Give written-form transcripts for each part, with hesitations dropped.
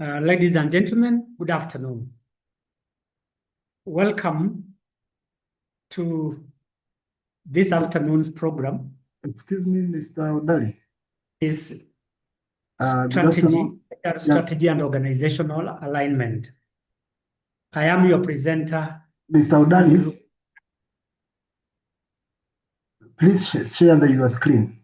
Ladies and gentlemen, good afternoon. Welcome to this afternoon's program. Excuse me, Mr. Odali. Is Good strategy, afternoon. strategy and organizational alignment. I am your presenter, Mr. Odali, please share your screen.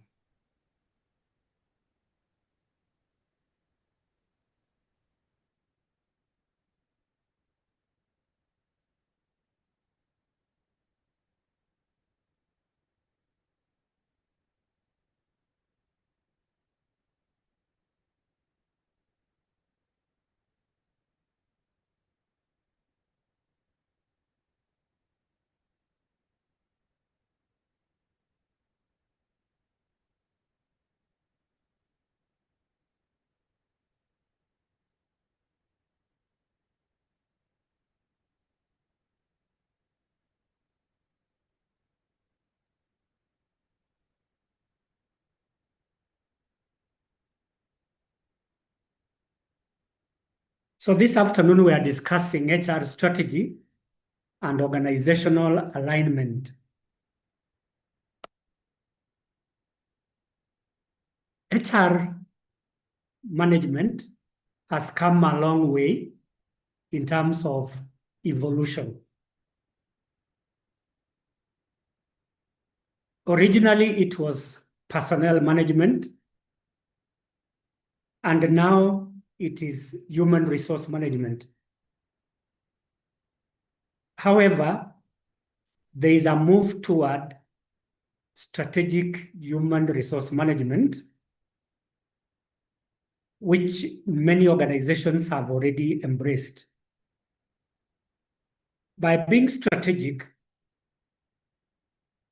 So this afternoon we are discussing HR strategy and organizational alignment. HR management has come a long way in terms of evolution. Originally, it was personnel management, and now it is human resource management. However, there is a move toward strategic human resource management, which many organizations have already embraced. By being strategic,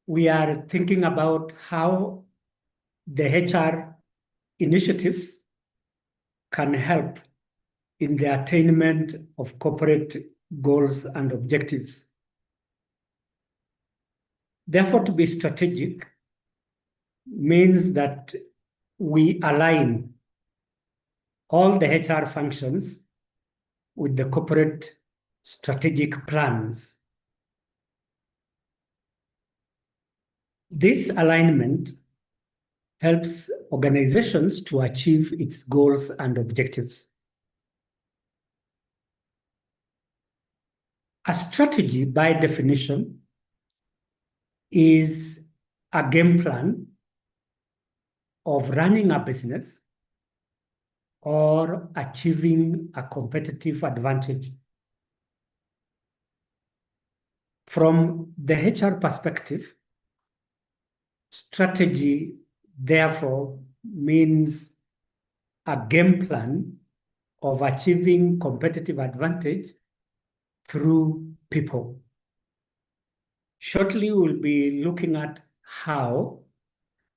we are thinking about how the HR initiatives can help in the attainment of corporate goals and objectives. Therefore, to be strategic means that we align all the HR functions with the corporate strategic plans. This alignment helps organizations to achieve its goals and objectives. A strategy, by definition, is a game plan of running a business or achieving a competitive advantage. From the HR perspective, strategy, therefore, means a game plan of achieving competitive advantage through people. Shortly, we'll be looking at how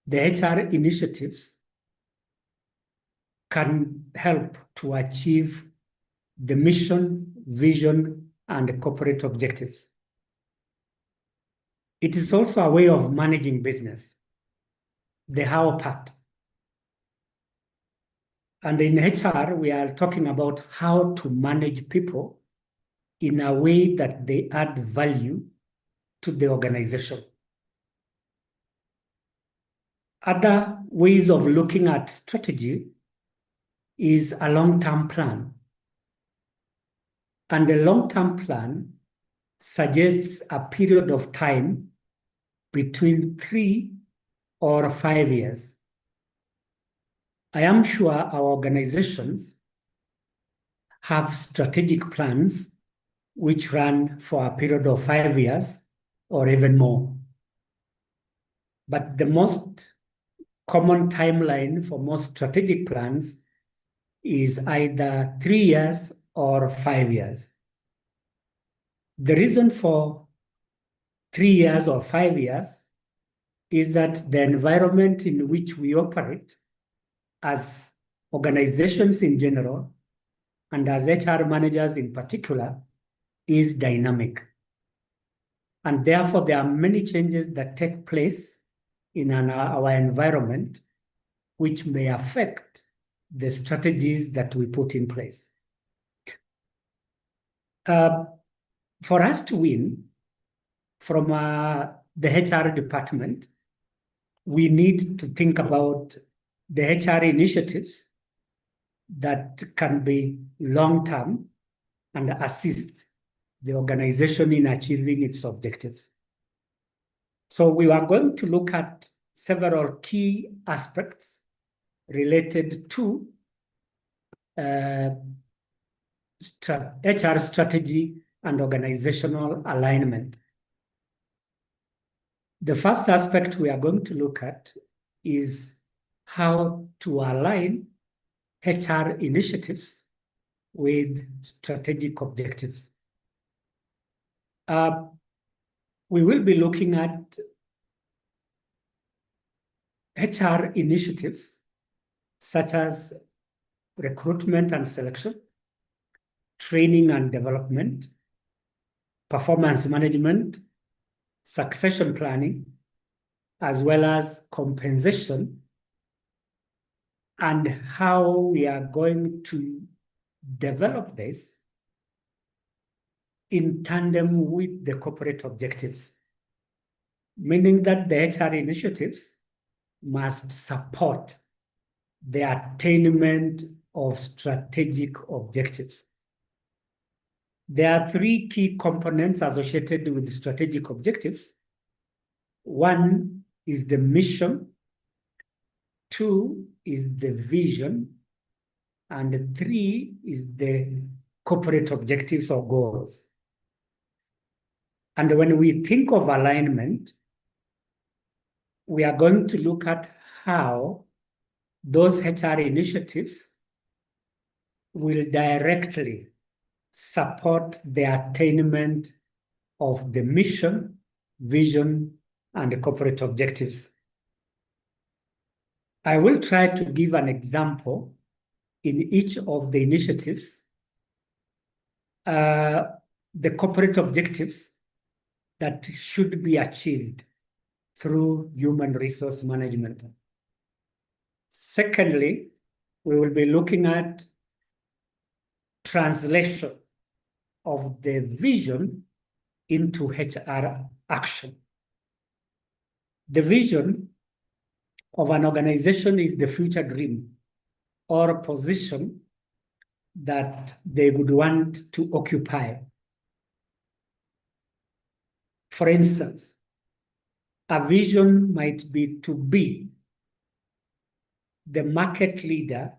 the HR initiatives can help to achieve the mission, vision, and corporate objectives. It is also a way of managing business, the how part. And in HR, we are talking about how to manage people in a way that they add value to the organization. Other ways of looking at strategy is a long-term plan. And the long-term plan suggests a period of time between 3 or 5 years. I am sure our organizations have strategic plans which run for a period of 5 years or even more. But the most common timeline for most strategic plans is either 3 years or 5 years. The reason for 3 years or 5 years is that the environment in which we operate as organizations in general and as HR managers in particular is dynamic. And therefore, there are many changes that take place in our environment which may affect the strategies that we put in place. For us to win from the HR department, we need to think about the HR initiatives that can be long-term and assist the organization in achieving its objectives. So we are going to look at several key aspects related to HR strategy and organizational alignment. The first aspect we are going to look at is how to align HR initiatives with strategic objectives. We will be looking at HR initiatives such as recruitment and selection, training and development, performance management, succession planning, as well as compensation, and how we are going to develop this in tandem with the corporate objectives, meaning that the HR initiatives must support the attainment of strategic objectives. There are three key components associated with strategic objectives. One is the mission, two is the vision, and three is the corporate objectives or goals. And when we think of alignment, we are going to look at how those HR initiatives will directly support the attainment of the mission, vision, and the corporate objectives. I will try to give an example in each of the initiatives, the corporate objectives that should be achieved through human resource management. Secondly, we will be looking at translation of the vision into HR action. The vision of an organization is the future dream or a position that they would want to occupy. For instance, a vision might be to be the market leader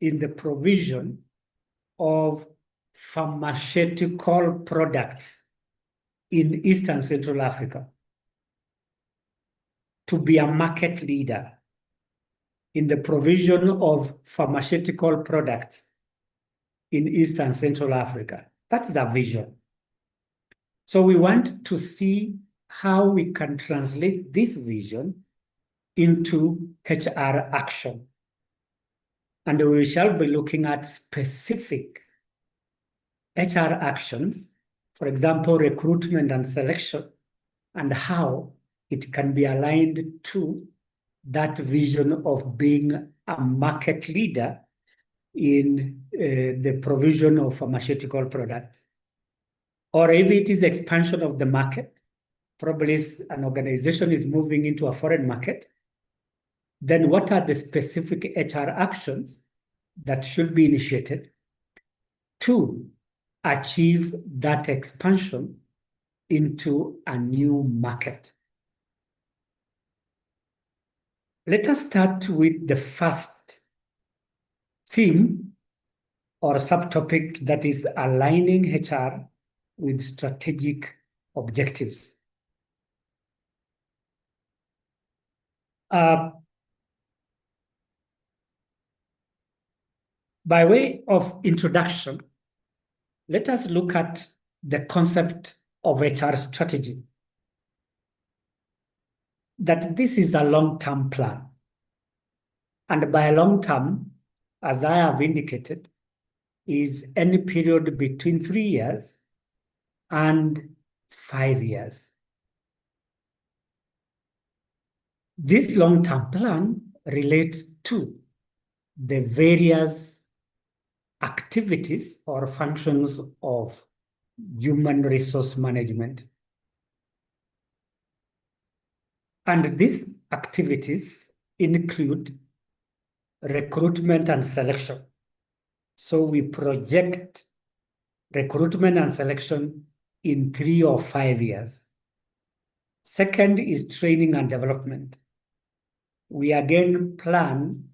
in the provision of pharmaceutical products in East and Central Africa. To be a market leader in the provision of pharmaceutical products in East and Central Africa. That is a vision. So we want to see how we can translate this vision into HR action. And we shall be looking at specific HR actions, for example, recruitment and selection, and how it can be aligned to that vision of being a market leader in the provision of pharmaceutical products. Or if it is expansion of the market, probably an organization is moving into a foreign market, then what are the specific HR actions that should be initiated to achieve that expansion into a new market? Let us start with the first theme or subtopic, that is aligning HR with strategic objectives. By way of introduction, let us look at the concept of HR strategy. That this is a long-term plan. And by long-term, as I have indicated, is any period between 3 years and 5 years. This long-term plan relates to the various activities or functions of human resource management. And these activities include recruitment and selection. So we project recruitment and selection in 3 or 5 years. Second is training and development. We again plan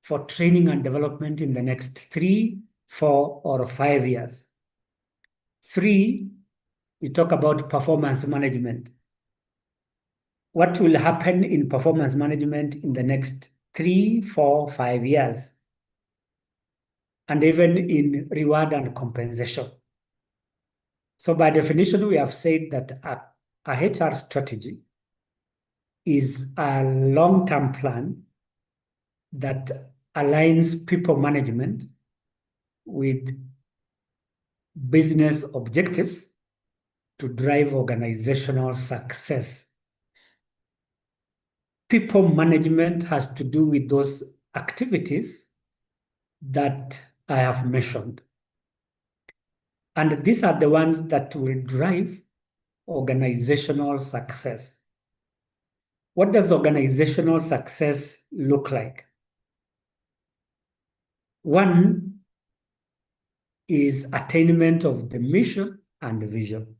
for training and development in the next 3, 4, or 5 years. 3, we talk about performance management. What will happen in performance management in the next 3, 4, 5 years? And even in reward and compensation. So by definition, we have said that a HR strategy is a long-term plan that aligns people management with business objectives to drive organizational success. People management has to do with those activities that I have mentioned. And these are the ones that will drive organizational success. What does organizational success look like? One is attainment of the mission and vision.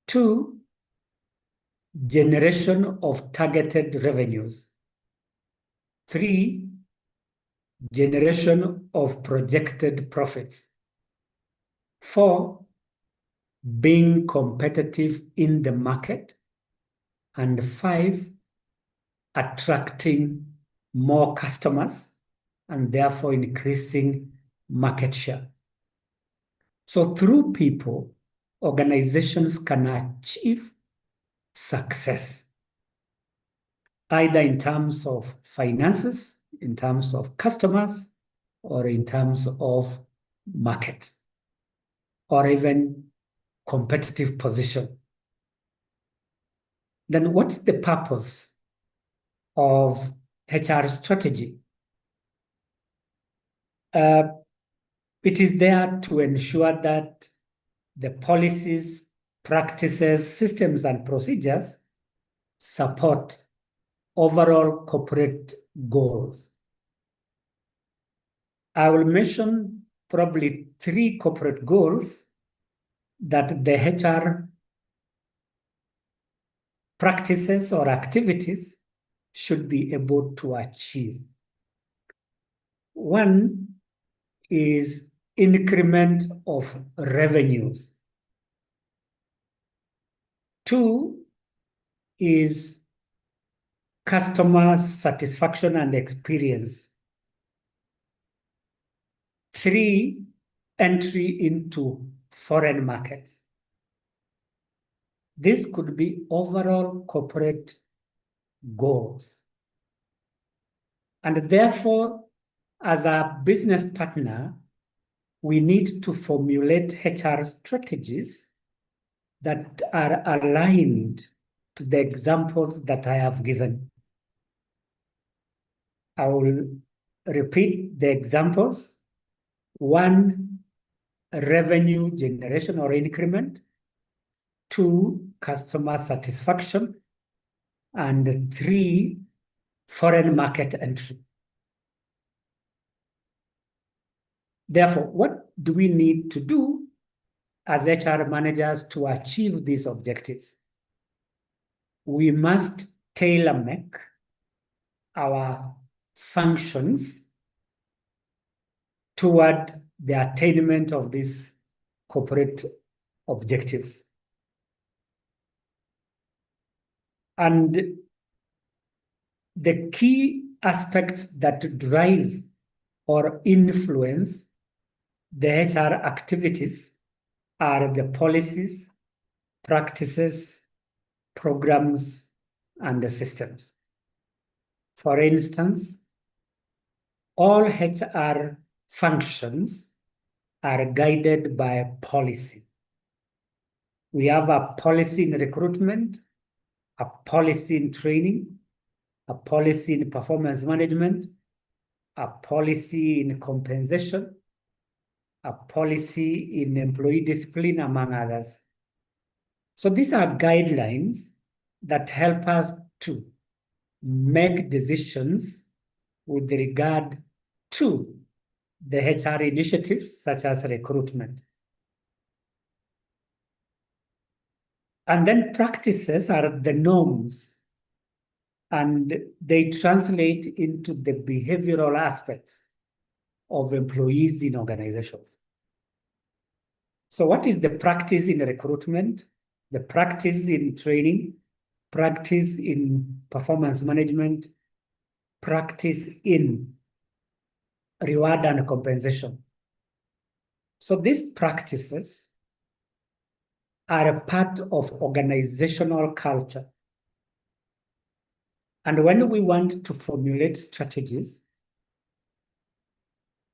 2, generation of targeted revenues. 3, generation of projected profits. 4, being competitive in the market. And 5, attracting more customers and therefore increasing market share. So through people, organizations can achieve success, either in terms of finances, in terms of customers, or in terms of markets, or even competitive position. Then what's the purpose of HR strategy? It is there to ensure that the policies, practices, systems, and procedures support overall corporate goals. I will mention probably 3 corporate goals that the HR practices or activities should be able to achieve. One is increment of revenues. 2 is customer satisfaction and experience. 3, entry into foreign markets. This could be overall corporate goals. And therefore, as a business partner, we need to formulate HR strategies that are aligned to the examples that I have given. I will repeat the examples. 1, revenue generation or increment. 2, customer satisfaction. And 3, foreign market entry. Therefore, what do we need to do as HR managers to achieve these objectives? We must tailor-make our functions toward the attainment of these corporate objectives. And the key aspects that drive or influence the HR activities are the policies, practices, programs, and the systems. For instance, all HR functions are guided by policy. We have a policy in recruitment, a policy in training, a policy in performance management, a policy in compensation, a policy in employee discipline, among others. So these are guidelines that help us to make decisions with regard to the HR initiatives such as recruitment. And then practices are the norms, and they translate into the behavioral aspects of employees in organizations. So what is the practice in recruitment, the practice in training, practice in performance management, practice in reward and compensation? So these practices are a part of organizational culture. And when we want to formulate strategies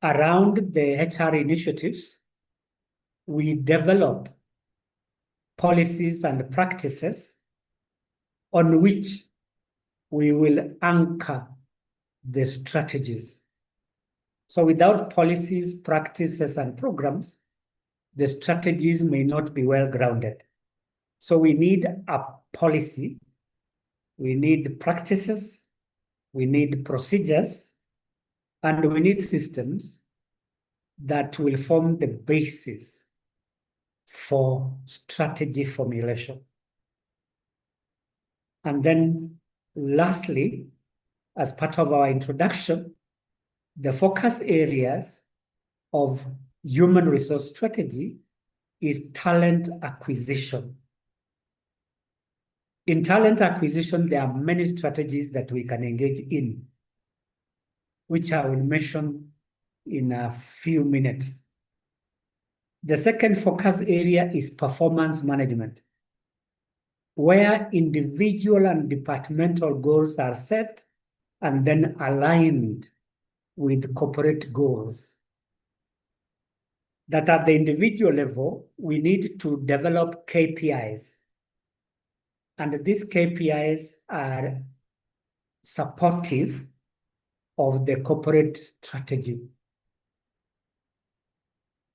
around the HR initiatives, we develop policies and practices on which we will anchor the strategies. So without policies, practices, and programs, the strategies may not be well grounded. So we need a policy, we need practices, we need procedures, and we need systems that will form the basis for strategy formulation. And then lastly, as part of our introduction, the focus areas of human resource strategy is talent acquisition. In talent acquisition, there are many strategies that we can engage in, which I will mention in a few minutes. The second focus area is performance management, where individual and departmental goals are set and then aligned with corporate goals. That at the individual level, we need to develop KPIs. And these KPIs are supportive of the corporate strategy.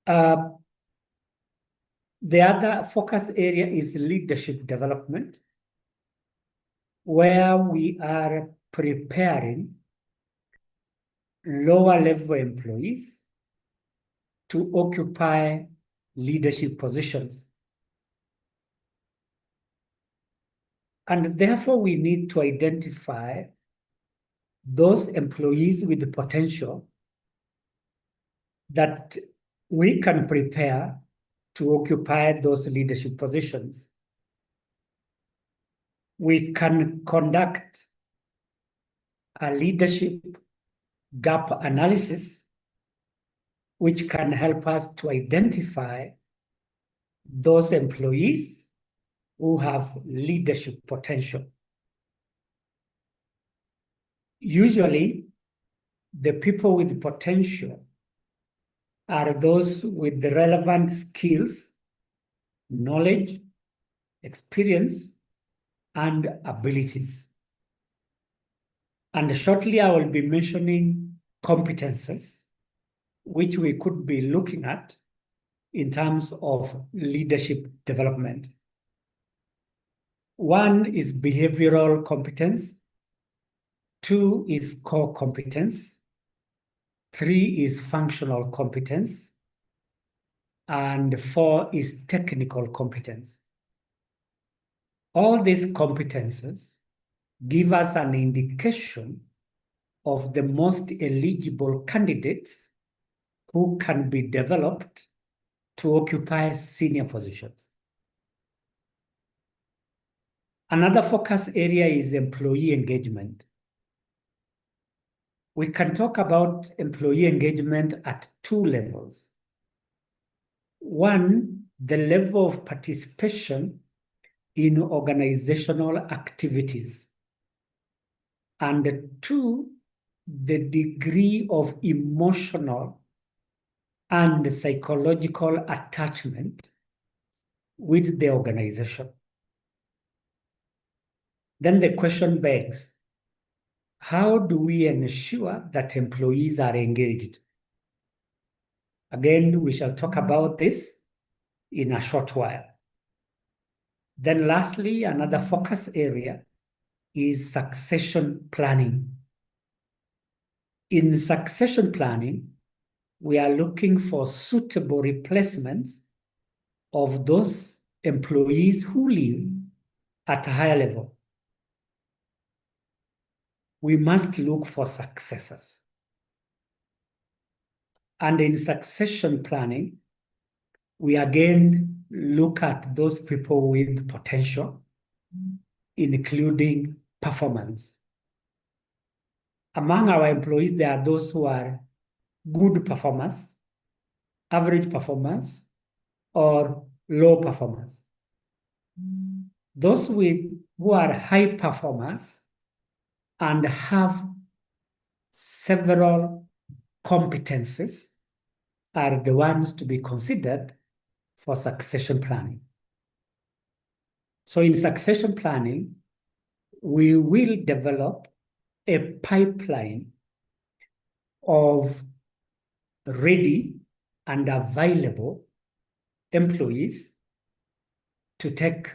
The other focus area is leadership development, where we are preparing lower level employees to occupy leadership positions. And therefore, we need to identify those employees with the potential that we can prepare to occupy those leadership positions. We can conduct a leadership gap analysis, which can help us to identify those employees who have leadership potential. Usually, the people with potential are those with the relevant skills, knowledge, experience, and abilities. And shortly, I will be mentioning competences, which we could be looking at in terms of leadership development. One is behavioral competence. 2 is core competence. 3 is functional competence. And 4 is technical competence. All these competences give us an indication of the most eligible candidates who can be developed to occupy senior positions. Another focus area is employee engagement. We can talk about employee engagement at 2 levels. 1, the level of participation in organizational activities. And 2, the degree of emotional and psychological attachment with the organization. Then the question begs, how do we ensure that employees are engaged? Again, we shall talk about this in a short while. Then lastly, another focus area is succession planning. In succession planning, we are looking for suitable replacements of those employees who leave at a higher level. We must look for successors. And in succession planning, we again look at those people with potential, including performance. Among our employees, there are those who are good performers, average performers, or low performers. Those who are high performers and have several competences are the ones to be considered for succession planning. So in succession planning, we will develop a pipeline of ready and available employees to take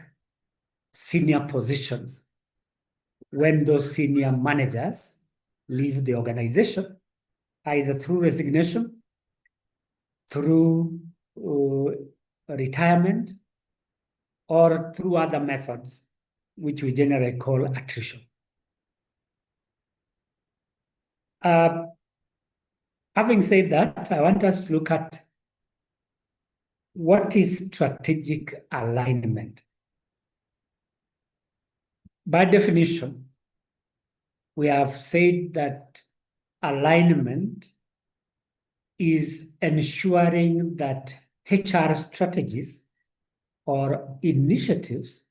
senior positions when those senior managers leave the organization, either through resignation, through retirement, or through other methods, which we generally call attrition. Having said that, I want us to look at what is strategic alignment. By definition, we have said that alignment is ensuring that HR strategies or initiatives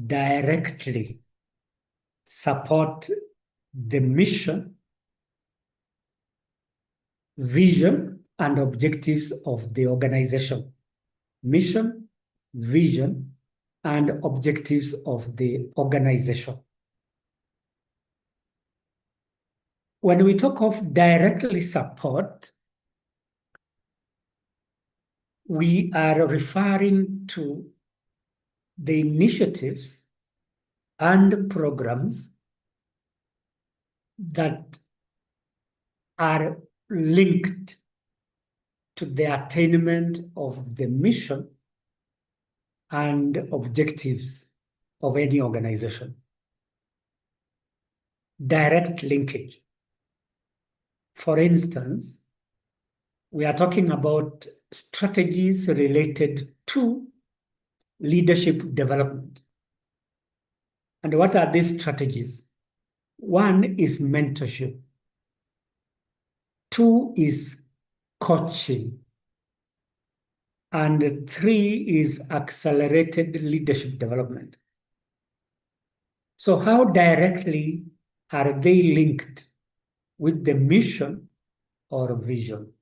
directly support the mission, vision, and objectives of the organization. Mission, vision, and objectives of the organization. When we talk of directly support, we are referring to the initiatives and programs that are linked to the attainment of the mission and objectives of any organization. Direct linkage. For instance, we are talking about strategies related to leadership development. And what are these strategies? One is mentorship. Two is coaching. And three is accelerated leadership development. So how directly are they linked with the mission or vision?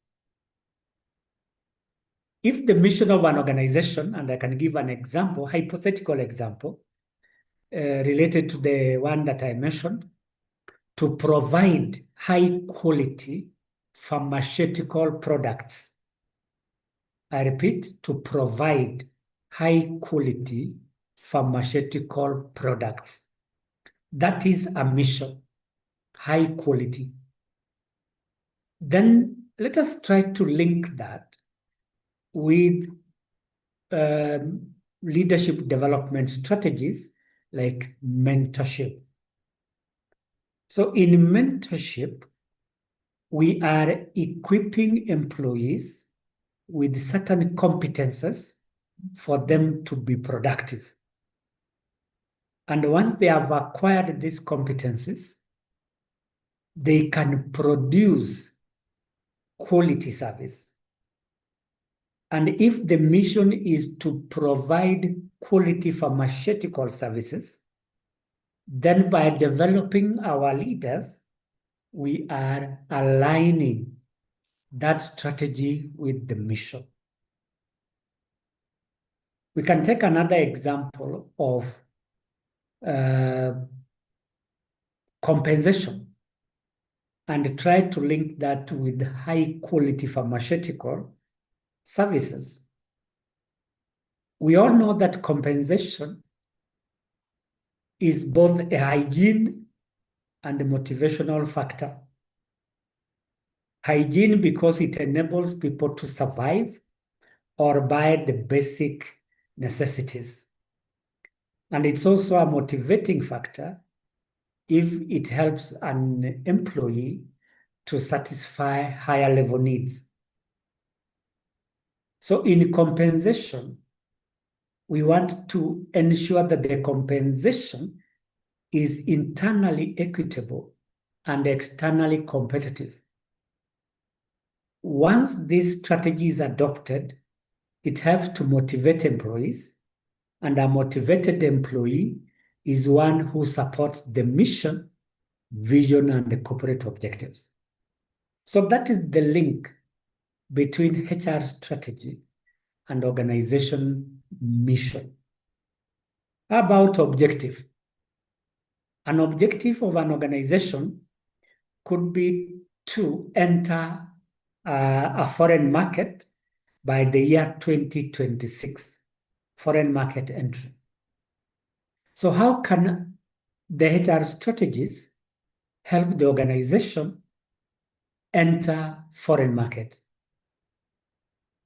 If the mission of an organization, and I can give an example, hypothetical example, related to the one that I mentioned, to provide high quality pharmaceutical products. I repeat, to provide high quality pharmaceutical products. That is a mission, high quality. Then let us try to link that with leadership development strategies like mentorship. So in mentorship, we are equipping employees with certain competences for them to be productive. And once they have acquired these competences, they can produce quality service. And if the mission is to provide quality pharmaceutical services, then by developing our leaders, we are aligning that strategy with the mission. We can take another example of compensation and try to link that with high quality pharmaceutical services. We all know that compensation is both a hygiene and a motivational factor. Hygiene because it enables people to survive or buy the basic necessities. And it's also a motivating factor if it helps an employee to satisfy higher level needs. So in compensation, we want to ensure that the compensation is internally equitable and externally competitive. Once this strategy is adopted, it helps to motivate employees, and a motivated employee is one who supports the mission, vision, and the corporate objectives. So that is the link between HR strategy and organization mission. How about objective? An objective of an organization could be to enter a foreign market by the year 2026, foreign market entry. So how can the HR strategies help the organization enter foreign markets?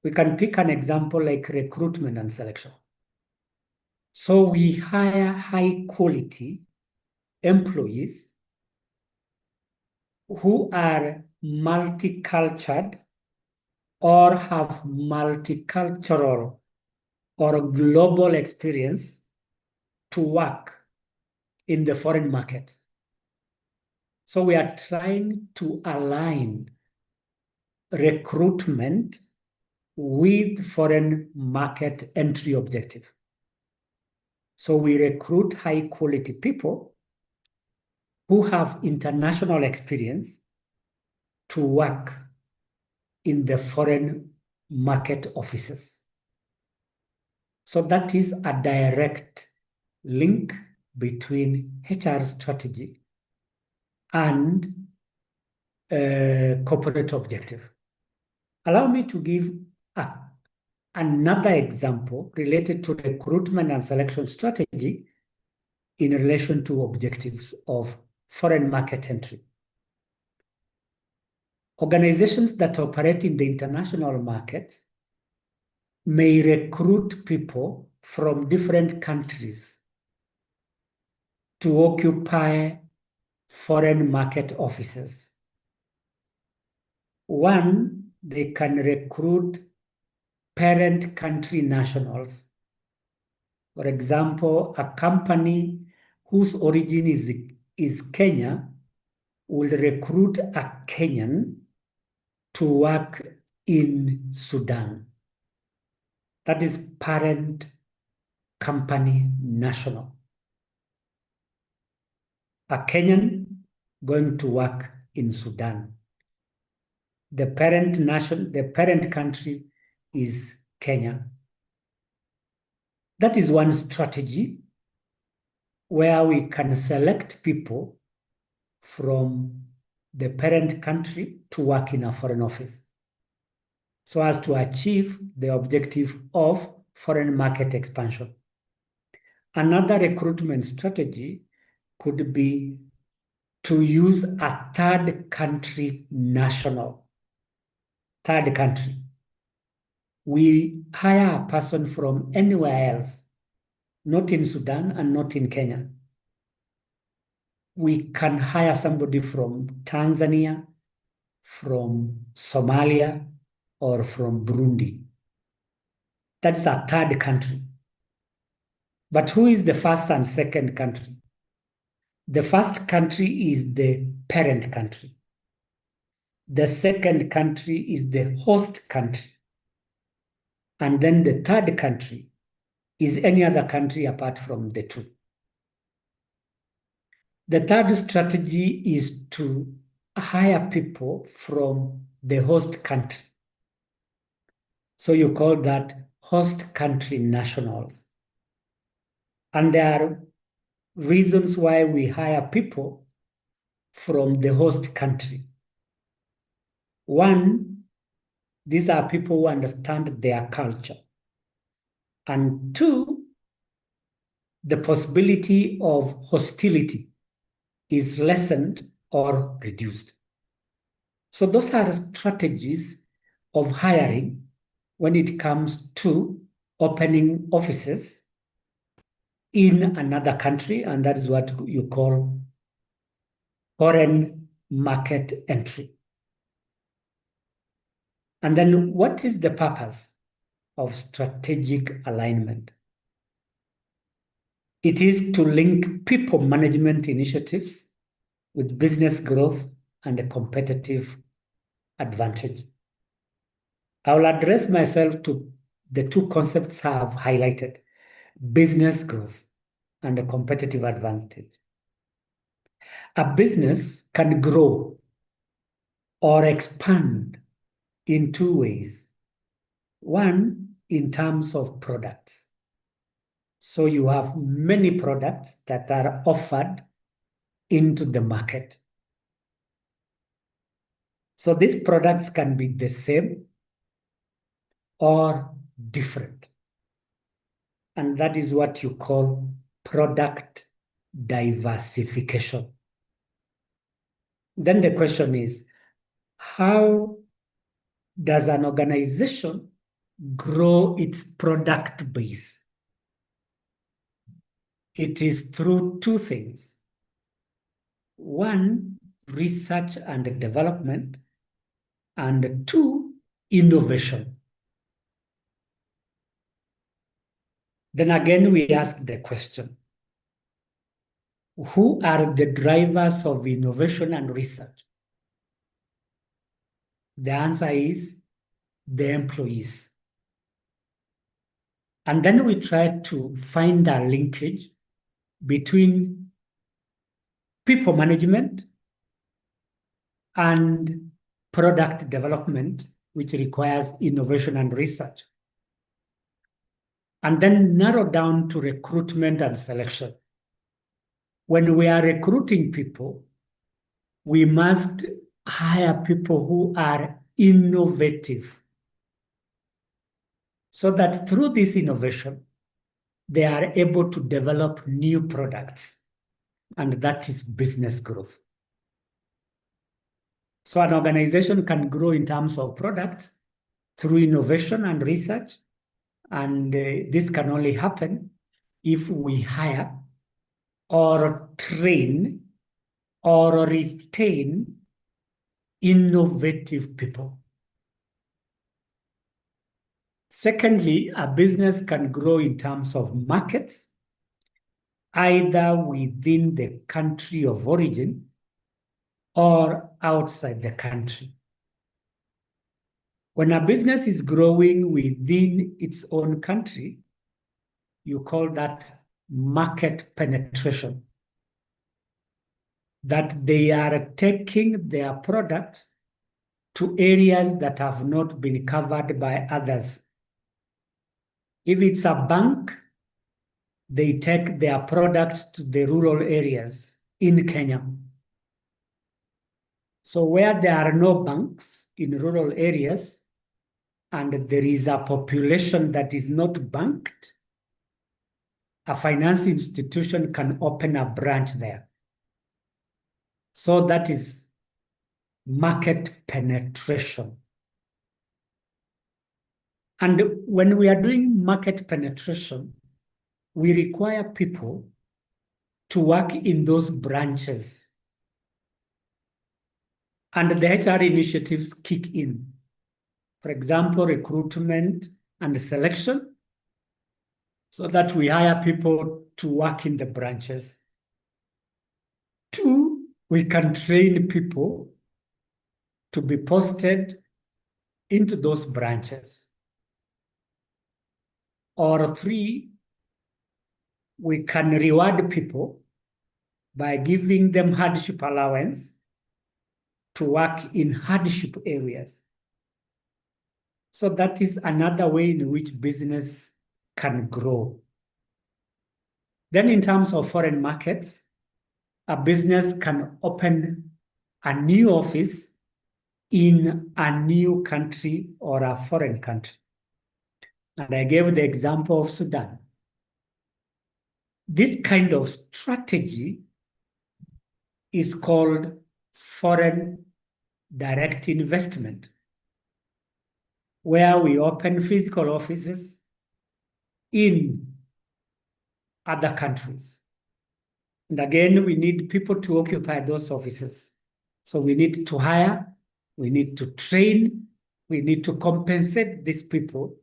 We can pick an example like recruitment and selection. So we hire high quality employees who are multicultural or have multicultural or global experience to work in the foreign markets. So we are trying to align recruitment with foreign market entry objective. So we recruit high quality people who have international experience to work in the foreign market offices. So that is a direct link between HR strategy and corporate objective. Allow me to give another example related to recruitment and selection strategy in relation to objectives of foreign market entry. Organizations that operate in the international markets may recruit people from different countries to occupy foreign market offices. One, they can recruit parent country nationals. For example, a company whose origin is Kenya will recruit a Kenyan to work in Sudan. That is parent company national. A Kenyan going to work in Sudan. The parent country is Kenya. That is one strategy where we can select people from the parent country to work in a foreign office so as to achieve the objective of foreign market expansion. Another recruitment strategy could be to use a third country national. Third country. We hire a person from anywhere else, not in Sudan and not in Kenya. We can hire somebody from Tanzania, from Somalia, or from Burundi. That's a third country. But who is the first and second country? The first country is the parent country. The second country is the host country. And then the third country is any other country apart from the two. The third strategy is to hire people from the host country. So you call that host country nationals. And there are reasons why we hire people from the host country. One, these are people who understand their culture. And two, the possibility of hostility is lessened or reduced. So those are strategies of hiring when it comes to opening offices in another country, and that is what you call foreign market entry. And then what is the purpose of strategic alignment? It is to link people management initiatives with business growth and a competitive advantage. I will address myself to the two concepts I have highlighted: business growth and a competitive advantage. A business can grow or expand in two ways. One, in terms of products. So you have many products that are offered into the market. So these products can be the same or different. And that is what you call product diversification. Then the question is, how does an organization grow its product base? It is through two things. One, research and development, and two, innovation. Then again, we ask the question, who are the drivers of innovation and research? The answer is the employees. And then we try to find a linkage between people management and product development, which requires innovation and research. And then narrow down to recruitment and selection. When we are recruiting people, we must hire people who are innovative, so that through this innovation, they are able to develop new products, and that is business growth. So an organization can grow in terms of products through innovation and research, and this can only happen if we hire or train or retain innovative people. Secondly, a business can grow in terms of markets, either within the country of origin or outside the country. When a business is growing within its own country, you call that market penetration. That they are taking their products to areas that have not been covered by others. If it's a bank, they take their products to the rural areas in Kenya. So where there are no banks in rural areas and there is a population that is not banked, a finance institution can open a branch there. So that is market penetration. And when we are doing market penetration, we require people to work in those branches. And the HR initiatives kick in. For example, recruitment and selection, so that we hire people to work in the branches. Two, we can train people to be posted into those branches. Or three, we can reward people by giving them hardship allowance to work in hardship areas. So that is another way in which business can grow. Then in terms of foreign markets, a business can open a new office in a new country or a foreign country. And I gave the example of Sudan. This kind of strategy is called foreign direct investment, where we open physical offices in other countries. And again, we need people to occupy those offices. So we need to hire, we need to train, we need to compensate these people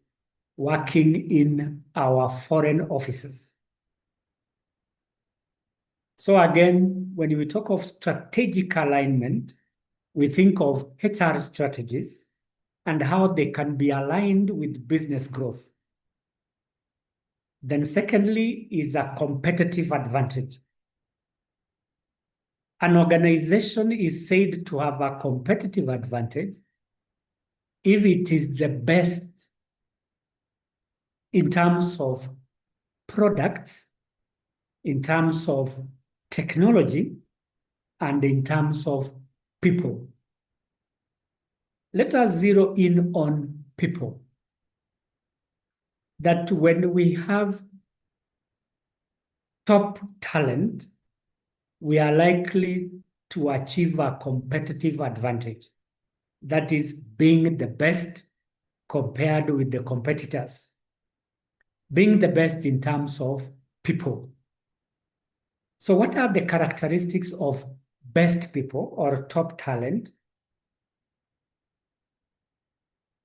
working in our foreign offices. So again, when we talk of strategic alignment, we think of HR strategies and how they can be aligned with business growth. Then secondly is a competitive advantage. An organization is said to have a competitive advantage if it is the best in terms of products, in terms of technology, and in terms of people. Let us zero in on people. That when we have top talent, we are likely to achieve a competitive advantage. That is being the best compared with the competitors. Being the best in terms of people. So what are the characteristics of best people or top talent?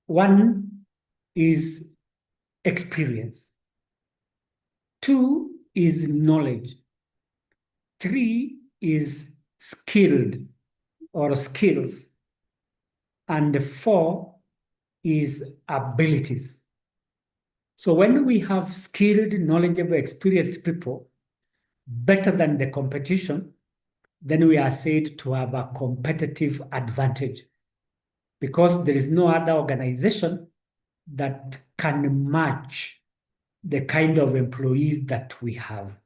One is experience. Two is knowledge. Three is skilled or skills. And four is abilities. So when we have skilled, knowledgeable, experienced people better than the competition, then we are said to have a competitive advantage because there is no other organization that can match the kind of employees that we have.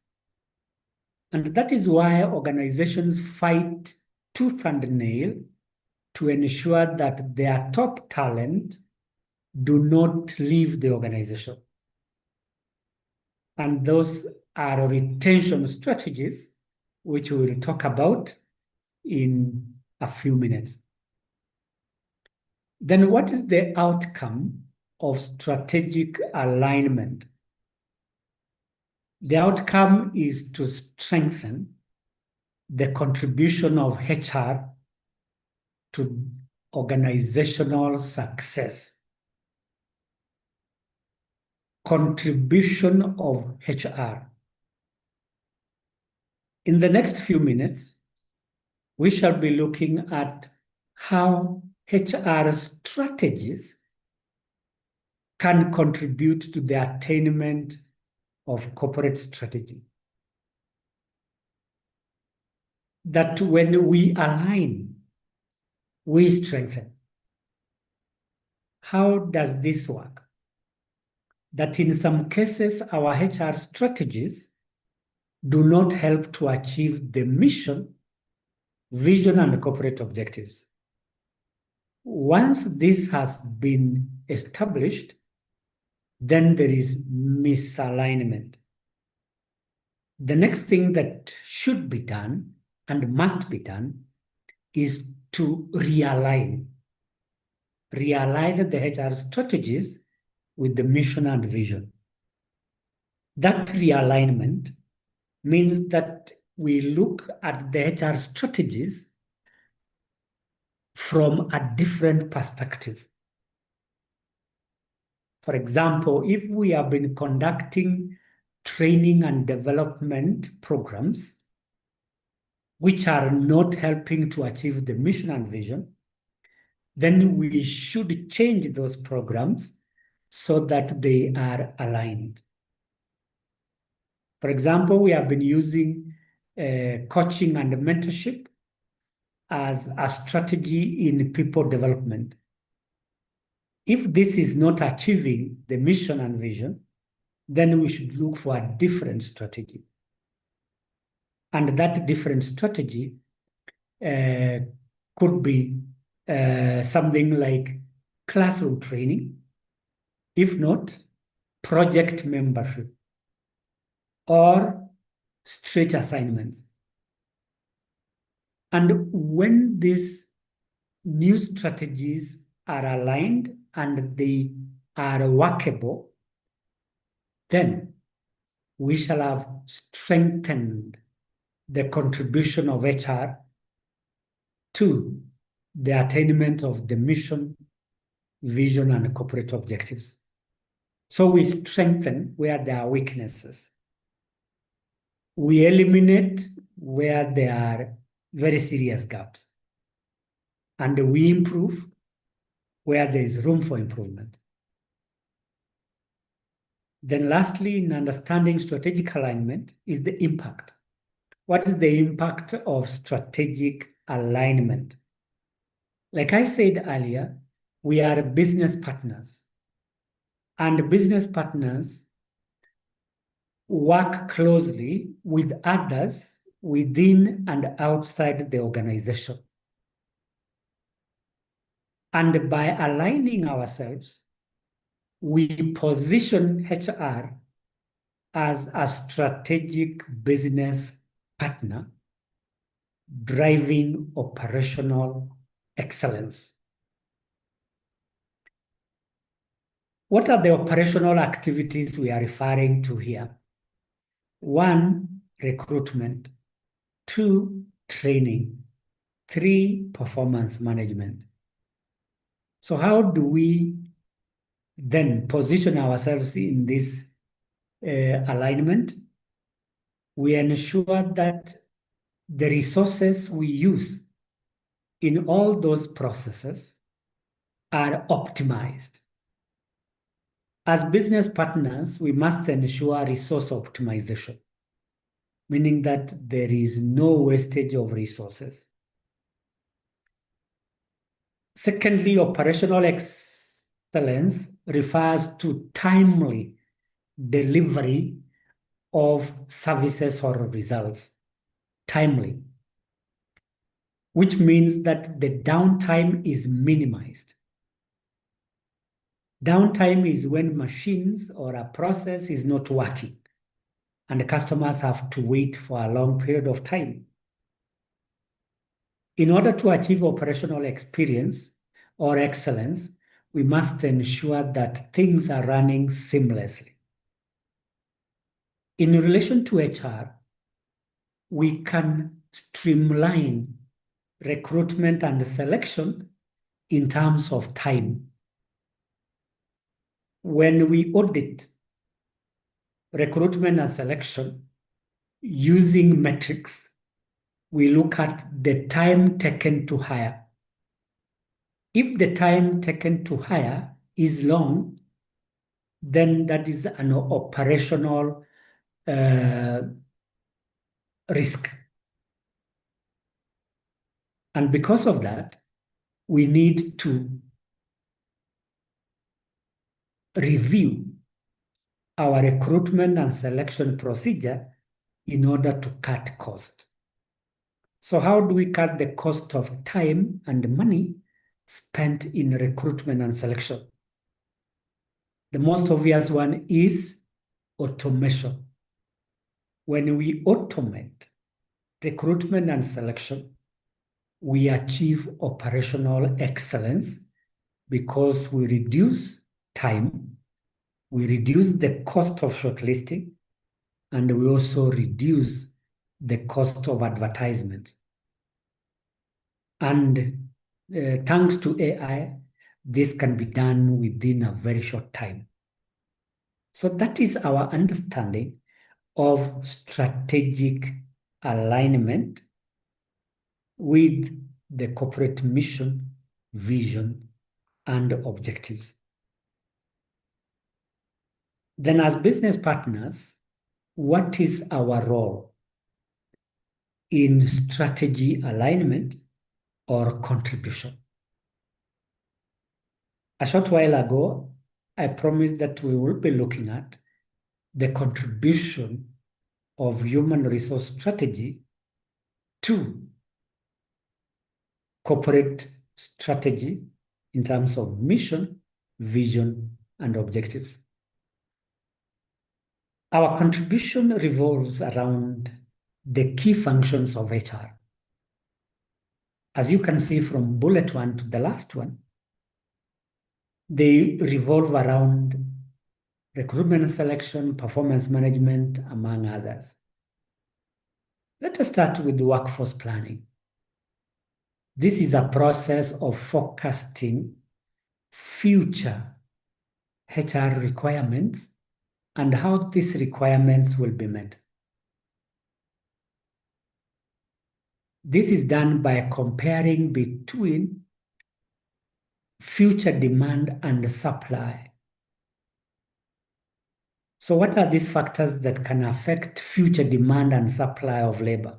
And that is why organizations fight tooth and nail to ensure that their top talent do not leave the organization. And those are retention strategies, which we will talk about in a few minutes. Then what is the outcome of strategic alignment? The outcome is to strengthen the contribution of HR to organizational success. Contribution of HR. In the next few minutes, we shall be looking at how HR strategies can contribute to the attainment of corporate strategy. That when we align, we strengthen. How does this work? That in some cases, our HR strategies do not help to achieve the mission, vision, and corporate objectives. Once this has been established, then there is misalignment. The next thing that should be done and must be done is to realign. Realign the HR strategies with the mission and vision. That realignment means that we look at the HR strategies from a different perspective. For example, if we have been conducting training and development programs which are not helping to achieve the mission and vision, then we should change those programs so that they are aligned. For example, we have been using coaching and mentorship as a strategy in people development. If this is not achieving the mission and vision, then we should look for a different strategy. And that different strategy could be something like classroom training, if not project membership or stretch assignments. And when these new strategies are aligned and they are workable, then we shall have strengthened the contribution of HR to the attainment of the mission, vision, and corporate objectives. So we strengthen where there are weaknesses. We eliminate where there are very serious gaps. And we improve where there is room for improvement. Then lastly, in understanding strategic alignment is the impact. What is the impact of strategic alignment? Like I said earlier, we are business partners, and business partners work closely with others within and outside the organization. And by aligning ourselves, we position HR as a strategic business partner, driving operational excellence. What are the operational activities we are referring to here? 1, recruitment. 2, training. 3, performance management. So how do we then position ourselves in this alignment? We ensure that the resources we use in all those processes are optimized. As business partners, we must ensure resource optimization, meaning that there is no wastage of resources. Secondly, operational excellence refers to timely delivery of services or results. Timely, which means that the downtime is minimized. Downtime is when machines or a process is not working and the customers have to wait for a long period of time. In order to achieve operational experience or excellence, we must ensure that things are running seamlessly. In relation to HR, we can streamline recruitment and selection in terms of time. When we audit recruitment and selection using metrics, we look at the time taken to hire. If the time taken to hire is long, then that is an operational risk. And because of that, we need to review our recruitment and selection procedure in order to cut cost. So how do we cut the cost of time and money spent in recruitment and selection? The most obvious one is automation. When we automate recruitment and selection, we achieve operational excellence because we reduce time, we reduce the cost of shortlisting, and we also reduce the cost of advertisement. And thanks to AI, this can be done within a very short time. So that is our understanding of strategic alignment with the corporate mission, vision, and objectives. Then as business partners, what is our role in strategy alignment or contribution? A short while ago, I promised that we will be looking at the contribution of human resource strategy to corporate strategy in terms of mission, vision, and objectives. Our contribution revolves around the key functions of HR. As you can see from bullet 1 to the last one, they revolve around recruitment and selection, performance management, among others. Let us start with the workforce planning. This is a process of forecasting future HR requirements and how these requirements will be met. This is done by comparing between future demand and supply. So what are these factors that can affect future demand and supply of labor?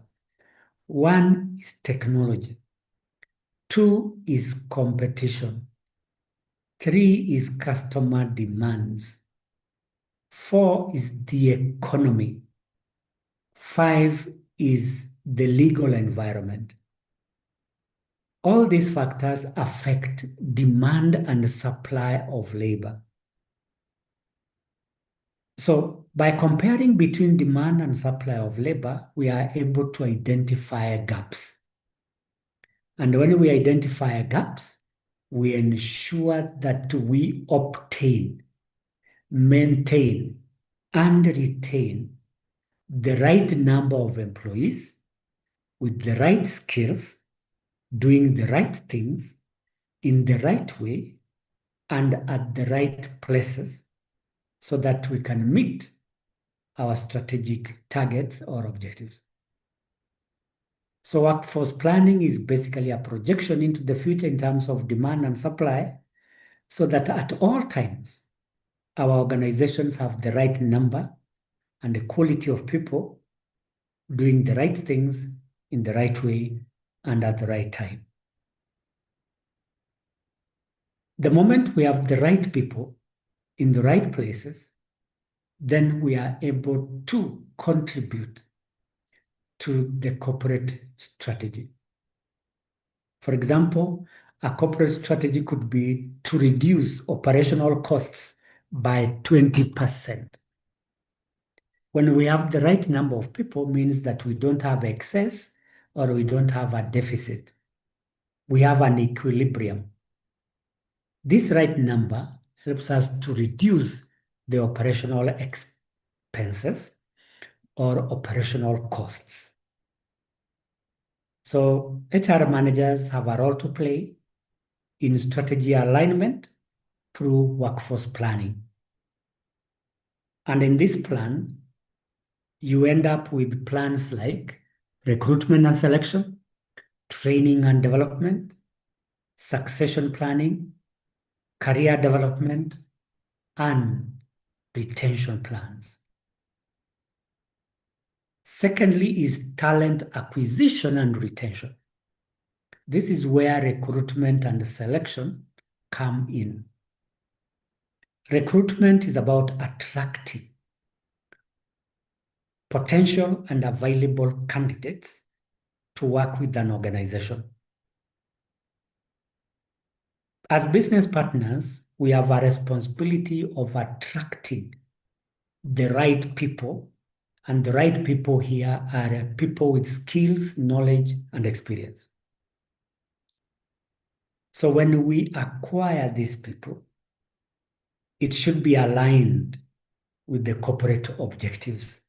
One is technology. Two is competition. Three is customer demands. Four is the economy. Five is the legal environment. All these factors affect demand and supply of labor. So by comparing between demand and supply of labor, we are able to identify gaps. And when we identify gaps, we ensure that we obtain, maintain, and retain the right number of employees with the right skills, doing the right things in the right way and at the right places so that we can meet our strategic targets or objectives. So workforce planning is basically a projection into the future in terms of demand and supply so that at all times, our organizations have the right number and the quality of people doing the right things in the right way and at the right time. The moment we have the right people in the right places, then we are able to contribute to the corporate strategy. For example, a corporate strategy could be to reduce operational costs by 20%. When we have the right number of people, means that we don't have excess or we don't have a deficit. We have an equilibrium. This right number helps us to reduce the operational expenses or operational costs. So HR managers have a role to play in strategy alignment through workforce planning. And in this plan, you end up with plans like recruitment and selection, training and development, succession planning, career development, and retention plans. Secondly is talent acquisition and retention. This is where recruitment and selection come in. Recruitment is about attracting potential and available candidates to work with an organization. As business partners, we have a responsibility of attracting the right people, and the right people here are people with skills, knowledge, and experience. So when we acquire these people, it should be aligned with the corporate objectives.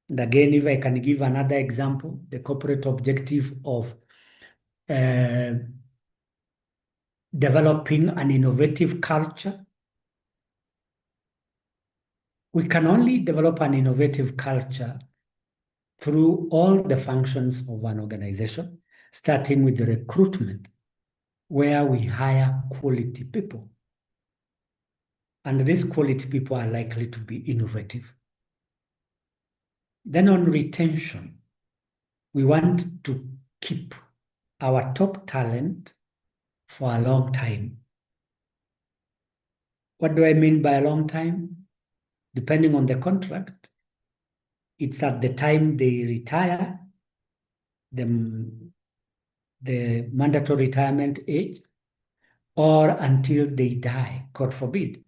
And again, if I can give another example, the corporate objective of developing an innovative culture. We can only develop an innovative culture through all the functions of an organization, starting with the recruitment, where we hire quality people. And these quality people are likely to be innovative. Then on retention, we want to keep our top talent for a long time. What do I mean by a long time? Depending on the contract, it's at the time they retire, the the mandatory retirement age, or until they die, God forbid.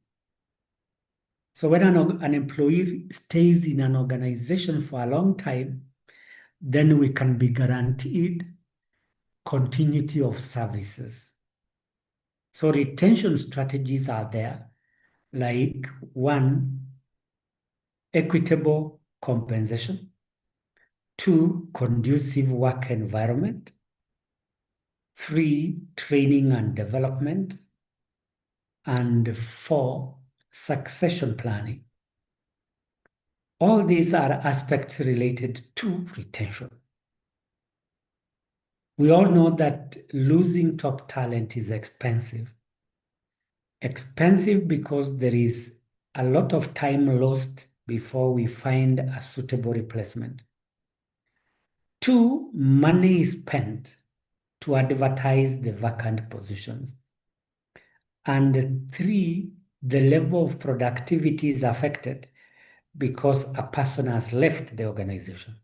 So when an employee stays in an organization for a long time, then we can be guaranteed continuity of services. So retention strategies are there, like one, equitable compensation, two, conducive work environment, three, training and development, and four, succession planning. All these are aspects related to retention. We all know that losing top talent is expensive. Expensive because there is a lot of time lost before we find a suitable replacement. Two, money is spent to advertise the vacant positions. And three, the level of productivity is affected because a person has left the organization.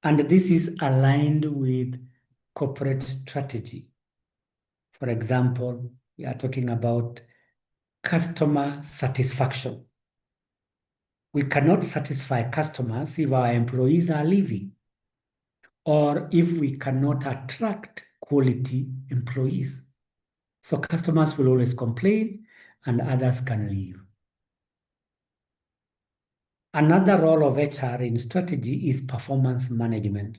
And this is aligned with corporate strategy. For example, we are talking about customer satisfaction. We cannot satisfy customers if our employees are leaving, or if we cannot attract quality employees. So customers will always complain and others can leave. Another role of HR in strategy is performance management.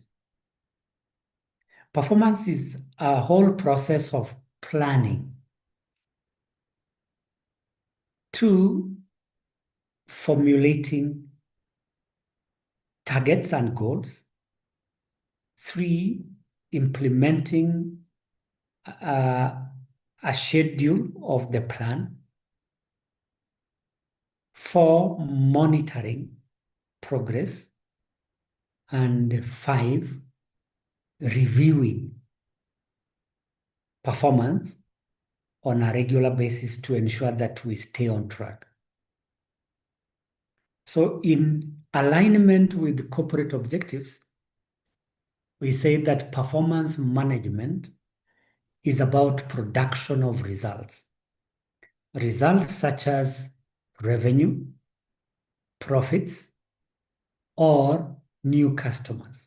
Performance is a whole process of planning. Two, formulating targets and goals. Three, implementing a schedule of the plan. Four, monitoring progress. And five, reviewing performance on a regular basis to ensure that we stay on track. So in alignment with corporate objectives, we say that performance management is about production of results. Results such as revenue, profits, or new customers.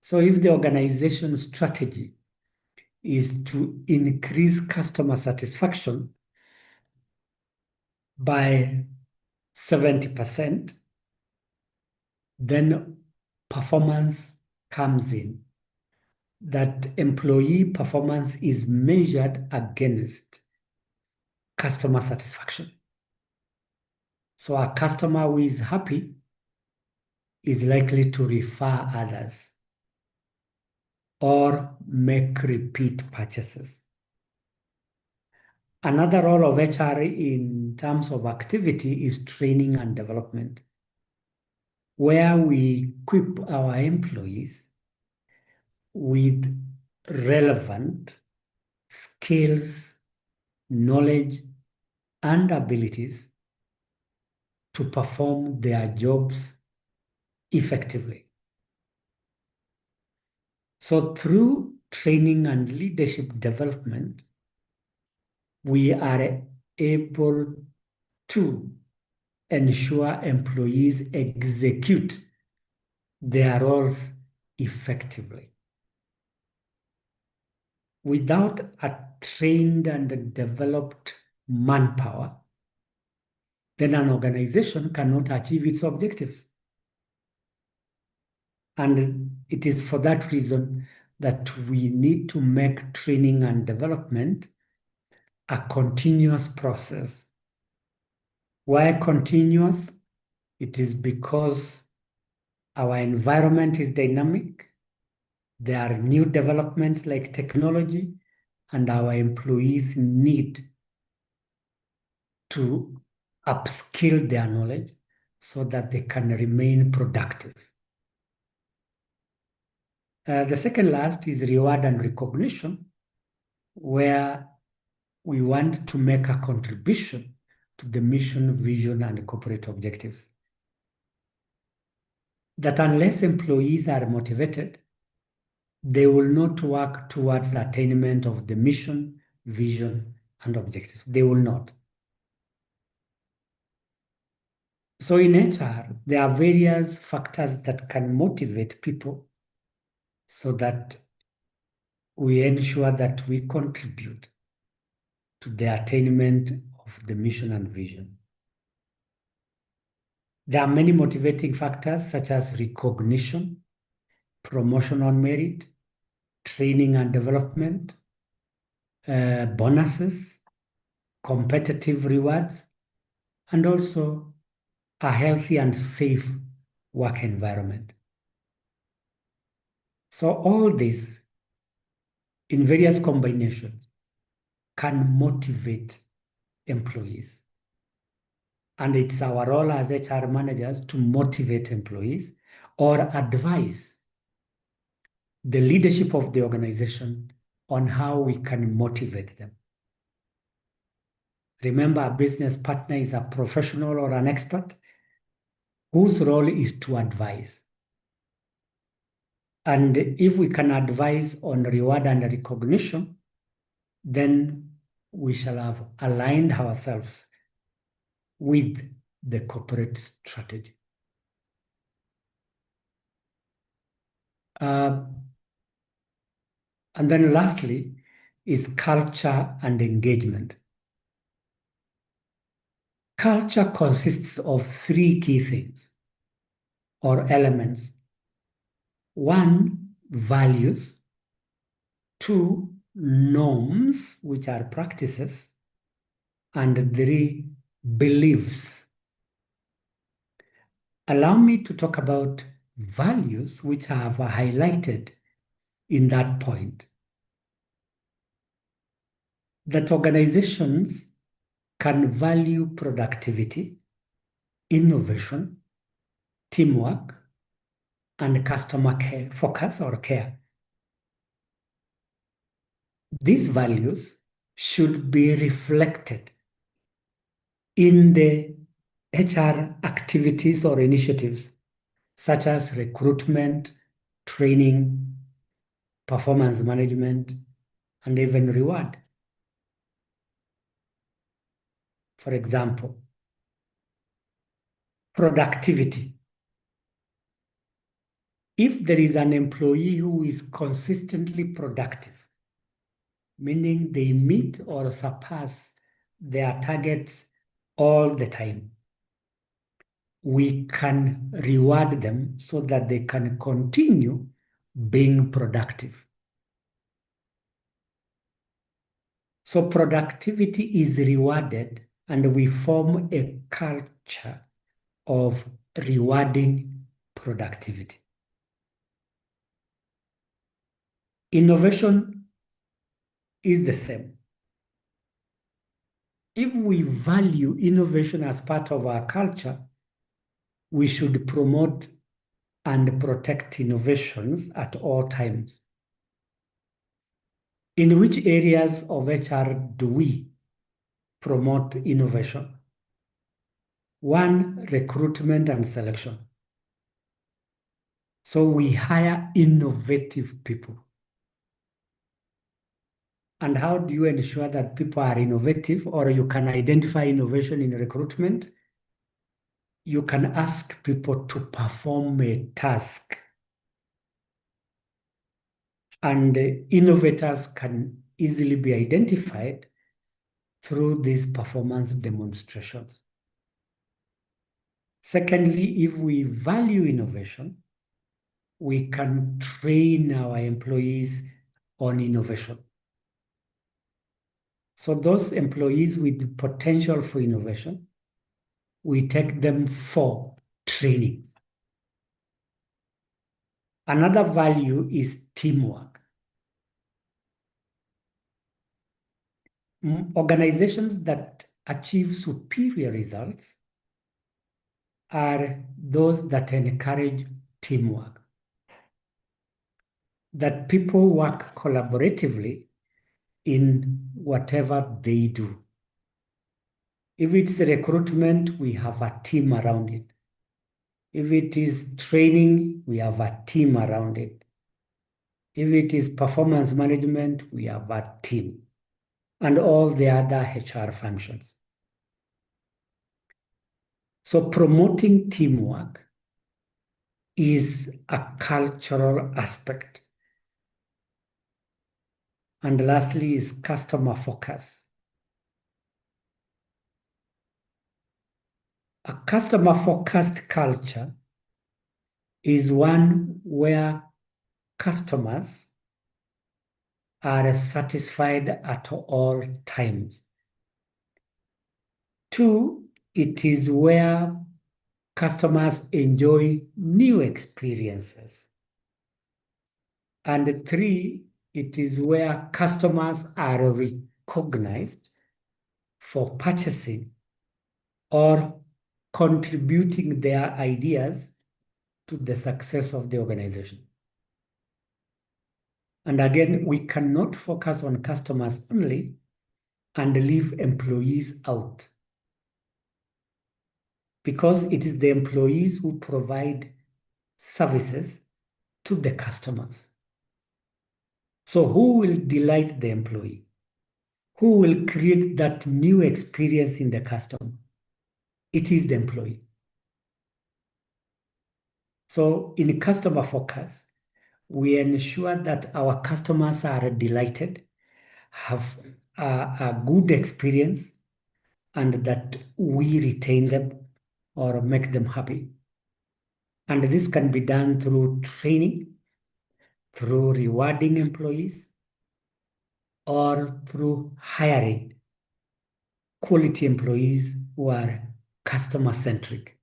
So if the organization's strategy is to increase customer satisfaction by 70%, then performance comes in. That employee performance is measured against customer satisfaction. So a customer who is happy is likely to refer others or make repeat purchases. Another role of HR in terms of activity is training and development, where we equip our employees with relevant skills, knowledge, and abilities to perform their jobs effectively. So through training and leadership development, we are able to ensure employees execute their roles effectively. Without a trained and developed manpower, then an organization cannot achieve its objectives. And it is for that reason that we need to make training and development a continuous process. Why continuous? It is because our environment is dynamic. There are new developments like technology, and our employees need to upskill their knowledge so that they can remain productive. The second last is reward and recognition, where we want to make a contribution to the mission, vision, and corporate objectives. that unless employees are motivated, they will not work towards the attainment of the mission, vision, and objectives. They will not. So in HR, there are various factors that can motivate people so that we ensure that we contribute to the attainment of the mission and vision. There are many motivating factors such as recognition, promotion on merit, training and development, bonuses, competitive rewards, and also a healthy and safe work environment. So all this in various combinations can motivate employees. And it's our role as HR managers to motivate employees or advise the leadership of the organization on how we can motivate them. Remember, a business partner is a professional or an expert whose role is to advise. And if we can advise on reward and recognition, then we shall have aligned ourselves with the corporate strategy. And then lastly is culture and engagement. Culture consists of three key things or elements. One, values. Two, norms, which are practices. And three, beliefs. Allow me to talk about values, which I have highlighted in that point. That organizations can value productivity, innovation, teamwork, and customer care, focus or care. These values should be reflected in the HR activities or initiatives, such as recruitment, training, performance management, and even reward. For example, productivity. If there is an employee who is consistently productive, meaning they meet or surpass their targets all the time, we can reward them so that they can continue being productive. So productivity is rewarded, and we form a culture of rewarding productivity. Innovation is the same. If we value innovation as part of our culture, we should promote and protect innovations at all times. In which areas of HR do we promote innovation? One, recruitment and selection. So we hire innovative people. And how do you ensure that people are innovative, or you can identify innovation in recruitment? You can ask people to perform a task. And innovators can easily be identified through these performance demonstrations. Secondly, if we value innovation, we can train our employees on innovation. So those employees with potential for innovation, we take them for training. Another value is teamwork. Organizations that achieve superior results are those that encourage teamwork, that people work collaboratively in whatever they do. If it's recruitment, we have a team around it. If it is training, we have a team around it. If it is performance management, we have a team and all the other HR functions. So promoting teamwork is a cultural aspect. And lastly is customer focus. A customer-focused culture is one where customers are satisfied at all times. Two, it is where customers enjoy new experiences. And three, it is where customers are recognized for purchasing or contributing their ideas to the success of the organization. And again, we cannot focus on customers only and leave employees out, because it is the employees who provide services to the customers. So who will delight the employee? Who will create that new experience in the customer? It is the employee. So in customer focus, we ensure that our customers are delighted, have a good experience, and that we retain them or make them happy. And this can be done through training, through rewarding employees, or through hiring quality employees who are customer-centric.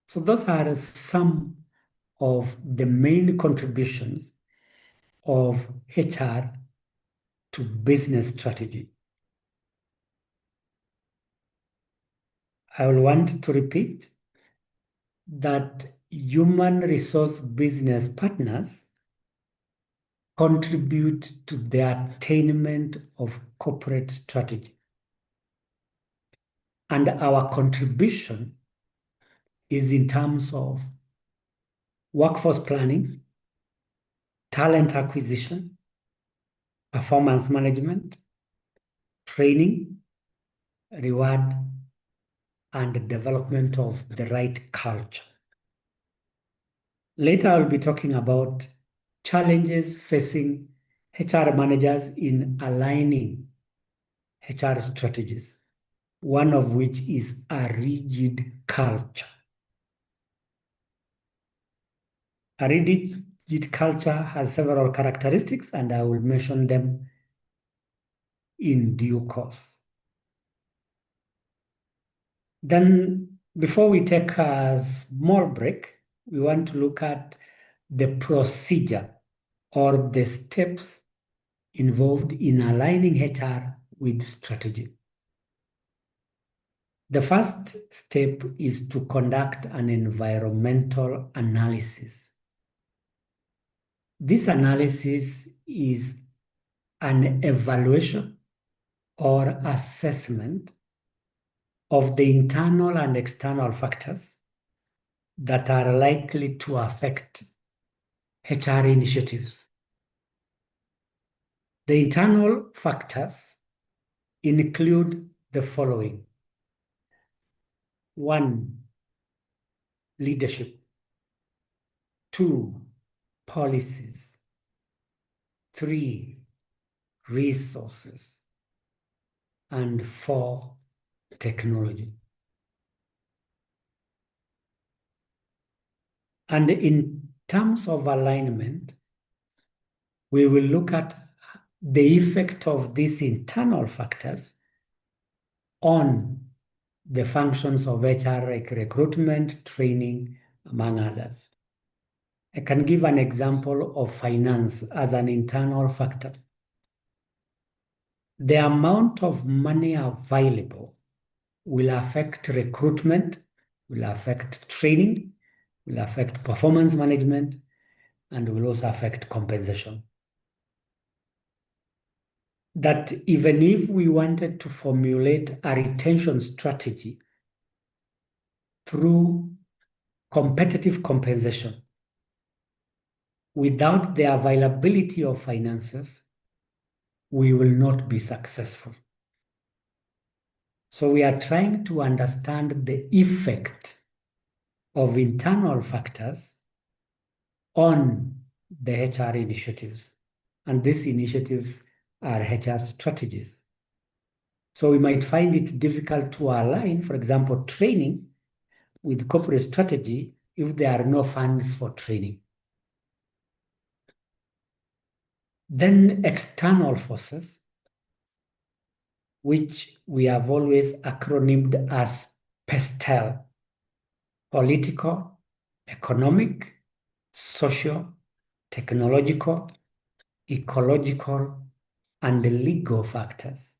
So those are some of the main contributions of HR to business strategy. I will want to repeat that human resource business partners contribute to the attainment of corporate strategy. And our contribution is in terms of workforce planning, talent acquisition, performance management, training, reward, and development of the right culture. Later, I'll be talking about challenges facing HR managers in aligning HR strategies, one of which is a rigid culture. A rigid culture has several characteristics, and I will mention them in due course. Then, before we take a small break, we want to look at the procedure or the steps involved in aligning HR with strategy. The first step is to conduct an environmental analysis. This analysis is an evaluation or assessment of the internal and external factors that are likely to affect HR initiatives. The internal factors include the following. 1, leadership. 2, policies. 3, resources. And 4, technology. And in terms of alignment, we will look at the effect of these internal factors on the functions of HR, like recruitment, training, among others. I can give an example of finance as an internal factor. The amount of money available will affect recruitment, will affect training, will affect performance management, and will also affect compensation. That even if we wanted to formulate a retention strategy through competitive compensation. Without the availability of finances, we will not be successful. So we are trying to understand the effect of internal factors on the HR initiatives. And these initiatives are HR strategies. So we might find it difficult to align, for example, training with corporate strategy if there are no funds for training. Then external forces, which we have always acronymed as PESTEL: political, economic, social, technological, ecological, and legal factors.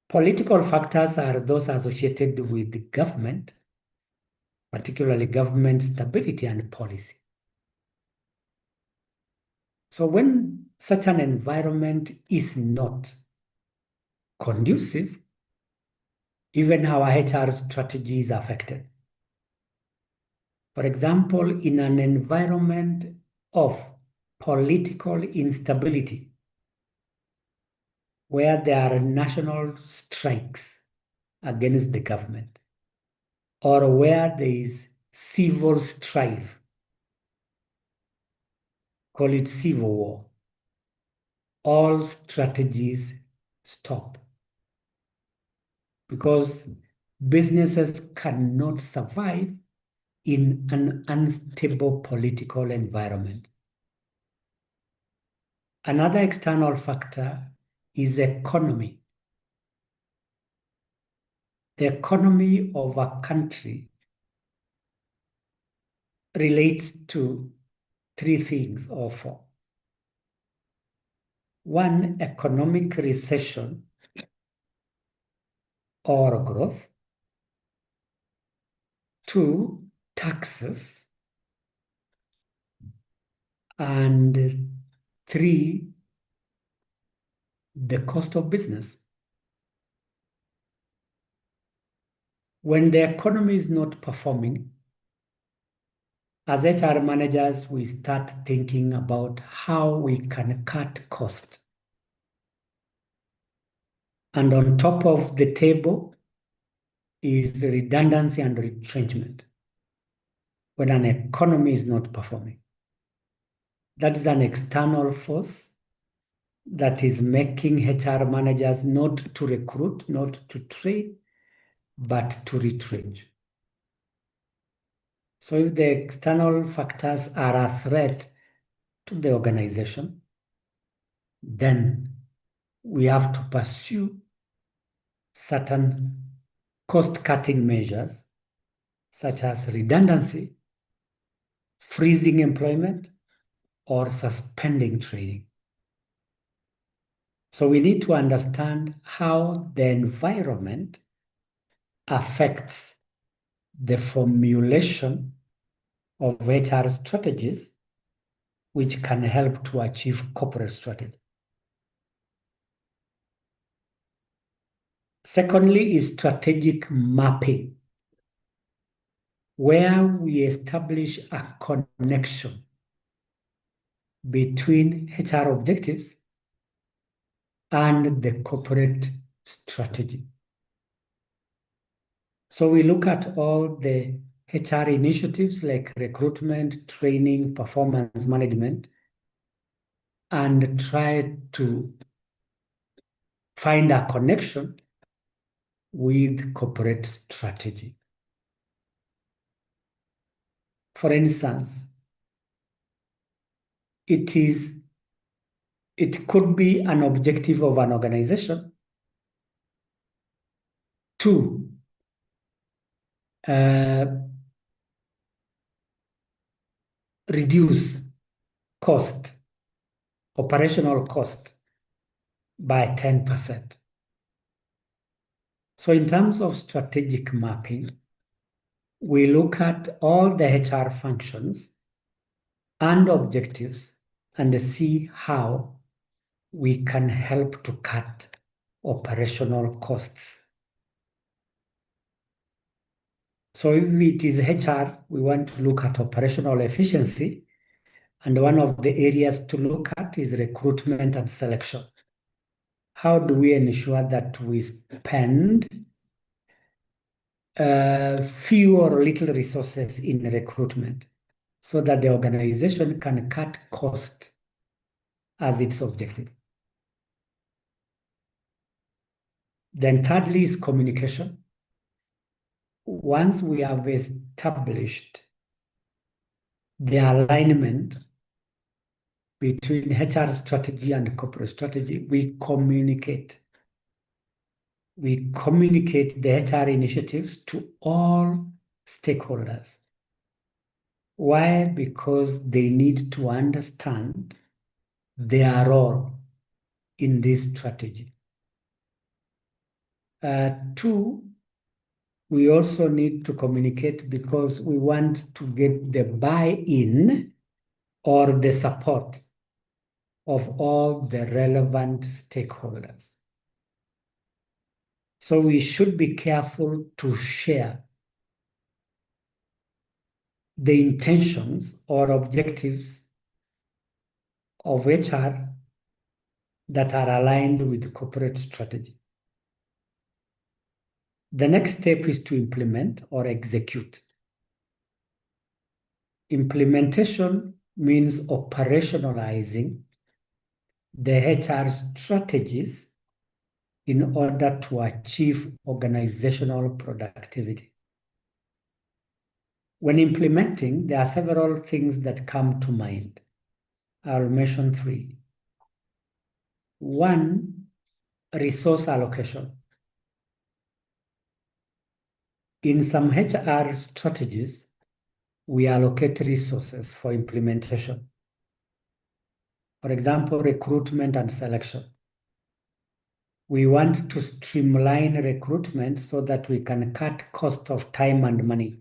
Political factors are those associated with government, particularly government stability and policy. So when such an environment is not conducive, even our HR strategy is affected. For example, in an environment of political instability, where there are national strikes against the government, or where there is civil strife, call it civil war, all strategies stop. Because businesses cannot survive in an unstable political environment. Another external factor is economy. The economy of a country relates to three things or four. One, economic recession or growth. Two, taxes. And three, the cost of business. When the economy is not performing, as HR managers, we start thinking about how we can cut cost. And on top of the table is redundancy and retrenchment when an economy is not performing. That is an external force that is making HR managers not to recruit, not to train, but to retrench. So if the external factors are a threat to the organization, then we have to pursue certain cost-cutting measures, such as redundancy, freezing employment, or suspending training. So we need to understand how the environment affects the formulation of HR strategies, which can help to achieve corporate strategy. Secondly is strategic mapping, where we establish a connection between HR objectives and the corporate strategy. So we look at all the HR initiatives like recruitment, training, performance management, and try to find a connection with corporate strategy. For instance, it could be an objective of an organization to reduce cost, operational cost by 10%. So in terms of strategic mapping, we look at all the HR functions and objectives and see how we can help to cut operational costs. So if it is HR, we want to look at operational efficiency. And one of the areas to look at is recruitment and selection. How do we ensure that we spend few or little resources in recruitment so that the organization can cut cost as its objective? Then thirdly is communication. Once we have established the alignment between HR strategy and corporate strategy, we communicate. We communicate the HR initiatives to all stakeholders. Why? Because they need to understand their role in this strategy. Two, we also need to communicate because we want to get the buy-in or the support of all the relevant stakeholders. So we should be careful to share the intentions or objectives of HR that are aligned with corporate strategy. The next step is to implement or execute. Implementation means operationalizing the HR strategies in order to achieve organizational productivity. When implementing, there are several things that come to mind. I'll mention three. One, resource allocation. In some HR strategies, we allocate resources for implementation. For example, recruitment and selection. We want to streamline recruitment so that we can cut cost of time and money.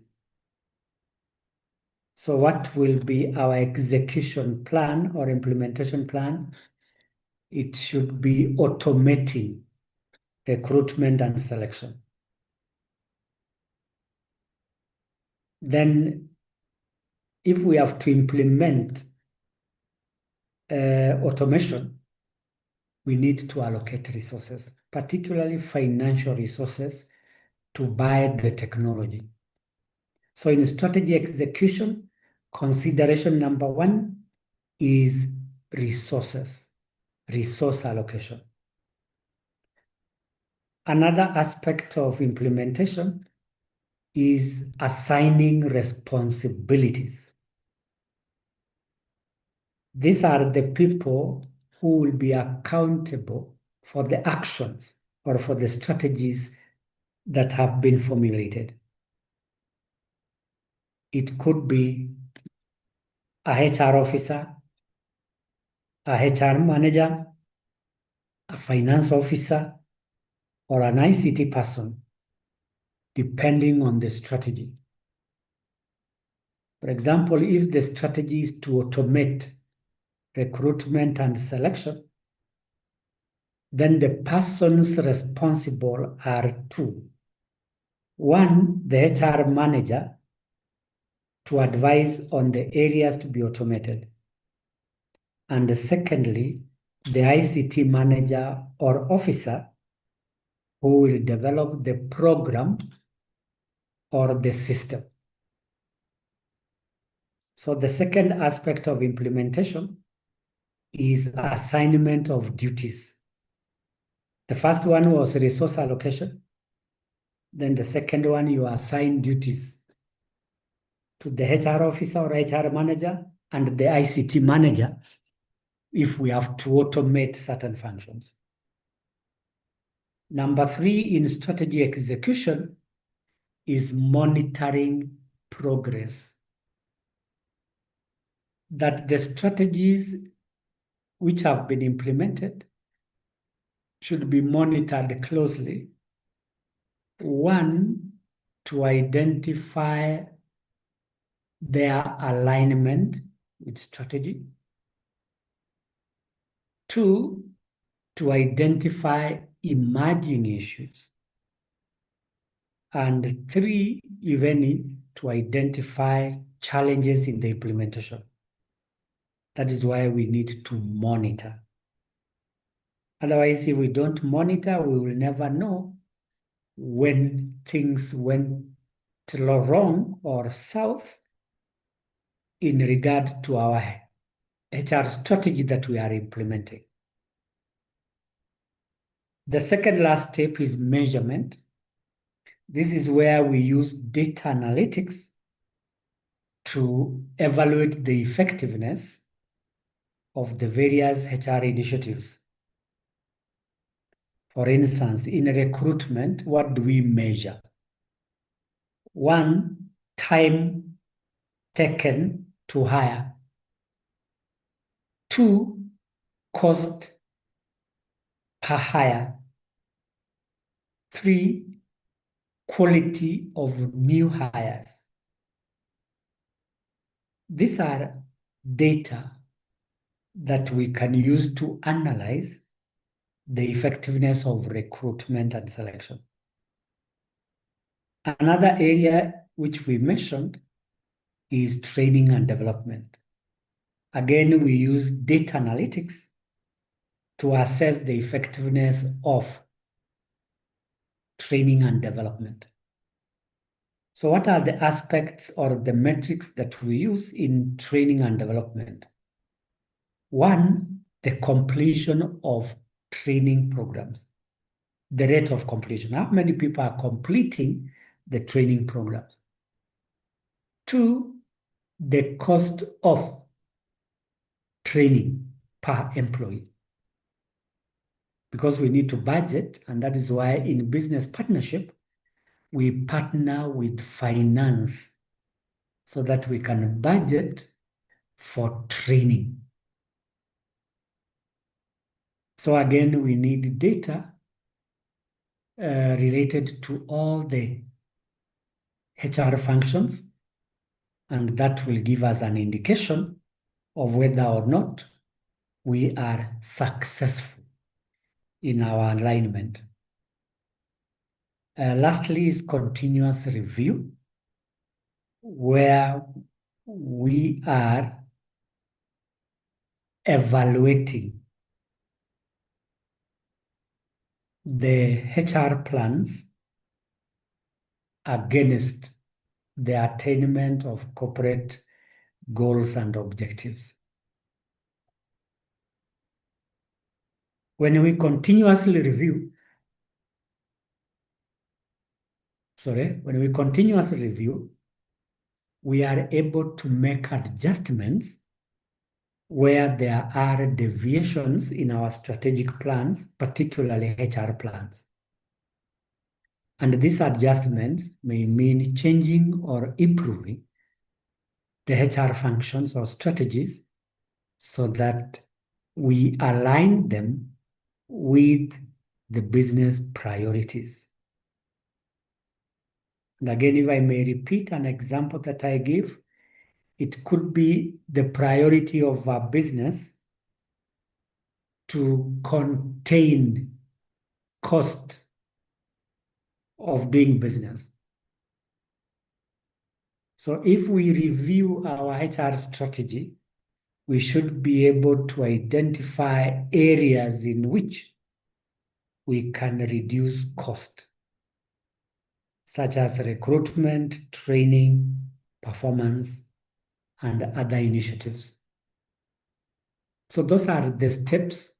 So what will be our execution plan or implementation plan? It should be automating recruitment and selection. Then if we have to implement automation, we need to allocate resources, particularly financial resources, to buy the technology. So in strategy execution, consideration number one is resources, resource allocation. Another aspect of implementation is assigning responsibilities. These are the people who will be accountable for the actions or for the strategies that have been formulated. It could be a HR officer, a HR manager, a finance officer, or an ICT person, depending on the strategy. For example, if the strategy is to automate recruitment and selection, then the persons responsible are two. One, the HR manager to advise on the areas to be automated. And secondly, the ICT manager or officer who will develop the program or the system. So the second aspect of implementation is assignment of duties. The first one was resource allocation. Then the second one, you assign duties to the HR officer or HR manager and the ICT manager if we have to automate certain functions. Number three in strategy execution is monitoring progress. That the strategies which have been implemented should be monitored closely. One, to identify their alignment with strategy. Two, to identify emerging issues. and 3, even to identify challenges in the implementation. That is why we need to monitor. Otherwise, if we don't monitor, we will never know when things went wrong or south in regard to our HR strategy that we are implementing. The second last step is measurement. This is where we use data analytics to evaluate the effectiveness of the various HR initiatives. For instance, in recruitment, what do we measure? 1, time taken to hire. 2, cost per hire. 3, quality of new hires. These are data that we can use to analyze the effectiveness of recruitment and selection. Another area which we mentioned is training and development. Again, we use data analytics to assess the effectiveness of training and development. So what are the aspects or the metrics that we use in training and development? 1, the completion of training programs, the rate of completion. How many people are completing the training programs? 2, the cost of training per employee. Because we need to budget, and that is why in business partnership, we partner with finance so that we can budget for training. So again, we need data related to all the HR functions, and that will give us an indication of whether or not we are successful in our alignment. Lastly is continuous review, where we are evaluating the HR plans against the attainment of corporate goals and objectives. When we continuously review, we are able to make adjustments where there are deviations in our strategic plans, particularly HR plans. And these adjustments may mean changing or improving the HR functions or strategies so that we align them with the business priorities. And again, if I may repeat an example that I give, it could be the priority of our business to contain cost of doing business. So if we review our HR strategy, we should be able to identify areas in which we can reduce cost, such as recruitment, training, performance, and other initiatives. So those are the steps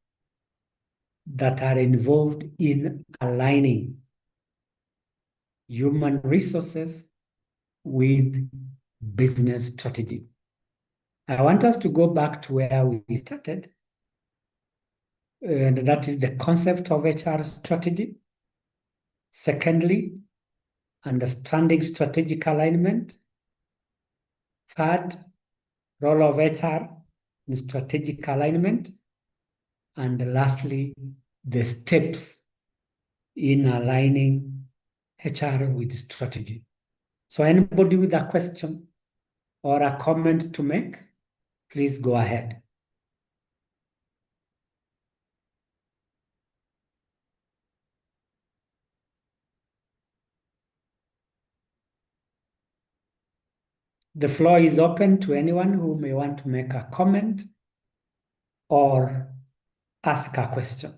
that are involved in aligning human resources with business strategy. I want us to go back to where we started, and that is the concept of HR strategy. Secondly, understanding strategic alignment. Third, role of HR in strategic alignment. And lastly, the steps in aligning HR with strategy. So anybody with a question or a comment to make, please go ahead. The floor is open to anyone who may want to make a comment or ask a question.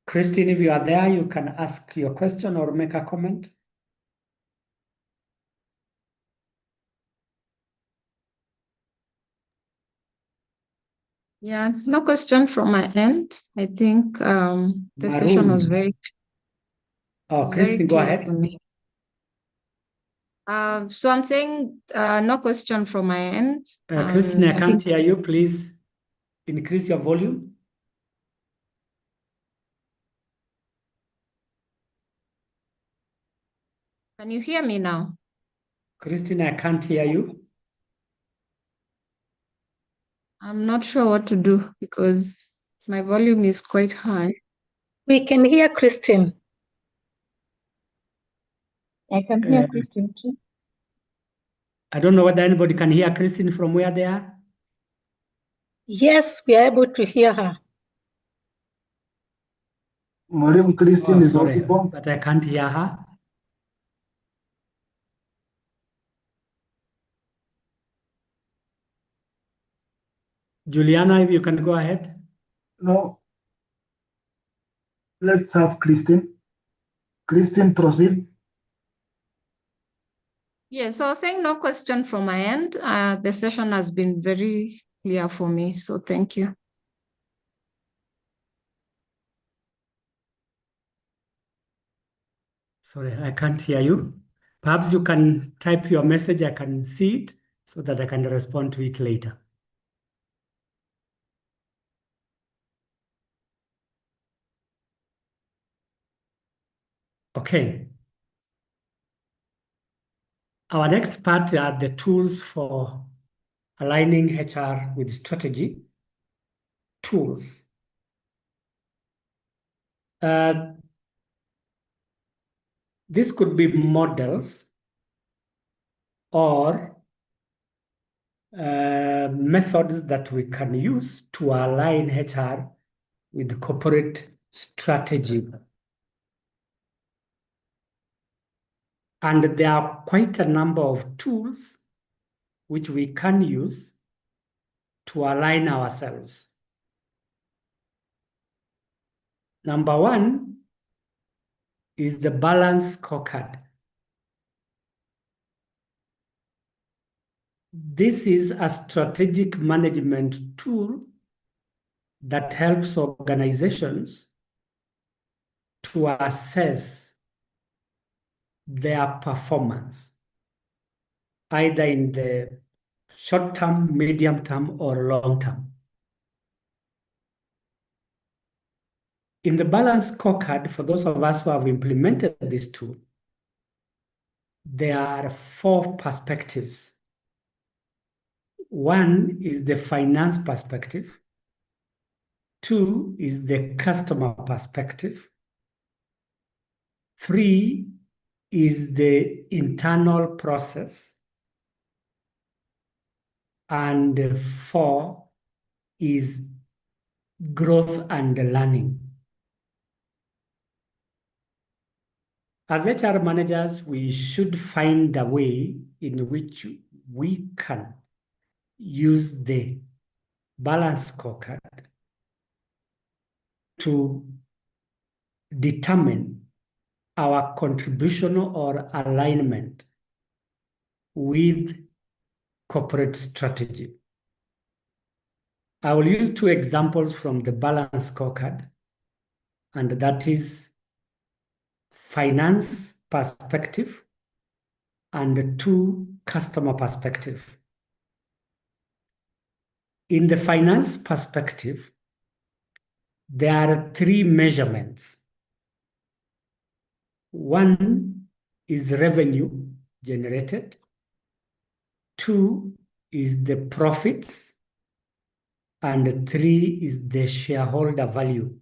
Christine, if you are there, you can ask your question or make a comment. Yeah, no question from my end. I think the session was very Christine, go clear ahead. for me. So I'm saying no question from my end. Christine, I I can't think hear you. Please increase your volume. Can you hear me now? Christine, I can't hear you. I'm not sure what to do because my volume is quite high. We can hear Christine. I can hear Christine too. I don't know whether anybody can hear Christine from where they are. Yes, we are able to hear her. Mwalimu Christine is Sorry, audible. but I can't hear her. Juliana, if you can go ahead. No. Let's have Christine. Christine, proceed. Yeah, so I was saying no question from my end. The session has been very clear for me, so thank you. Sorry, I can't hear you. Perhaps you can type your message. I can see it so that I can respond to it later. Okay. Our next part are the tools for aligning HR with strategy. Tools. This could be models or methods that we can use to align HR with corporate strategy. And there are quite a number of tools which we can use to align ourselves. Number one is the balance scorecard. This is a strategic management tool that helps organizations to assess their performance, either in the short term, medium term, or long term. In the balance scorecard, for those of us who have implemented this tool, there are 4 perspectives. One is the finance perspective. 2 is the customer perspective. 3 is the internal process. And 4 is growth and learning. As HR managers, we should find a way in which we can use the balance scorecard to determine our contribution or alignment with corporate strategy. I will use 2 examples from the balance scorecard, and that is finance perspective and 2 customer perspective. In the finance perspective, there are 3 measurements. One is revenue generated. 2 is the profits. And 3 is the shareholder value.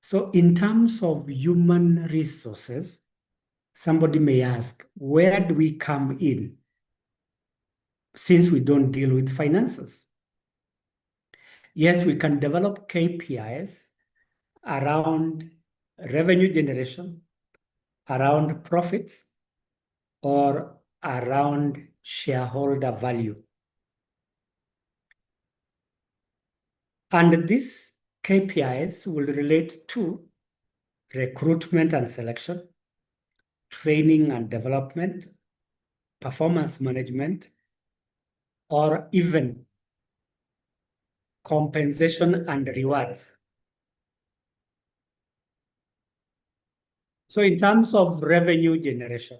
So in terms of human resources, somebody may ask, where do we come in since we don't deal with finances? Yes, we can develop KPIs around revenue generation, around profits, or around shareholder value. And these KPIs will relate to recruitment and selection, training and development, performance management, or even compensation and rewards. So in terms of revenue generation,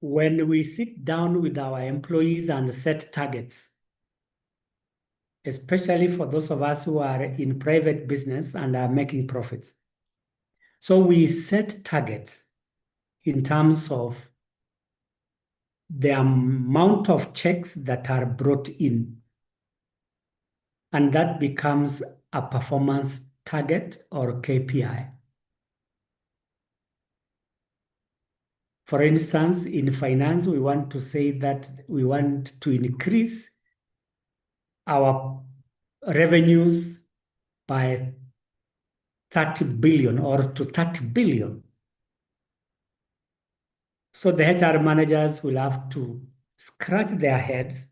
when we sit down with our employees and set targets, especially for those of us who are in private business and are making profits. So we set targets in terms of the amount of checks that are brought in, and that becomes a performance target or KPI. For instance, in finance, we want to say that we want to increase our revenues by 30 billion or to 30 billion. So the HR managers will have to scratch their heads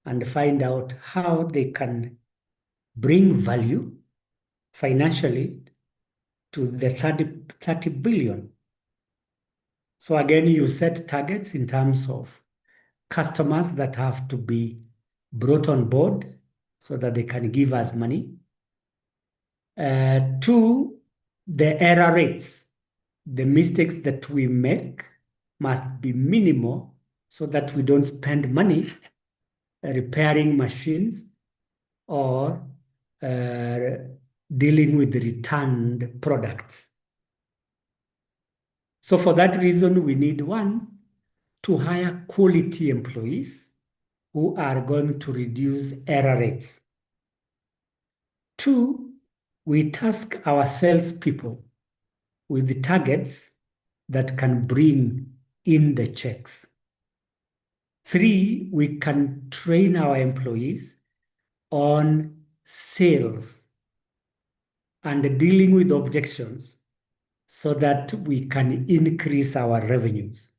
and find out how they can bring value financially to the 30 billion. So again, you set targets in terms of customers that have to be brought on board so that they can give us money. Two, the error rates. The mistakes that we make must be minimal so that we don't spend money repairing machines or dealing with returned products. So for that reason, we need, one, to hire quality employees who are going to reduce error rates. Two, we task our salespeople with the targets that can bring in the checks. Three, we can train our employees on sales and dealing with objections so that we can increase our revenues.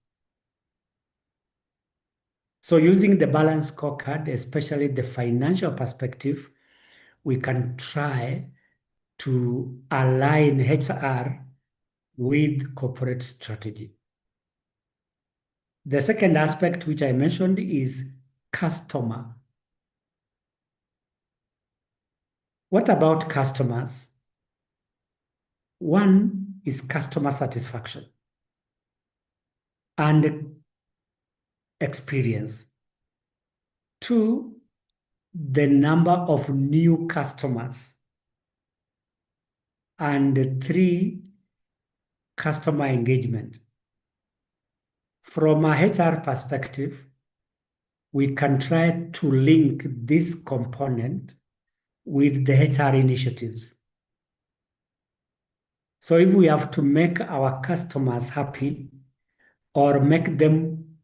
So using the balance scorecard, especially the financial perspective, we can try to align HR with corporate strategy. The second aspect which I mentioned is customer. What about customers? One is customer satisfaction and experience. Two, the number of new customers. And three, customer engagement. From a HR perspective, we can try to link this component with the HR initiatives. So if we have to make our customers happy or make them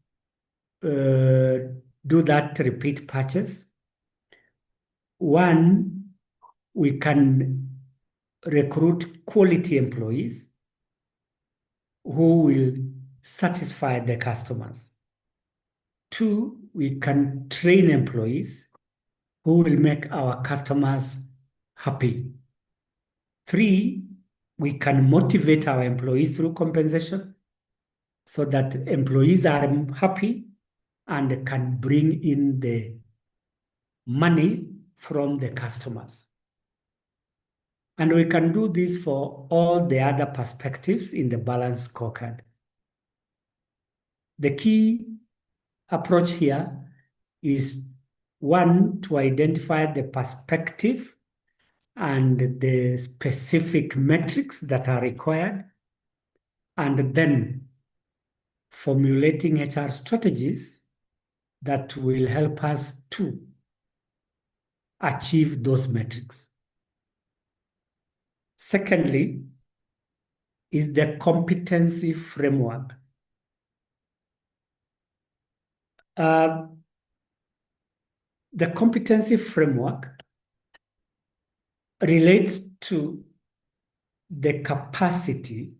do that repeat purchase, one, we can recruit quality employees who will satisfy the customers. Two, we can train employees who will make our customers happy. Three, we can motivate our employees through compensation so that employees are happy and can bring in the money from the customers. And we can do this for all the other perspectives in the balance scorecard. The key approach here is, one, to identify the perspective and the specific metrics that are required, and then formulating HR strategies that will help us to achieve those metrics. Secondly, is the competency framework. The competency framework relates to the capacity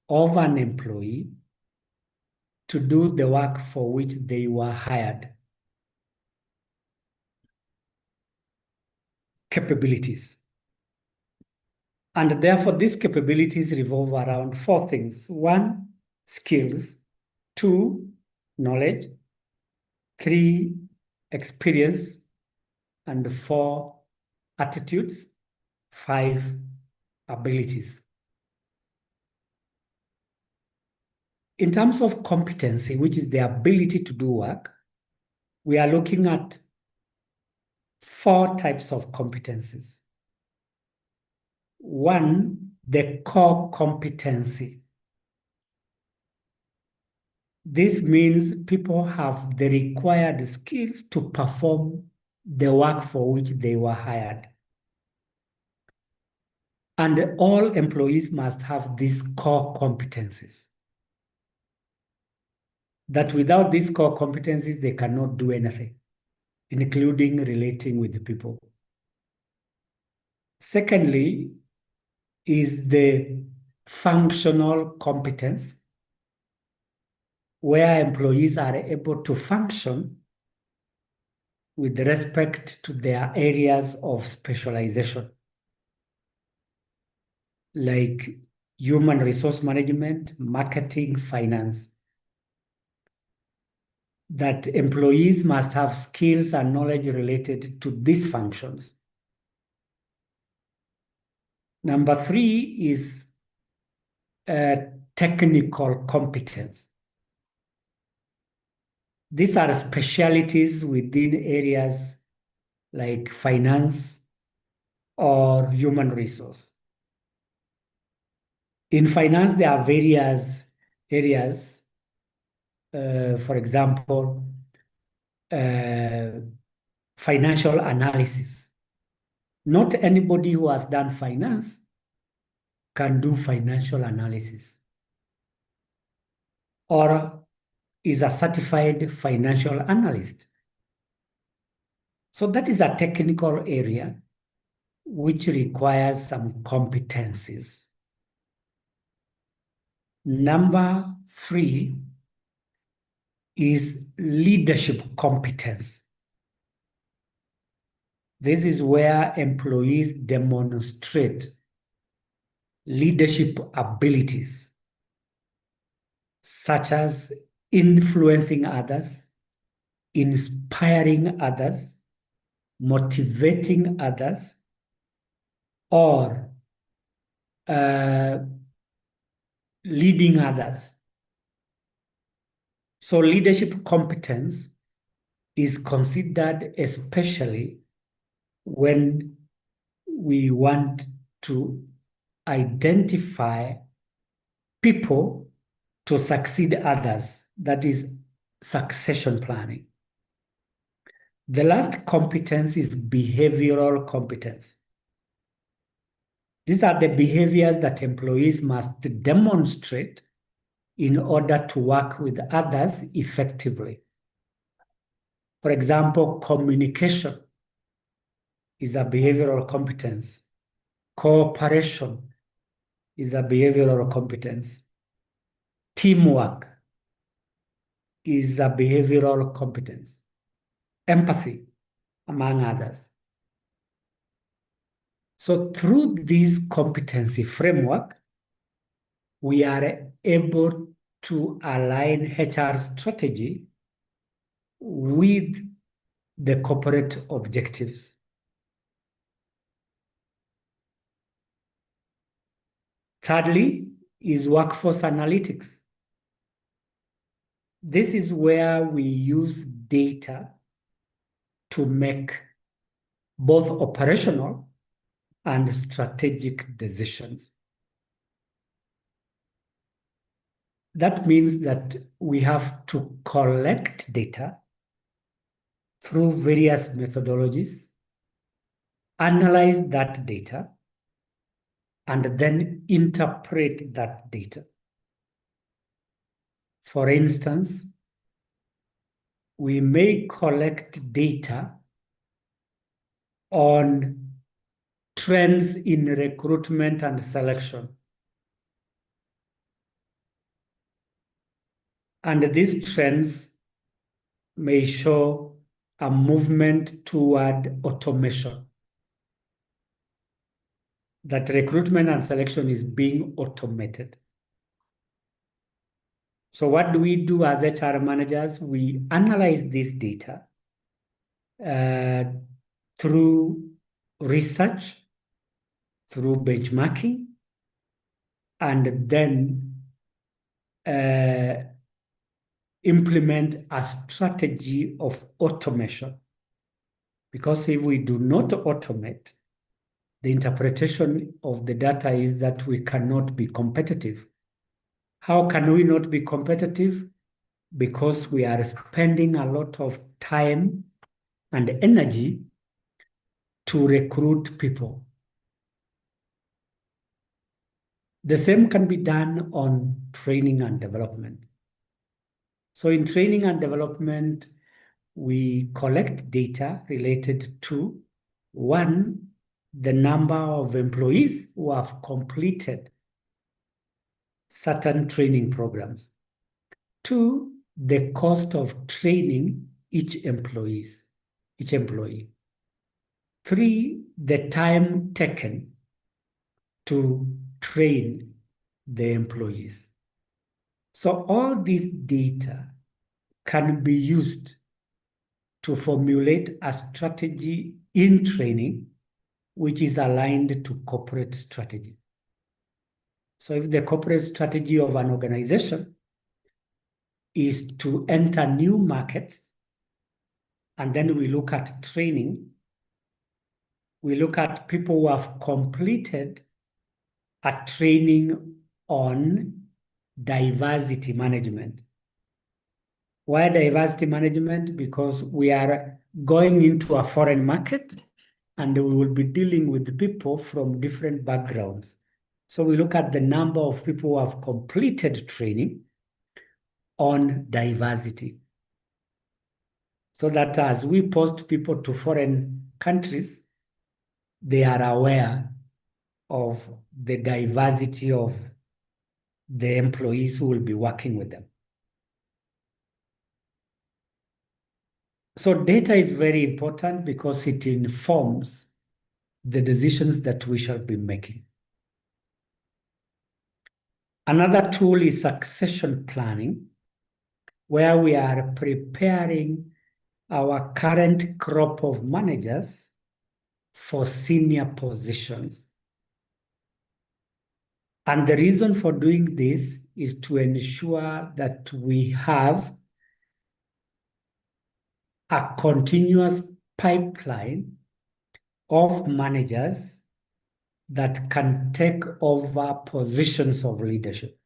of an employee to do the work for which they were hired. Capabilities. And therefore, these capabilities revolve around four things. One, skills. Two, knowledge. Three, experience. And four, attitudes. Five, abilities. In terms of competency, which is the ability to do work, we are looking at four types of competencies. One, the core competency. This means people have the required skills to perform the work for which they were hired. And all employees must have these core competencies. That without these core competencies, they cannot do anything, including relating with the people. Secondly, is the functional competence, where employees are able to function with respect to their areas of specialization, like human resource management, marketing, finance. That employees must have skills and knowledge related to these functions. Number three is technical competence. These are specialties within areas like finance or human resource. In finance, there are various areas. For example, financial analysis. Not anybody who has done finance can do financial analysis or is a certified financial analyst. So that is a technical area which requires some competencies. Number three is leadership competence. This is where employees demonstrate leadership abilities, such as influencing others, inspiring others, motivating others, or leading others. So leadership competence is considered especially when we want to identify people to succeed others. That is succession planning. The last competence is behavioral competence. These are the behaviors that employees must demonstrate in order to work with others effectively. For example, communication is a behavioral competence. Cooperation is a behavioral competence. Teamwork is a behavioral competence. Empathy, among others. So through this competency framework, we are able to align HR strategy with the corporate objectives. Thirdly is workforce analytics. This is where we use data to make both operational and strategic decisions. That means that we have to collect data through various methodologies, analyze that data, and then interpret that data. For instance, we may collect data on trends in recruitment and selection. And these trends may show a movement toward automation. That recruitment and selection is being automated. So what do we do as HR managers? We analyze this data through research, through benchmarking, and then implement a strategy of automation. Because if we do not automate, the interpretation of the data is that we cannot be competitive. How can we not be competitive? Because we are spending a lot of time and energy to recruit people. The same can be done on training and development. So in training and development, we collect data related to, one, the number of employees who have completed certain training programs. Two, the cost of training each employee. Three, the time taken to train the employees. So all this data can be used to formulate a strategy in training which is aligned to corporate strategy. So if the corporate strategy of an organization is to enter new markets, and then we look at training, we look at people who have completed a training on diversity management. Why diversity management? Because we are going into a foreign market and we will be dealing with people from different backgrounds. So we look at the number of people who have completed training on diversity. So that as we post people to foreign countries, they are aware of the diversity of the employees who will be working with them. So data is very important because it informs the decisions that we shall be making. Another tool is succession planning, where we are preparing our current crop of managers for senior positions. And the reason for doing this is to ensure that we have a continuous pipeline of managers that can take over positions of leadership.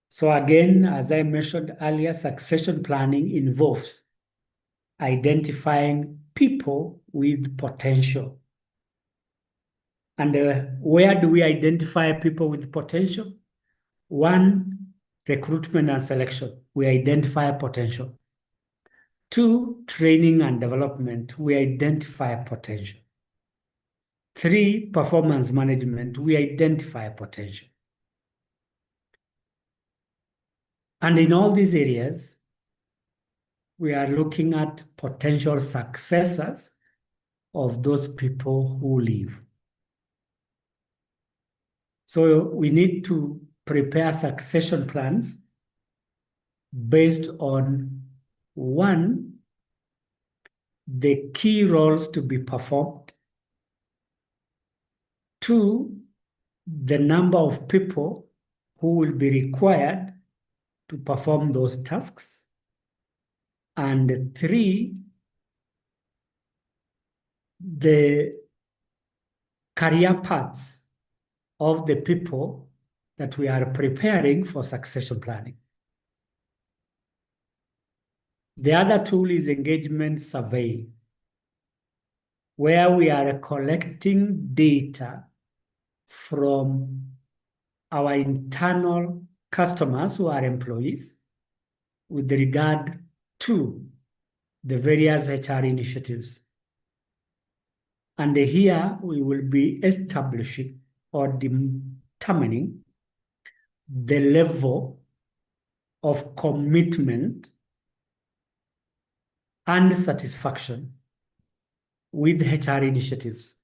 So again, as I mentioned earlier, succession planning involves identifying people with potential. And where do we identify people with potential? One, recruitment and selection. We identify potential. Two, training and development. We identify potential. Three, performance management. We identify potential. And in all these areas, we are looking at potential successors of those people who leave. So we need to prepare succession plans based on, one, the key roles to be performed. Two, the number of people who will be required to perform those tasks. And three, the career paths of the people that we are preparing for succession planning. The other tool is engagement survey, where we are collecting data from our internal customers who are employees with regard to the various HR initiatives. And here we will be establishing or determining the level of commitment and satisfaction with HR initiatives.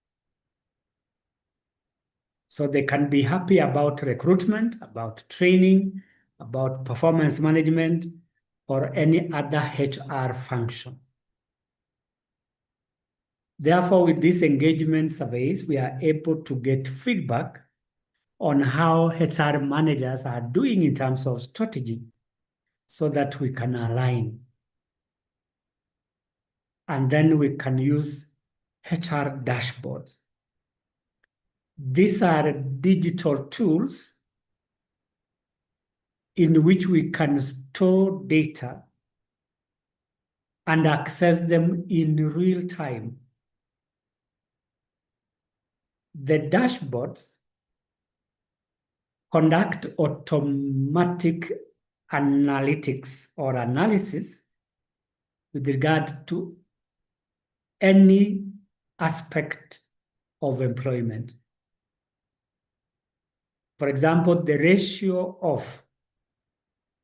So they can be happy about recruitment, about training, about performance management, or any other HR function. Therefore, with these engagement surveys, we are able to get feedback on how HR managers are doing in terms of strategy so that we can align. And then we can use HR dashboards. These are digital tools in which we can store data and access them in real time. The dashboards conduct automatic analytics or analysis with regard to any aspect of employment. For example, the ratio of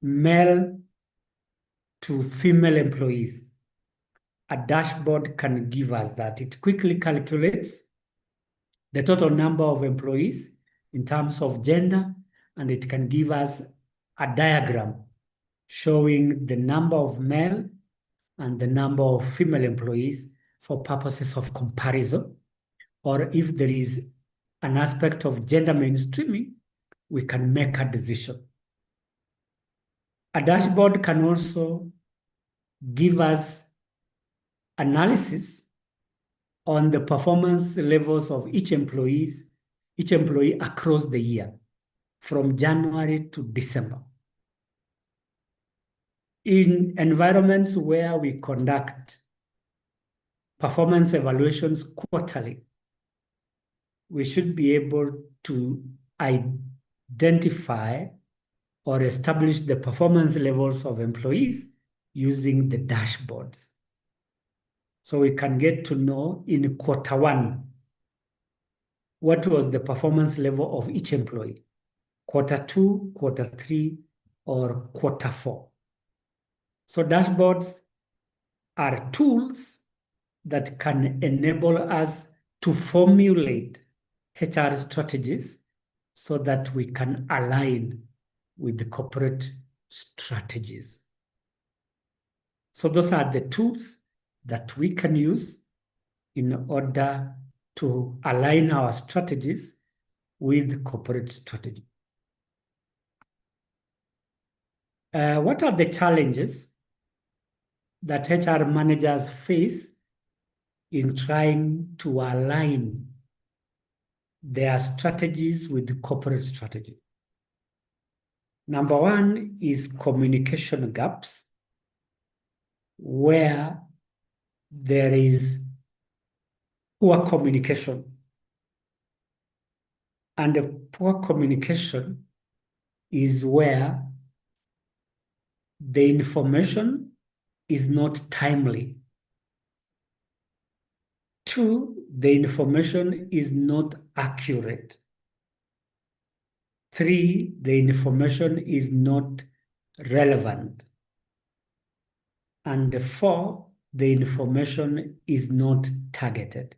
male to female employees. A dashboard can give us that. It quickly calculates the total number of employees in terms of gender, and it can give us a diagram showing the number of male and the number of female employees for purposes of comparison. Or if there is an aspect of gender mainstreaming, we can make a decision. A dashboard can also give us analysis on the performance levels of each employee across the year, from January to December. In environments where we conduct performance evaluations quarterly, we should be able to identify or establish the performance levels of employees using the dashboards. So we can get to know in quarter one, what was the performance level of each employee, quarter two, quarter three, or quarter four. So dashboards are tools that can enable us to formulate HR strategies so that we can align with the corporate strategies. So those are the tools that we can use in order to align our strategies with corporate strategy. What are the challenges that HR managers face in trying to align their strategies with the corporate strategy? Number one is communication gaps, where there is poor communication. And the poor communication is where the information is not timely. Two, the information is not accurate. Three, the information is not relevant. And four, the information is not targeted.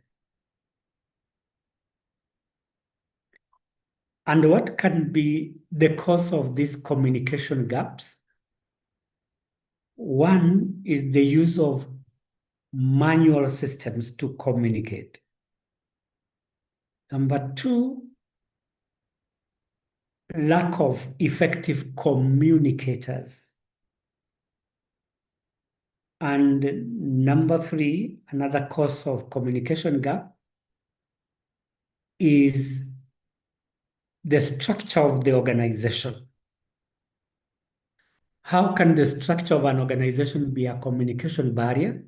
And what can be the cause of these communication gaps? One is the use of manual systems to communicate. Number two, lack of effective communicators. And number three, another cause of communication gap is the structure of the organization. How can the structure of an organization be a communication barrier?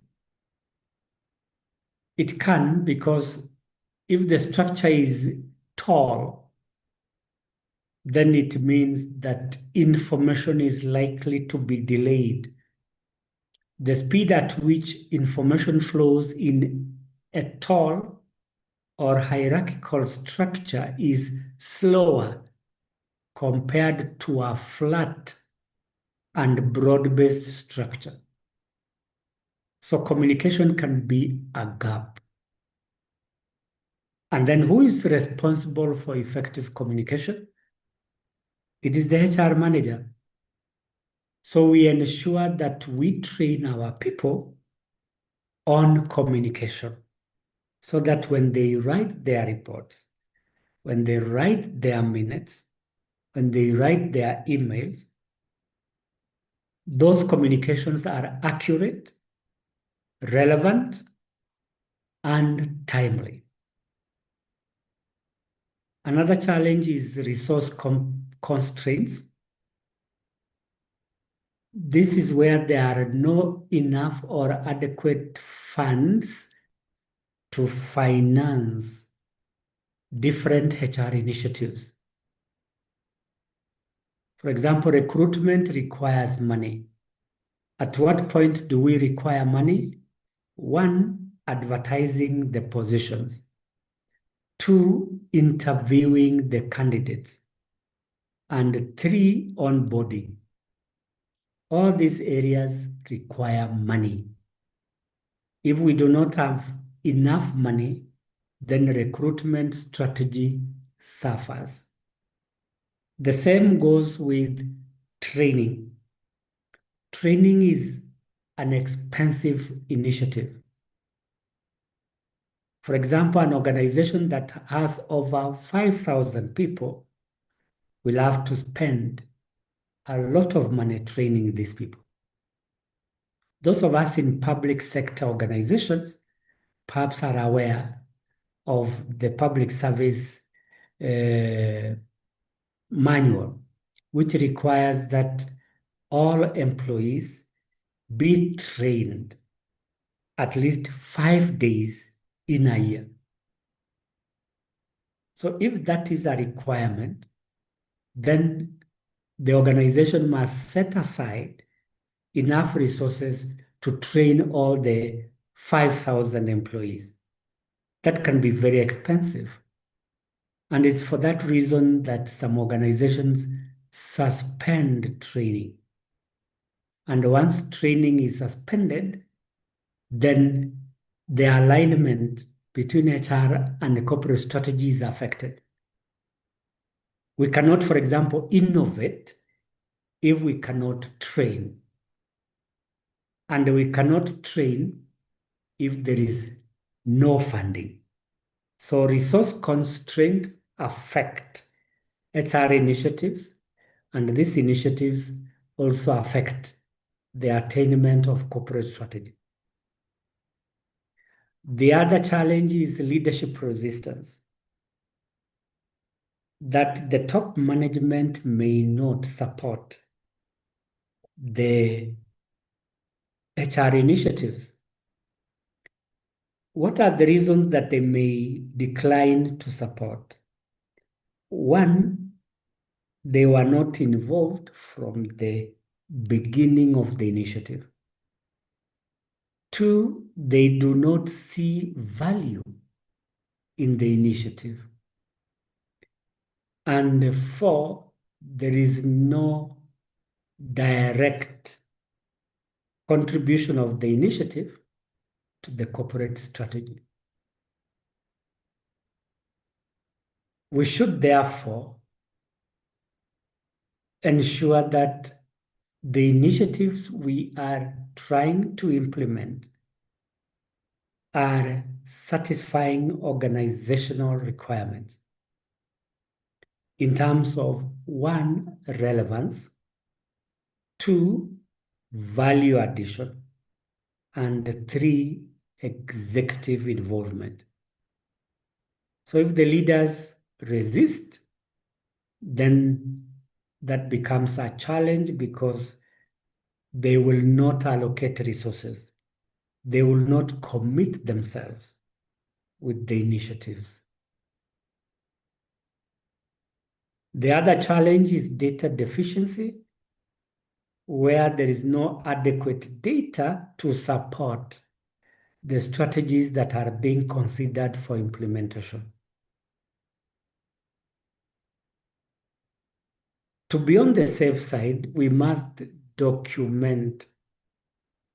It can, because if the structure is tall, then it means that information is likely to be delayed. The speed at which information flows in a tall or hierarchical structure is slower compared to a flat and broad-based structure. So communication can be a gap. And then who is responsible for effective communication? It is the HR manager. So we ensure that we train our people on communication so that when they write their reports, when they write their minutes, when they write their emails, those communications are accurate, relevant, and timely. Another challenge is resource constraints. This is where there are no enough or adequate funds to finance different HR initiatives. For example, recruitment requires money. At what point do we require money? 1, advertising the positions. 2, interviewing the candidates. And 3, onboarding. All these areas require money. If we do not have enough money, then recruitment strategy suffers. The same goes with training. Training is an expensive initiative. For example, an organization that has over 5,000 people will have to spend a lot of money training these people. Those of us in public sector organizations perhaps are aware of the public service manual, which requires that all employees be trained at least 5 days in a year. So if that is a requirement, then the organization must set aside enough resources to train all the 5,000 employees. That can be very expensive. And it's for that reason that some organizations suspend training. And once training is suspended, then the alignment between HR and the corporate strategy is affected. We cannot, for example, innovate if we cannot train. And we cannot train if there is no funding. So resource constraints affect HR initiatives, and these initiatives also affect the attainment of corporate strategy. The other challenge is leadership resistance, that the top management may not support the HR initiatives. What are the reasons that they may decline to support? 1, they were not involved from the beginning of the initiative. 2, they do not see value in the initiative. And 4, there is no direct contribution of the initiative to the corporate strategy. We should therefore ensure that the initiatives we are trying to implement are satisfying organizational requirements in terms of 1, relevance, 2, value addition, and 3, executive involvement. So if the leaders resist, then that becomes a challenge because they will not allocate resources. They will not commit themselves with the initiatives. The other challenge is data deficiency, where there is no adequate data to support the strategies that are being considered for implementation. To be on the safe side, we must document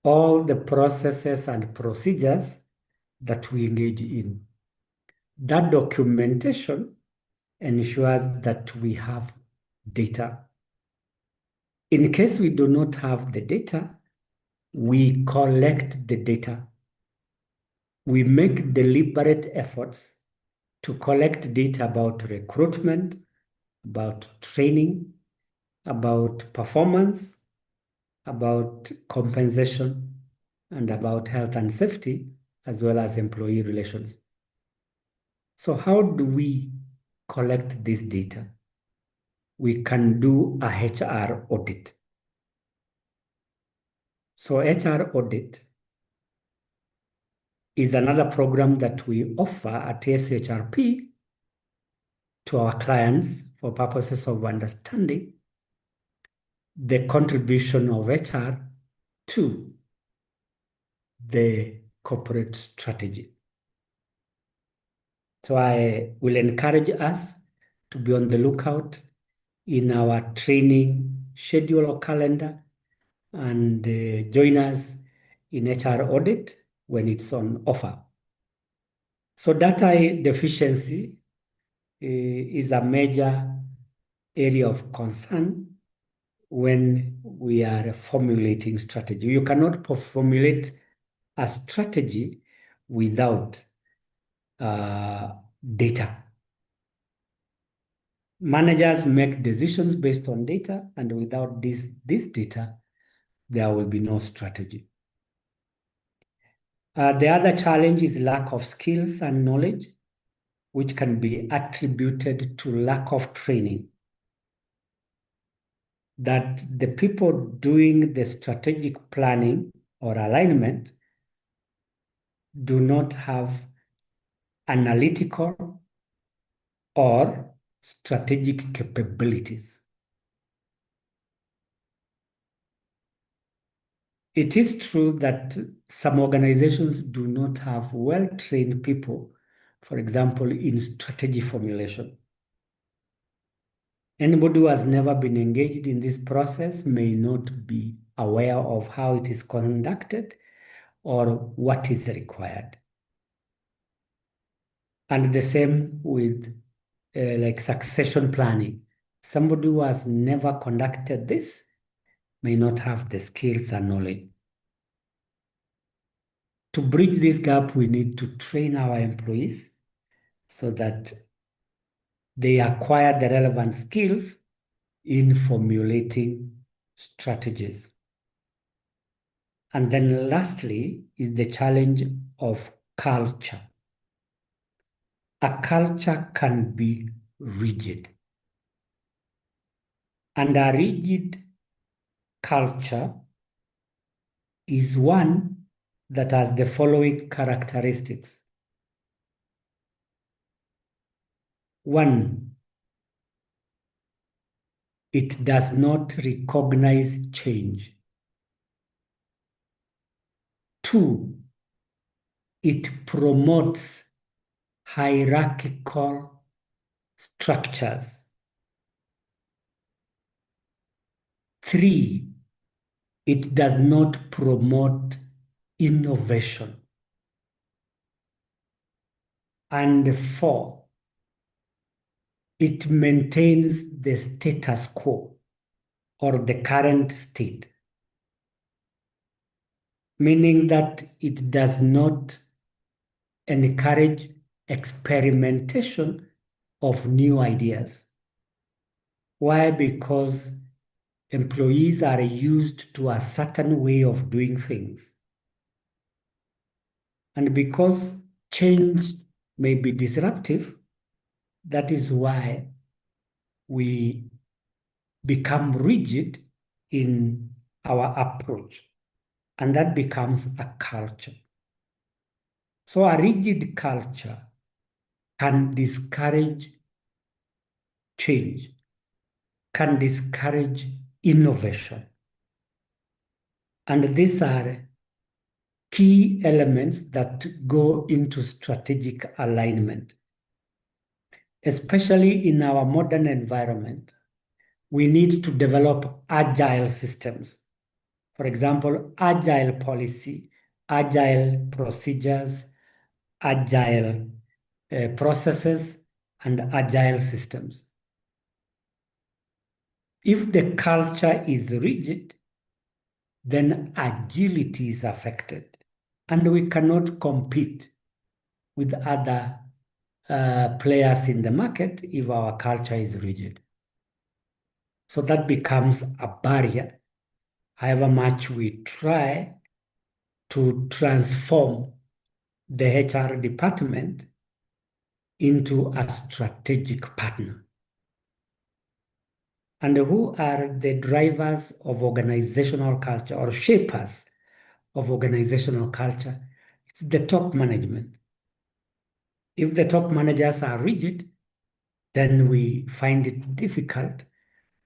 all the processes and procedures that we engage in. That documentation ensures that we have data. In case we do not have the data, we collect the data. We make deliberate efforts to collect data about recruitment, about training, about performance, about compensation, and about health and safety, as well as employee relations. So how do we collect this data? We can do a HR audit. So HR audit is another program that we offer at SHRP to our clients for purposes of understanding the contribution of HR to the corporate strategy. So I will encourage us to be on the lookout in our training schedule or calendar and join us in HR audit when it's on offer. So data deficiency is a major area of concern when we are formulating strategy. You cannot formulate a strategy without data. Managers make decisions based on data, and without this data, there will be no strategy. The other challenge is lack of skills and knowledge, which can be attributed to lack of training. That the people doing the strategic planning or alignment do not have analytical or strategic capabilities. It is true that some organizations do not have well-trained people, for example, in strategy formulation. Anybody who has never been engaged in this process may not be aware of how it is conducted or what is required. And the same with like succession planning. Somebody who has never conducted this may not have the skills and knowledge. To bridge this gap, we need to train our employees so that they acquire the relevant skills in formulating strategies. And then lastly is the challenge of culture. A culture can be rigid. And a rigid culture is one that has the following characteristics. One, it does not recognize change. Two, it promotes hierarchical structures. Three, it does not promote innovation. And four, it maintains the status quo or the current state, meaning that it does not encourage experimentation of new ideas. Why? Because employees are used to a certain way of doing things. And because change may be disruptive, that is why we become rigid in our approach. And that becomes a culture. So a rigid culture can discourage change, can discourage innovation. And these are key elements that go into strategic alignment. Especially in our modern environment, we need to develop agile systems. For example, agile policy, agile procedures, agile processes, and agile systems. If the culture is rigid, then agility is affected, and we cannot compete with other players in the market if our culture is rigid. So that becomes a barrier, however much we try to transform the HR department into a strategic partner. And who are the drivers of organizational culture or shapers of organizational culture? It's the top management. If the top managers are rigid, then we find it difficult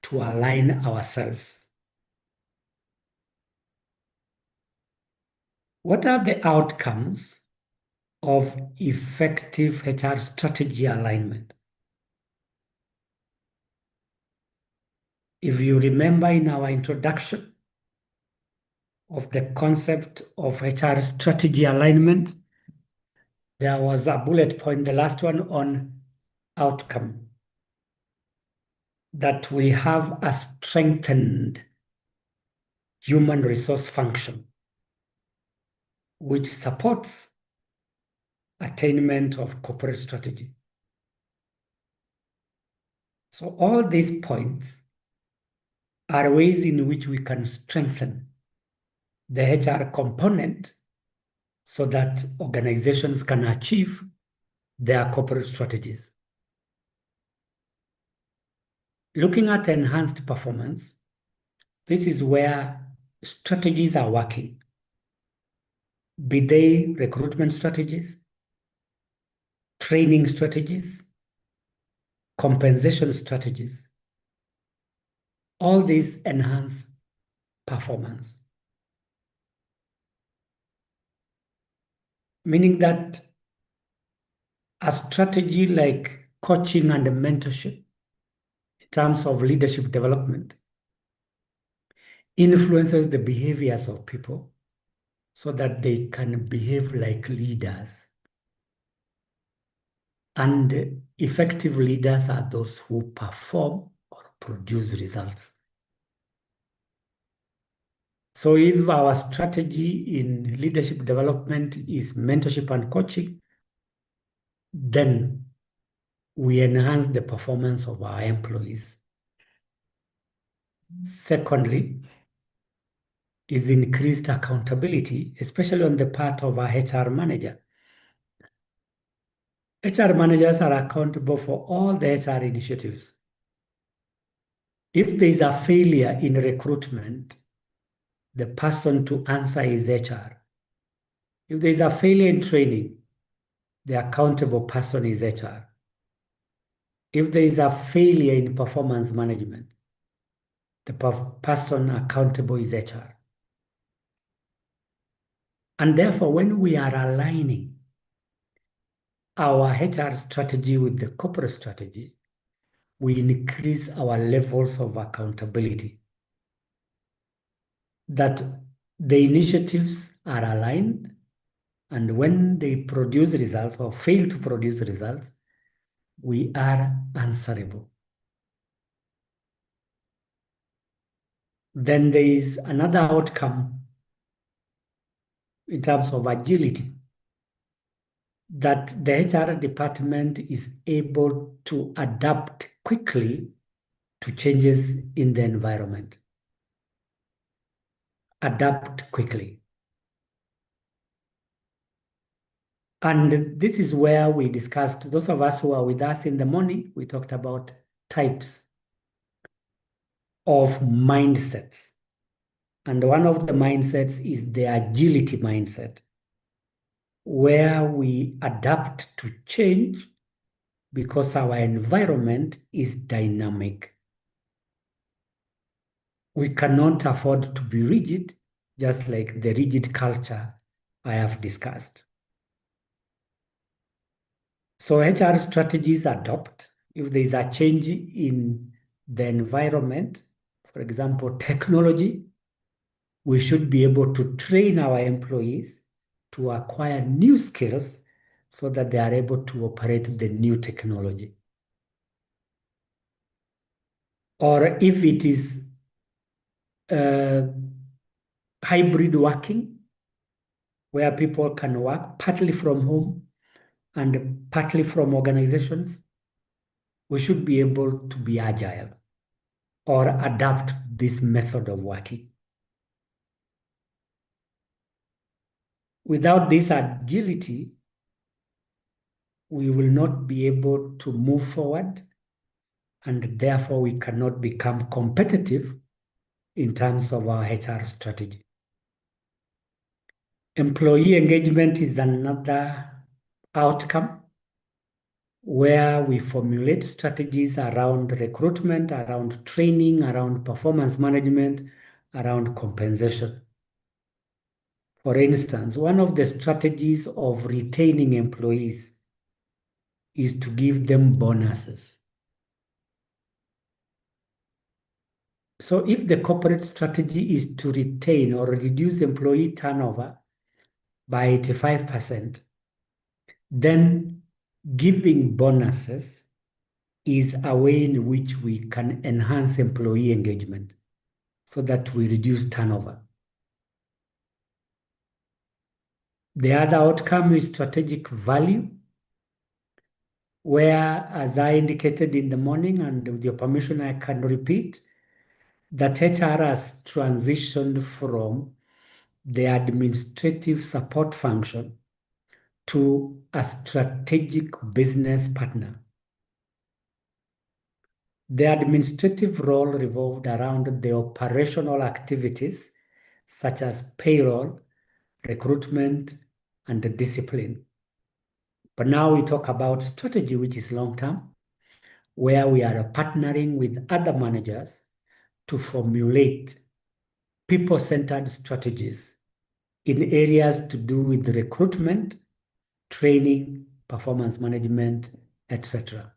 to align ourselves. What are the outcomes of effective HR strategy alignment? If you remember in our introduction of the concept of HR strategy alignment, there was a bullet point, the last one, on outcome, that we have a strengthened human resource function which supports attainment of corporate strategy. So all these points are ways in which we can strengthen the HR component so that organizations can achieve their corporate strategies. Looking at enhanced performance, this is where strategies are working, be they recruitment strategies, training strategies, compensation strategies. All these enhance performance. Meaning that a strategy like coaching and mentorship in terms of leadership development influences the behaviors of people so that they can behave like leaders. And effective leaders are those who perform or produce results. So if our strategy in leadership development is mentorship and coaching, then we enhance the performance of our employees. Secondly, is increased accountability, especially on the part of our HR manager. HR managers are accountable for all the HR initiatives. If there is a failure in recruitment, the person to answer is HR. If there is a failure in training, the accountable person is HR. If there is a failure in performance management, the person accountable is HR. And therefore, when we are aligning our HR strategy with the corporate strategy, we increase our levels of accountability. That the initiatives are aligned, and when they produce results or fail to produce results, we are answerable. Then there is another outcome in terms of agility, that the HR department is able to adapt quickly to changes in the environment. Adapt quickly. And this is where we discussed, those of us who are with us in the morning, we talked about types of mindsets. And one of the mindsets is the agility mindset, where we adapt to change because our environment is dynamic. We cannot afford to be rigid, just like the rigid culture I have discussed. So HR strategies adopt if there is a change in the environment, for example, technology, we should be able to train our employees to acquire new skills so that they are able to operate the new technology. Or if it is hybrid working, where people can work partly from home and partly from organizations, we should be able to be agile or adapt this method of working. Without this agility, we will not be able to move forward, and therefore we cannot become competitive in terms of our HR strategy. Employee engagement is another outcome where we formulate strategies around recruitment, around training, around performance management, around compensation. For instance, one of the strategies of retaining employees is to give them bonuses. So if the corporate strategy is to retain or reduce employee turnover by 85%, then giving bonuses is a way in which we can enhance employee engagement so that we reduce turnover. The other outcome is strategic value, where, as I indicated in the morning, and with your permission, I can repeat, that HR has transitioned from the administrative support function to a strategic business partner. The administrative role revolved around the operational activities such as payroll, recruitment, and the discipline. But now we talk about strategy, which is long-term, where we are partnering with other managers to formulate people-centered strategies in areas to do with recruitment, training, performance management, etc.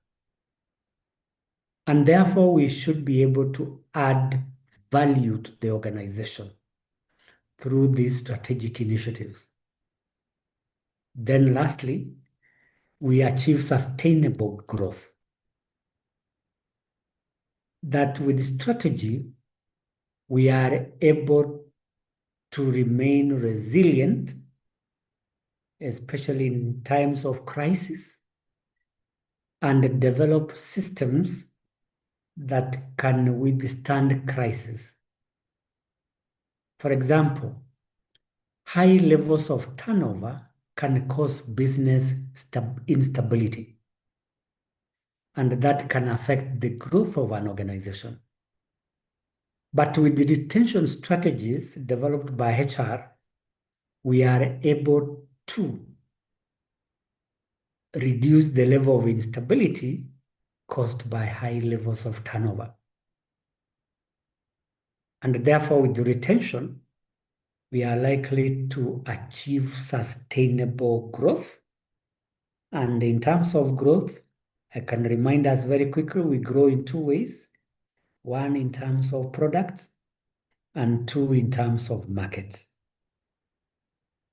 And therefore, we should be able to add value to the organization through these strategic initiatives. Then lastly, we achieve sustainable growth. That with strategy, we are able to remain resilient, especially in times of crisis, and develop systems that can withstand crisis. For example, high levels of turnover can cause business instability, and that can affect the growth of an organization. But with the retention strategies developed by HR, we are able to reduce the level of instability caused by high levels of turnover. And therefore, with the retention, we are likely to achieve sustainable growth. And in terms of growth, I can remind us very quickly, we grow in two ways. One in terms of products, and two in terms of markets.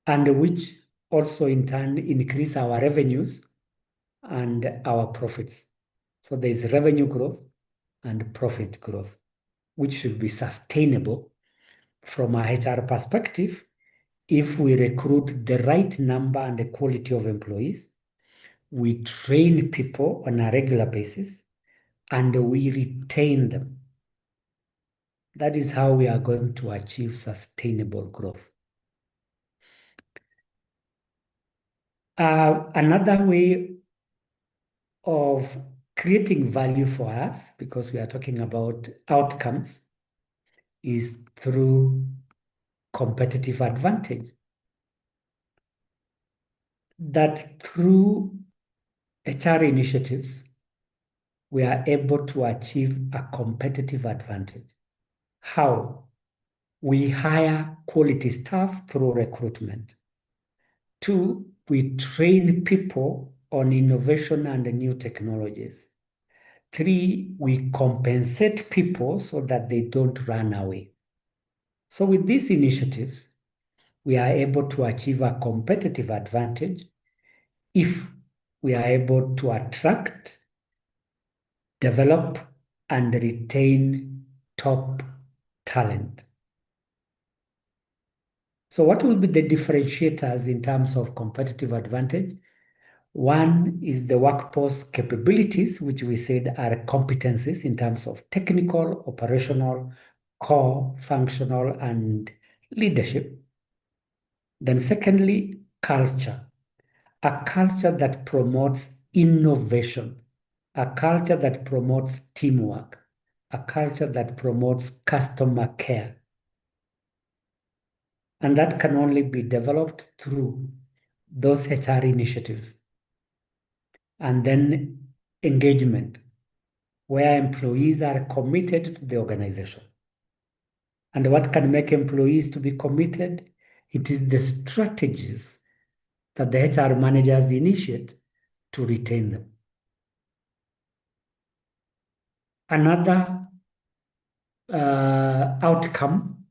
And which also in turn increase our revenues and our profits. So there is revenue growth and profit growth, which should be sustainable from a HR perspective if we recruit the right number and the quality of employees, we train people on a regular basis, and we retain them. That is how we are going to achieve sustainable growth. Another way of creating value for us, because we are talking about outcomes, is through competitive advantage. That through HR initiatives, we are able to achieve a competitive advantage. How? We hire quality staff through recruitment. 2, we train people on innovation and new technologies. 3, we compensate people so that they don't run away. So with these initiatives, we are able to achieve a competitive advantage if we are able to attract, develop, and retain top talent. So what will be the differentiators in terms of competitive advantage? One is the workforce capabilities, which we said are competencies in terms of technical, operational, core, functional, and leadership. Then secondly, culture. A culture that promotes innovation, a culture that promotes teamwork, a culture that promotes customer care. And that can only be developed through those HR initiatives. And then engagement, where employees are committed to the organization. And what can make employees to be committed? It is the strategies that the HR managers initiate to retain them. Another outcome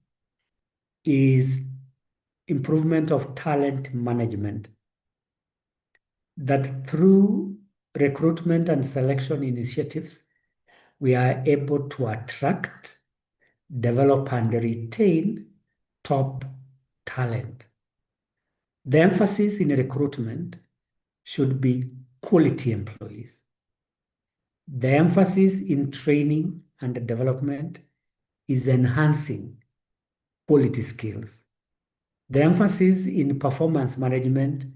is improvement of talent management. That through recruitment and selection initiatives, we are able to attract, develop, and retain top talent. The emphasis in recruitment should be quality employees. The emphasis in training and development is enhancing quality skills. The emphasis in performance management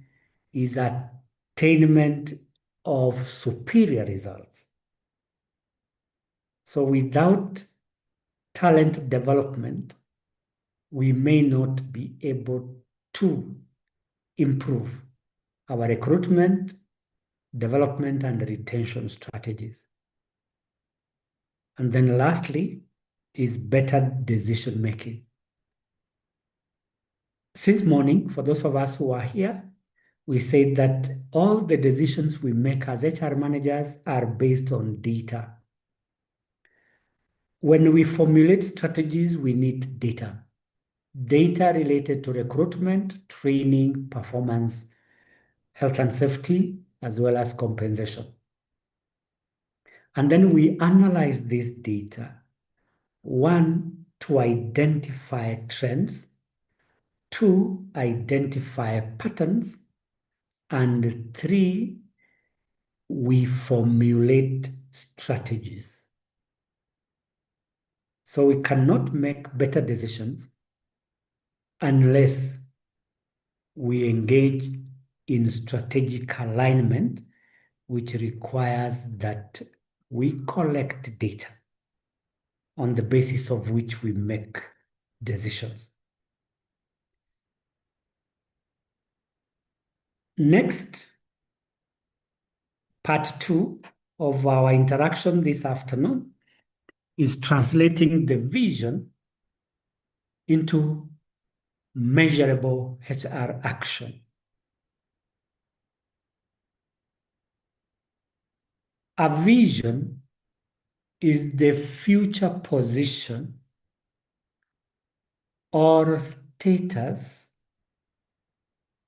is attainment of superior results. So without talent development, we may not be able to improve our recruitment, development, and retention strategies. And then lastly is better decision making. Since morning, for those of us who are here, we said that all the decisions we make as HR managers are based on data. When we formulate strategies, we need data. Data related to recruitment, training, performance, health and safety, as well as compensation. And then we analyze this data. 1, to identify trends. 2, identify patterns. And 3, we formulate strategies. So we cannot make better decisions unless we engage in strategic alignment, which requires that we collect data on the basis of which we make decisions. Next, part 2 of our interaction this afternoon is translating the vision into measurable HR action. A vision is the future position or status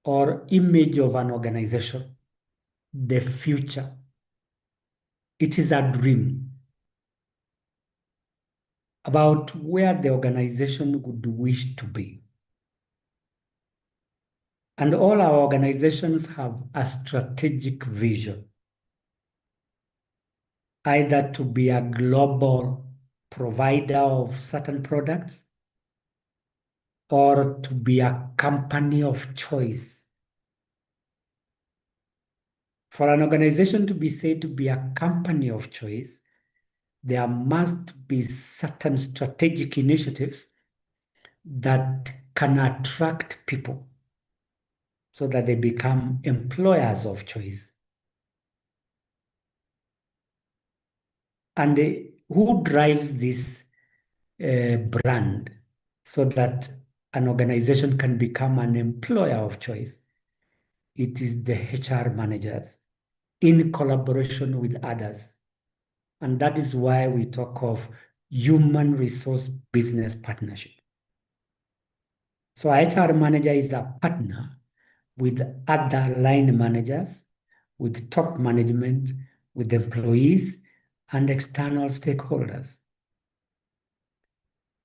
or image of an organization, the future. It is a dream about where the organization would wish to be. And all our organizations have a strategic vision, either to be a global provider of certain products or to be a company of choice. For an organization to be said to be a company of choice, there must be certain strategic initiatives that can attract people so that they become employers of choice. And who drives this brand so that an organization can become an employer of choice? it is the HR managers in collaboration with others. And that is why we talk of human resource business partnership. So HR manager is a partner with other line managers, with top management, with employees, and external stakeholders.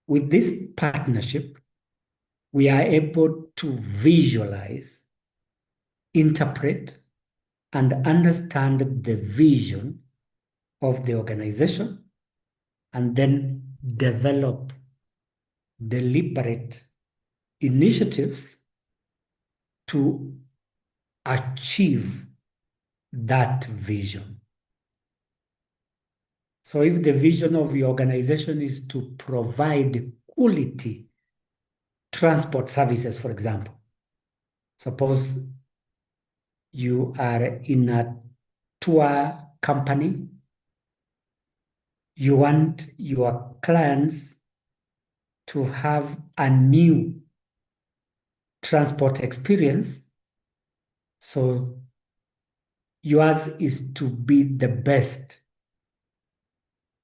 With this partnership, we are able to visualize, interpret, and understand the vision of the organization, and then develop deliberate initiatives to achieve that vision. So if the vision of the organization is to provide quality transport services, for example, suppose you are in a tour company, you want your clients to have a new transport experience, so yours is to be the best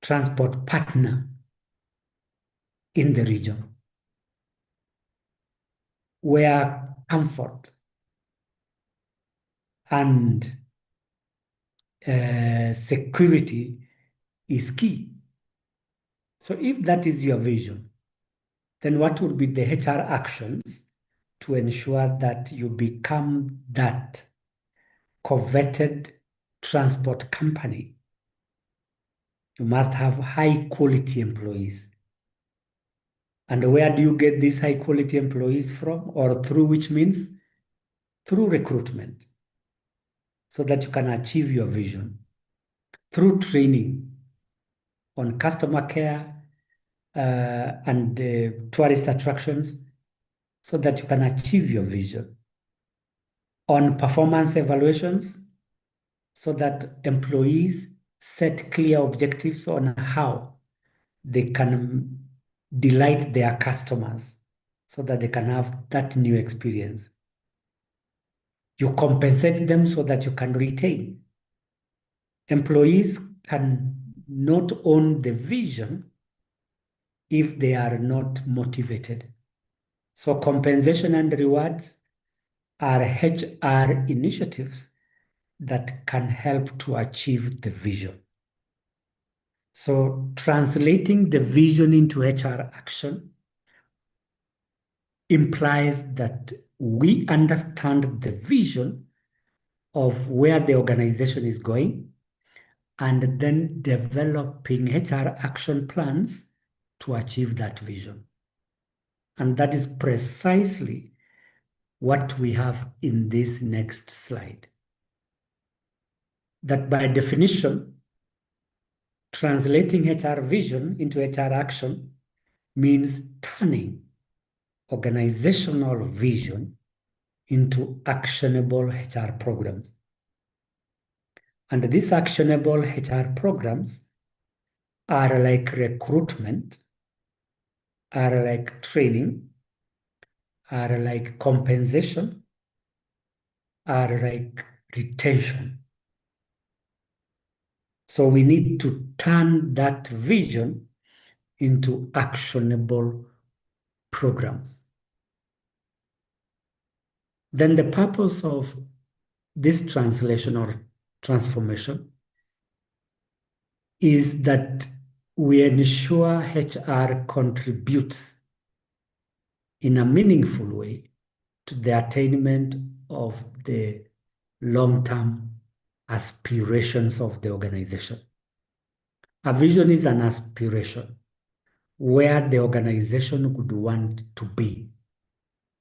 transport partner in the region, where comfort and security is key. So if that is your vision, then what would be the HR actions to ensure that you become that coveted transport company? You must have high quality employees. And where do you get these high quality employees from, or through which means? Through recruitment, so that you can achieve your vision. Through training on customer care and tourist attractions, so that you can achieve your vision. On performance evaluations, so that employees set clear objectives on how they can delight their customers, so that they can have that new experience. You compensate them so that you can retain. Employees can not own the vision if they are not motivated. So compensation and rewards are HR initiatives that can help to achieve the vision. So translating the vision into HR action implies that we understand the vision of where the organization is going, and then developing HR action plans to achieve that vision. And that is precisely what we have in this next slide. That by definition, translating HR vision into HR action means turning organizational vision into actionable HR programs. And these actionable HR programs are like recruitment, are like training, are like compensation, are like retention. So we need to turn that vision into actionable programs. Then the purpose of this translation or transformation is that we ensure HR contributes in a meaningful way to the attainment of the long-term aspirations of the organization. A vision is an aspiration where the organization would want to be.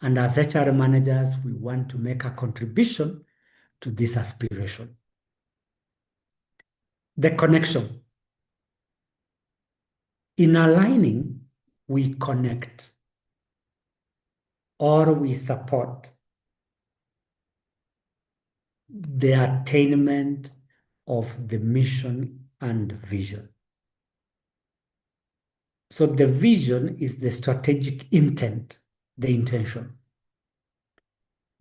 And as HR managers, we want to make a contribution to this aspiration. The connection. In aligning, we connect or we support the attainment of the mission and vision. So the vision is the strategic intent, the intention.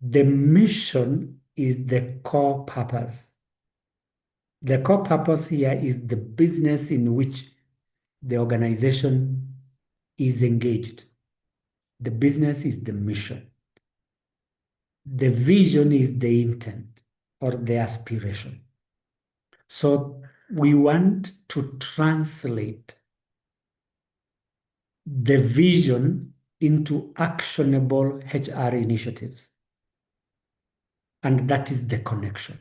The mission is the core purpose. The core purpose here is the business in which the organization is engaged. The business is the mission. The vision is the intent or the aspiration. So we want to translate the vision into actionable HR initiatives. And that is the connection.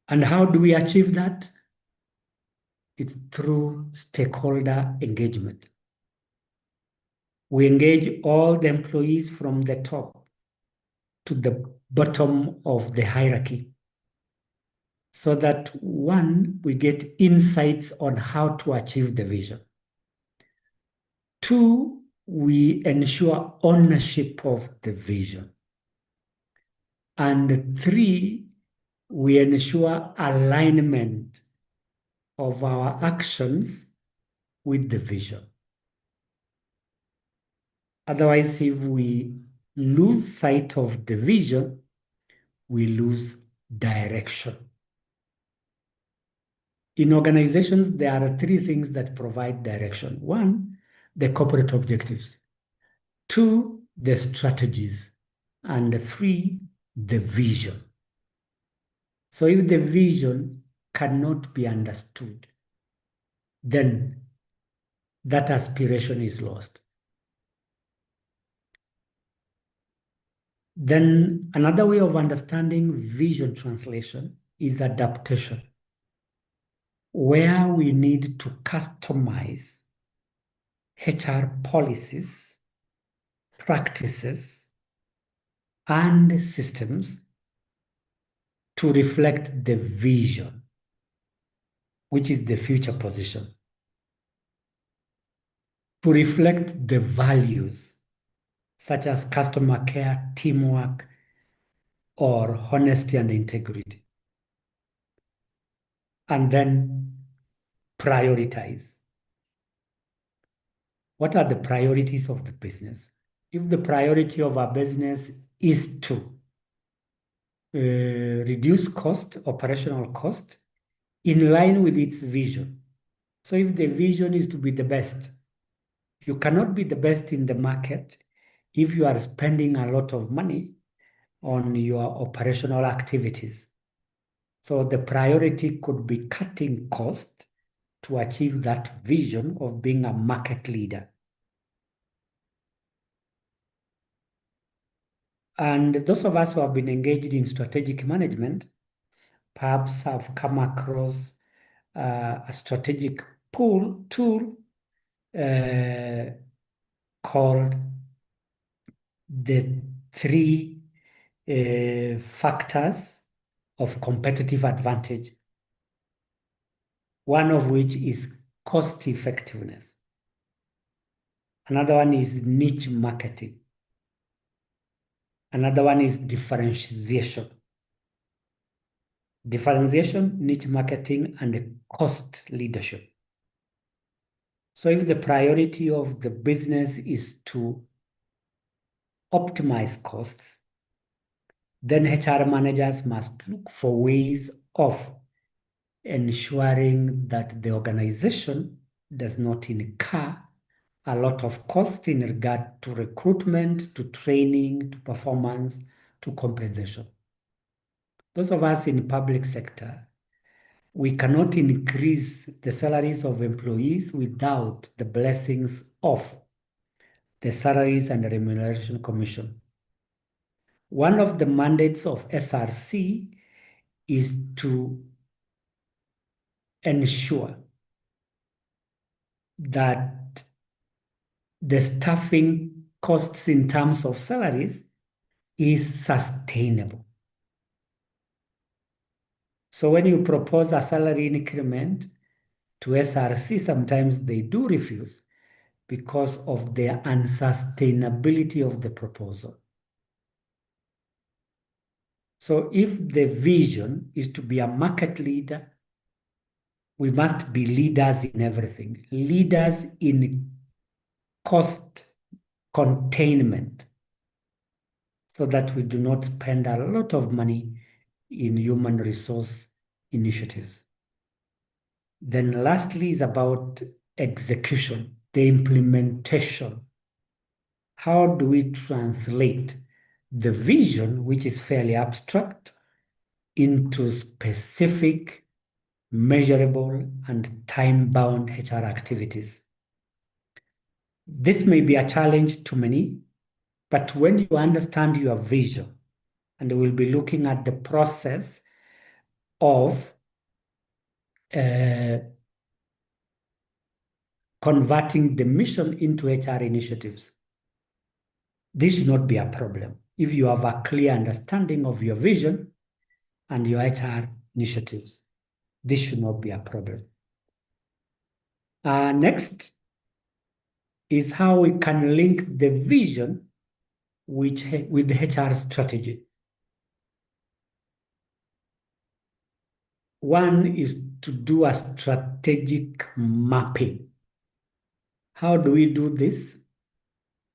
And how do we achieve that? It's through stakeholder engagement. We engage all the employees from the top to the bottom of the hierarchy, so that one, we get insights on how to achieve the vision. Two, we ensure ownership of the vision. And three, we ensure alignment of our actions with the vision. Otherwise, if we lose sight of the vision, we lose direction. In organizations, there are three things that provide direction. One, the corporate objectives. Two, the strategies. And three, the vision. So if the vision cannot be understood, then that aspiration is lost. Then another way of understanding vision translation is adaptation, where we need to customize HR policies, practices, and systems to reflect the vision, which is the future position, to reflect the values, such as customer care, teamwork, or honesty and integrity. And then prioritize. What are the priorities of the business? If the priority of our business is to reduce cost, operational cost, in line with its vision. So if the vision is to be the best, you cannot be the best in the market if you are spending a lot of money on your operational activities. So the priority could be cutting cost to achieve that vision of being a market leader. And those of us who have been engaged in strategic management perhaps have come across a strategic tool called the three factors of competitive advantage, one of which is cost effectiveness. Another one is niche marketing. Another one is differentiation. Differentiation, niche marketing, and cost leadership. So if the priority of the business is to optimize costs, then HR managers must look for ways of ensuring that the organization does not incur a lot of cost in regard to recruitment, to training, to performance, to compensation. Those of us in public sector, we cannot increase the salaries of employees without the blessings of the Salaries and Remuneration Commission. One of the mandates of SRC is to ensure that the staffing costs in terms of salaries is sustainable. So when you propose a salary increment to SRC, sometimes they do refuse because of the unsustainability of the proposal. So if the vision is to be a market leader, we must be leaders in everything. Leaders in cost containment so that we do not spend a lot of money in human resource initiatives. Then lastly is about execution, the implementation. How do we translate the vision, which is fairly abstract, into specific, measurable, and time-bound HR activities? This may be a challenge to many, but when you understand your vision, and we'll be looking at the process of converting the mission into HR initiatives, this should not be a problem. If you have a clear understanding of your vision and your HR initiatives, this should not be a problem. Next is how we can link the vision with the HR strategy. One is to do a strategic mapping. How do we do this?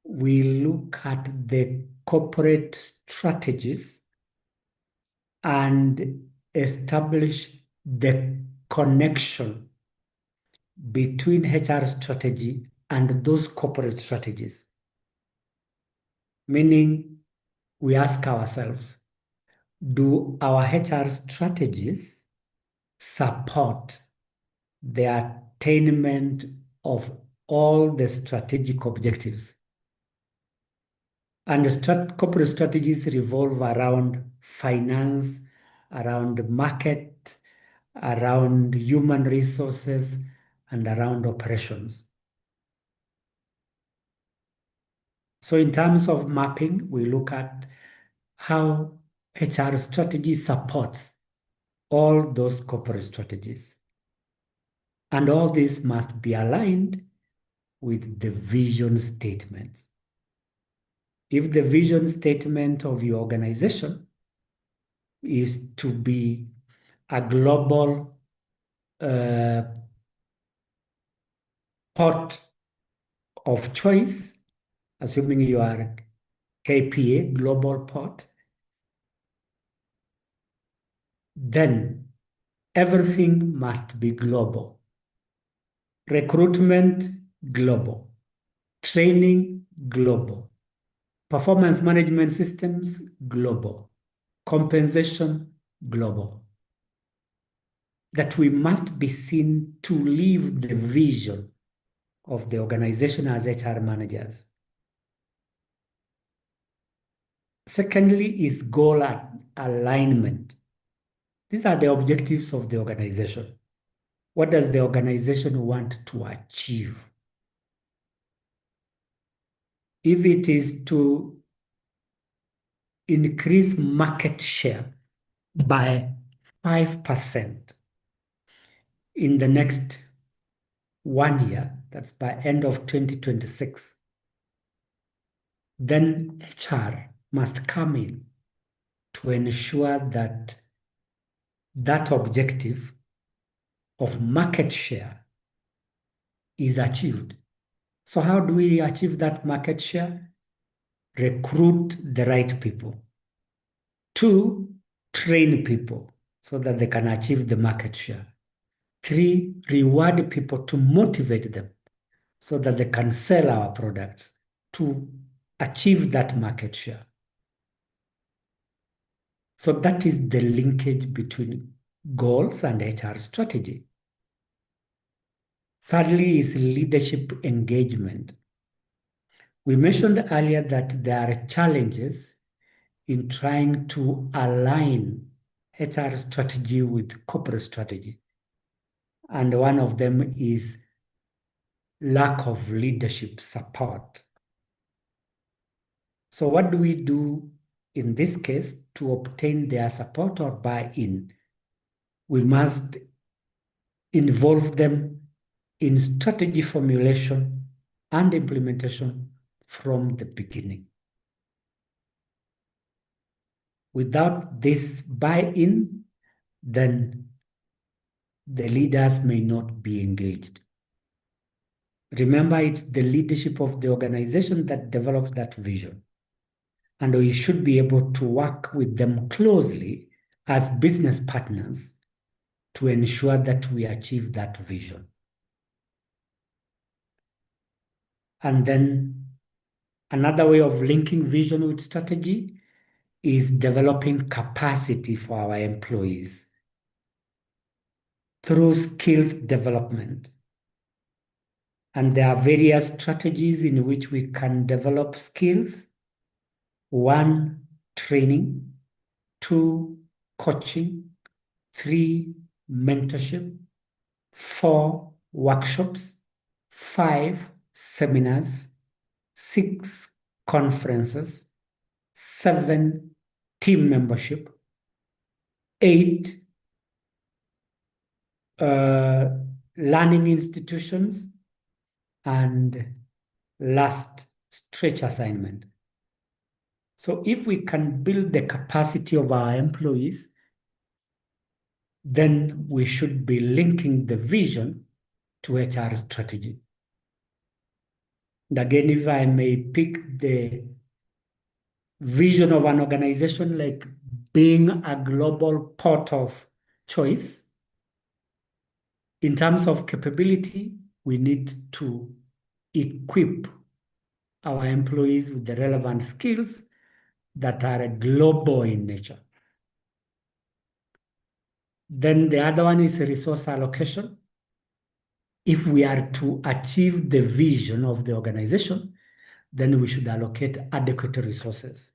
We look at the corporate strategies and establish the connection between HR strategy and those corporate strategies. Meaning, we ask ourselves, do our HR strategies support the attainment of all the strategic objectives? And corporate strategies revolve around finance, around market, around human resources, and around operations. So in terms of mapping, we look at how HR strategy supports all those corporate strategies. And all this must be aligned with the vision statements. If the vision statement of your organization is to be a global port of choice, assuming you are KPA, global port, then everything must be global. Recruitment, global. Training, global. Performance management systems, global. Compensation, global. That we must be seen to live the vision of the organization as HR managers. Secondly is goal alignment. These are the objectives of the organization. What does the organization want to achieve? If it is to increase market share by 5% in the next 1 year, that's by end of 2026, then HR must come in to ensure that that objective of market share is achieved. So how do we achieve that market share? Recruit the right people. 2, train people so that they can achieve the market share. 3, reward people to motivate them so that they can sell our products to achieve that market share. So that is the linkage between goals and HR strategy. Thirdly is leadership engagement. We mentioned earlier that there are challenges in trying to align HR strategy with corporate strategy. And one of them is lack of leadership support. So what do we do in this case to obtain their support or buy-in? We must involve them in strategy formulation and implementation from the beginning. Without this buy-in, then the leaders may not be engaged. Remember, it's the leadership of the organization that develops that vision. and we should be able to work with them closely as business partners to ensure that we achieve that vision. And then another way of linking vision with strategy is developing capacity for our employees through skills development. And there are various strategies in which we can develop skills. 1, training. 2, coaching. 3, mentorship. 4, workshops. 5, seminars. 6, conferences. 7, team membership. 8, learning institutions. And last, stretch assignment. So if we can build the capacity of our employees, then we should be linking the vision to HR strategy. And again, if I may pick the vision of an organization like being a global port of choice, in terms of capability, we need to equip our employees with the relevant skills that are global in nature. Then the other one is resource allocation. If we are to achieve the vision of the organization, then we should allocate adequate resources.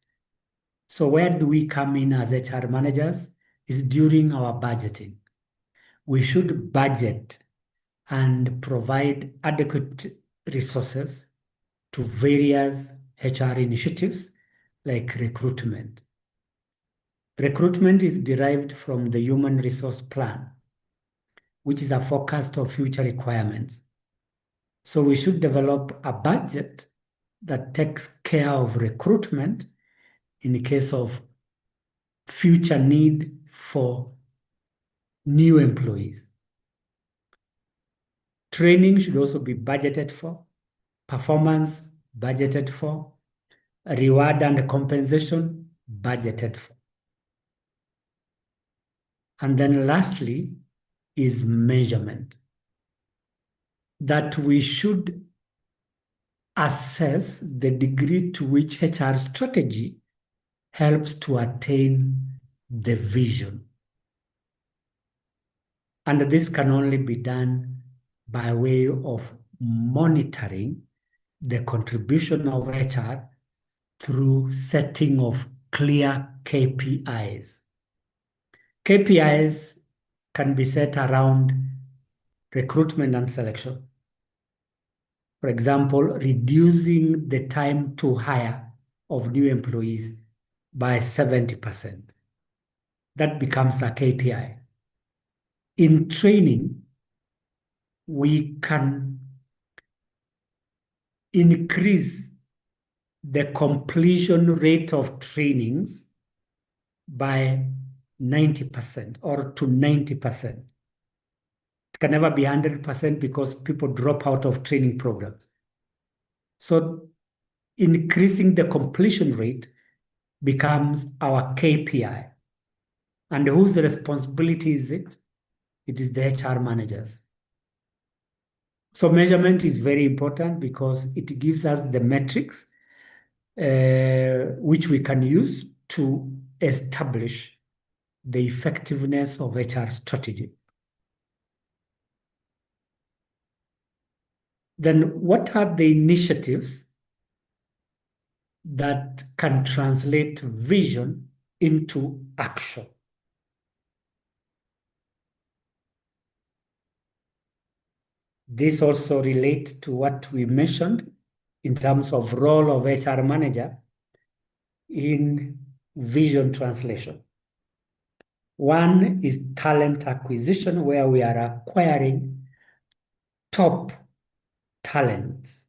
So where do we come in as HR managers? Is during our budgeting. We should budget and provide adequate resources to various HR initiatives like recruitment. Recruitment is derived from the human resource plan, which is a forecast of future requirements. So we should develop a budget that takes care of recruitment in the case of future need for new employees. Training should also be budgeted for, performance budgeted for, reward and compensation budgeted for. And then lastly is measurement. That we should assess the degree to which HR strategy helps to attain the vision. And this can only be done by way of monitoring the contribution of HR through setting of clear KPIs. KPIs can be set around recruitment and selection. For example, reducing the time to hire of new employees by 70%. That becomes a KPI. In training, we can increase the completion rate of trainings by 90% or to 90%. It can never be 100% because people drop out of training programs. So increasing the completion rate becomes our KPI. And whose responsibility is it? It is the HR managers. So measurement is very important because it gives us the metrics which we can use to establish the effectiveness of HR strategy. Then what are the initiatives that can translate vision into action? This also relates to what we mentioned in terms of role of HR manager in vision translation. One is talent acquisition, where we are acquiring top talents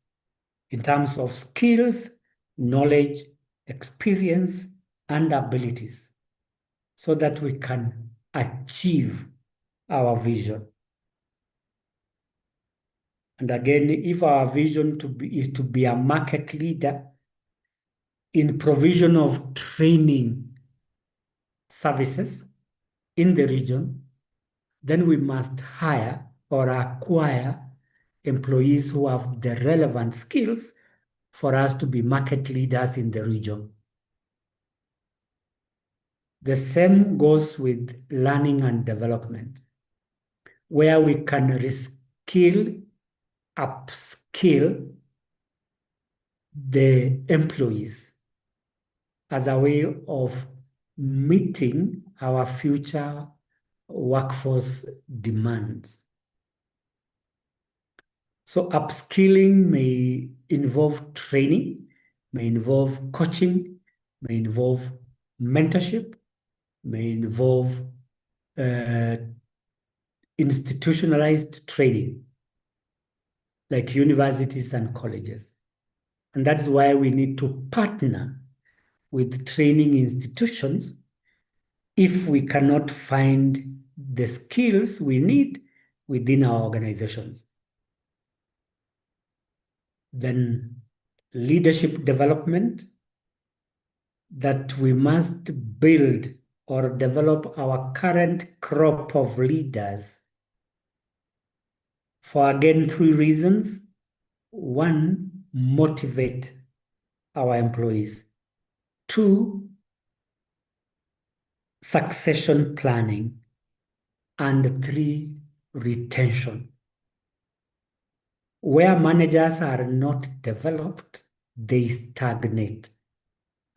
in terms of skills, knowledge, experience, and abilities so that we can achieve our vision. And again, if our vision is to be a market leader in provision of training services in the region, then we must hire or acquire employees who have the relevant skills for us to be market leaders in the region. The same goes with learning and development, where we can reskill, upskill the employees as a way of meeting our future workforce demands. So upskilling may involve training, may involve coaching, may involve mentorship, may involve institutionalized training, like universities and colleges. And that's why we need to partner with training institutions if we cannot find the skills we need within our organizations. Then leadership development, that we must build or develop our current crop of leaders for, again, 3 reasons. 1, motivate our employees. 2, succession planning. And 3, retention. Where managers are not developed, they stagnate.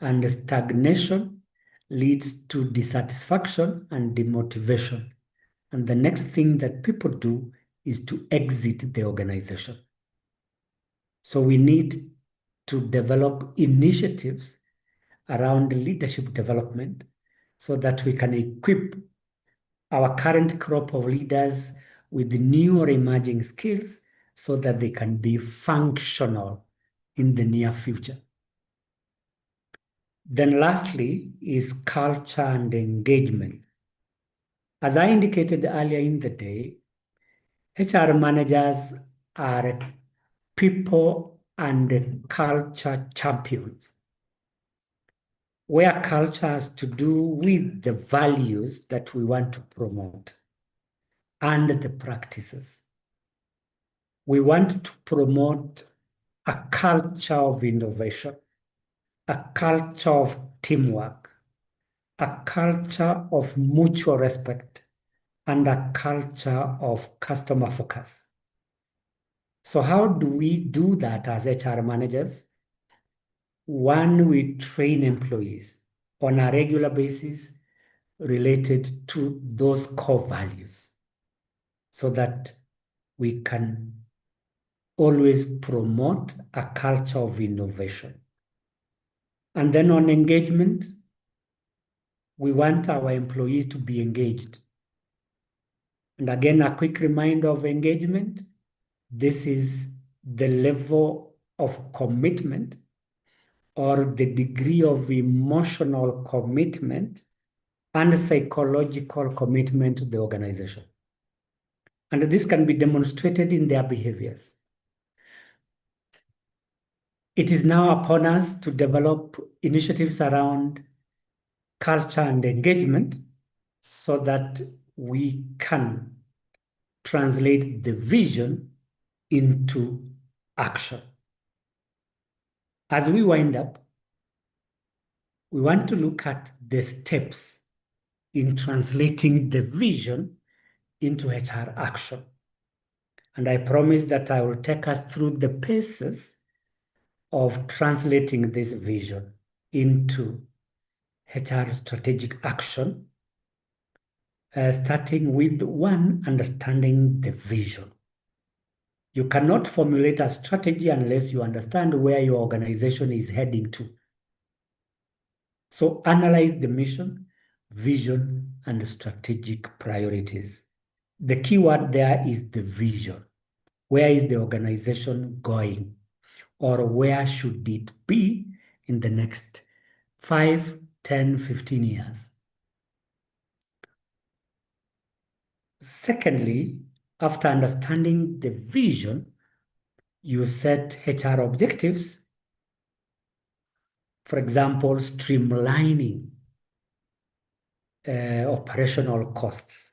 And stagnation leads to dissatisfaction and demotivation. And the next thing that people do is to exit the organization. So we need to develop initiatives around leadership development so that we can equip our current crop of leaders with new or emerging skills so that they can be functional in the near future. Then lastly is culture and engagement. As I indicated earlier in the day, HR managers are people and culture champions, where culture has to do with the values that we want to promote and the practices. We want to promote a culture of innovation, a culture of teamwork, a culture of mutual respect, and a culture of customer focus. So how do we do that as HR managers? 1, we train employees on a regular basis related to those core values so that we can always promote a culture of innovation. And then on engagement, we want our employees to be engaged. And again, a quick reminder of engagement. This is the level of commitment or the degree of emotional commitment and psychological commitment to the organization. And this can be demonstrated in their behaviors. It is now upon us to develop initiatives around culture and engagement so that we can translate the vision into action. As we wind up, we want to look at the steps in translating the vision into HR action. And I promise that I will take us through the paces of translating this vision into HR strategic action, starting with 1, understanding the vision. You cannot formulate a strategy unless you understand where your organization is heading to. So analyze the mission, vision, and strategic priorities. The key word there is the vision. Where is the organization going? Or where should it be in the next 5, 10, 15 years? Secondly, after understanding the vision, you set HR objectives For example, streamlining operational costs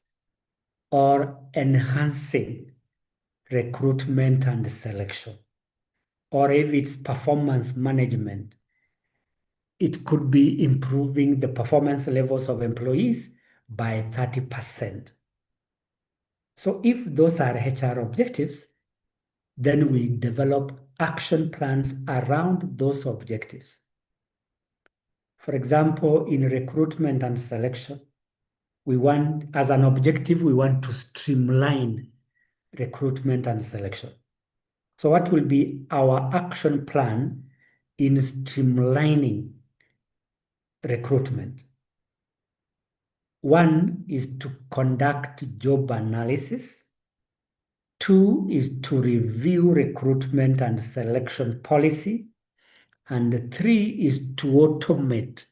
or enhancing recruitment and selection, or if it's performance management, it could be improving the performance levels of employees by 30%. So if those are HR objectives, then we develop action plans around those objectives. For example, in recruitment and selection, we want, as an objective, we want to streamline recruitment and selection. So what will be our action plan in streamlining recruitment? One is to conduct job analysis. Two is to review recruitment and selection policy. And three is to automate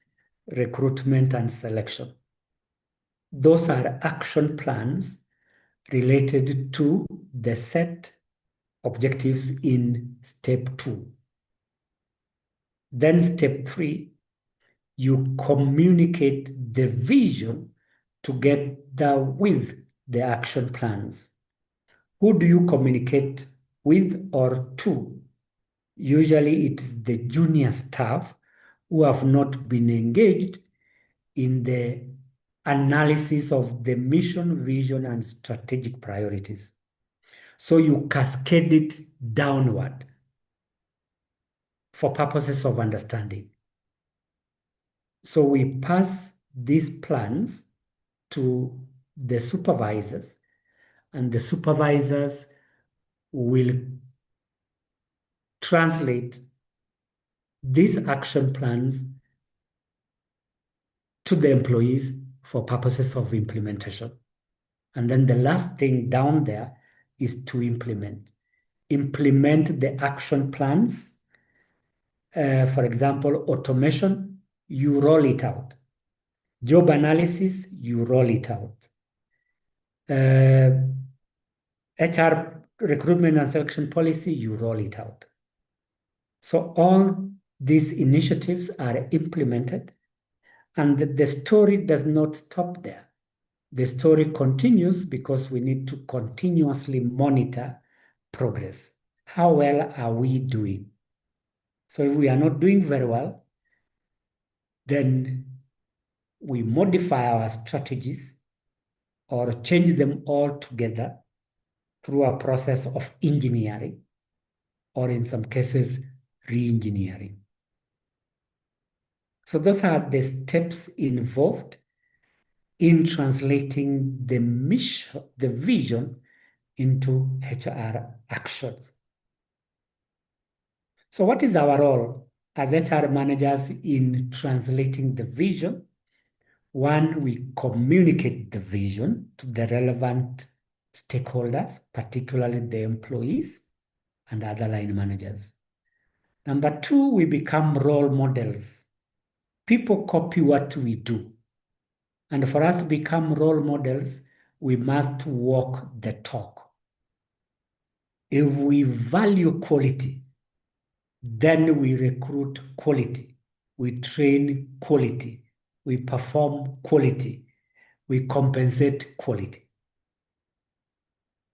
recruitment and selection. Those are action plans related to the set objectives in step 2. Then step 3, you communicate the vision together with the action plans. Who do you communicate with or to? Usually it's the junior staff who have not been engaged in the analysis of the mission, vision, and strategic priorities. So you cascade it downward for purposes of understanding. So we pass these plans to the supervisors, and the supervisors will translate these action plans to the employees for purposes of implementation. And then the last thing down there is to implement. Implement the action plans. For example, automation, you roll it out. Job analysis, you roll it out. HR recruitment and selection policy, you roll it out. So all these initiatives are implemented, and the story does not stop there. The story continues because we need to continuously monitor progress. How well are we doing? So if we are not doing very well, then we modify our strategies or change them altogether through a process of engineering, or in some cases, re-engineering. So those are the steps involved in translating the mission, the vision, into HR actions. So what is our role as HR managers in translating the vision? One, we communicate the vision to the relevant stakeholders, particularly the employees and other line managers. Number two, we become role models. People copy what we do. And for us to become role models, we must walk the talk. If we value quality, then we recruit quality, we train quality, we perform quality, we compensate quality.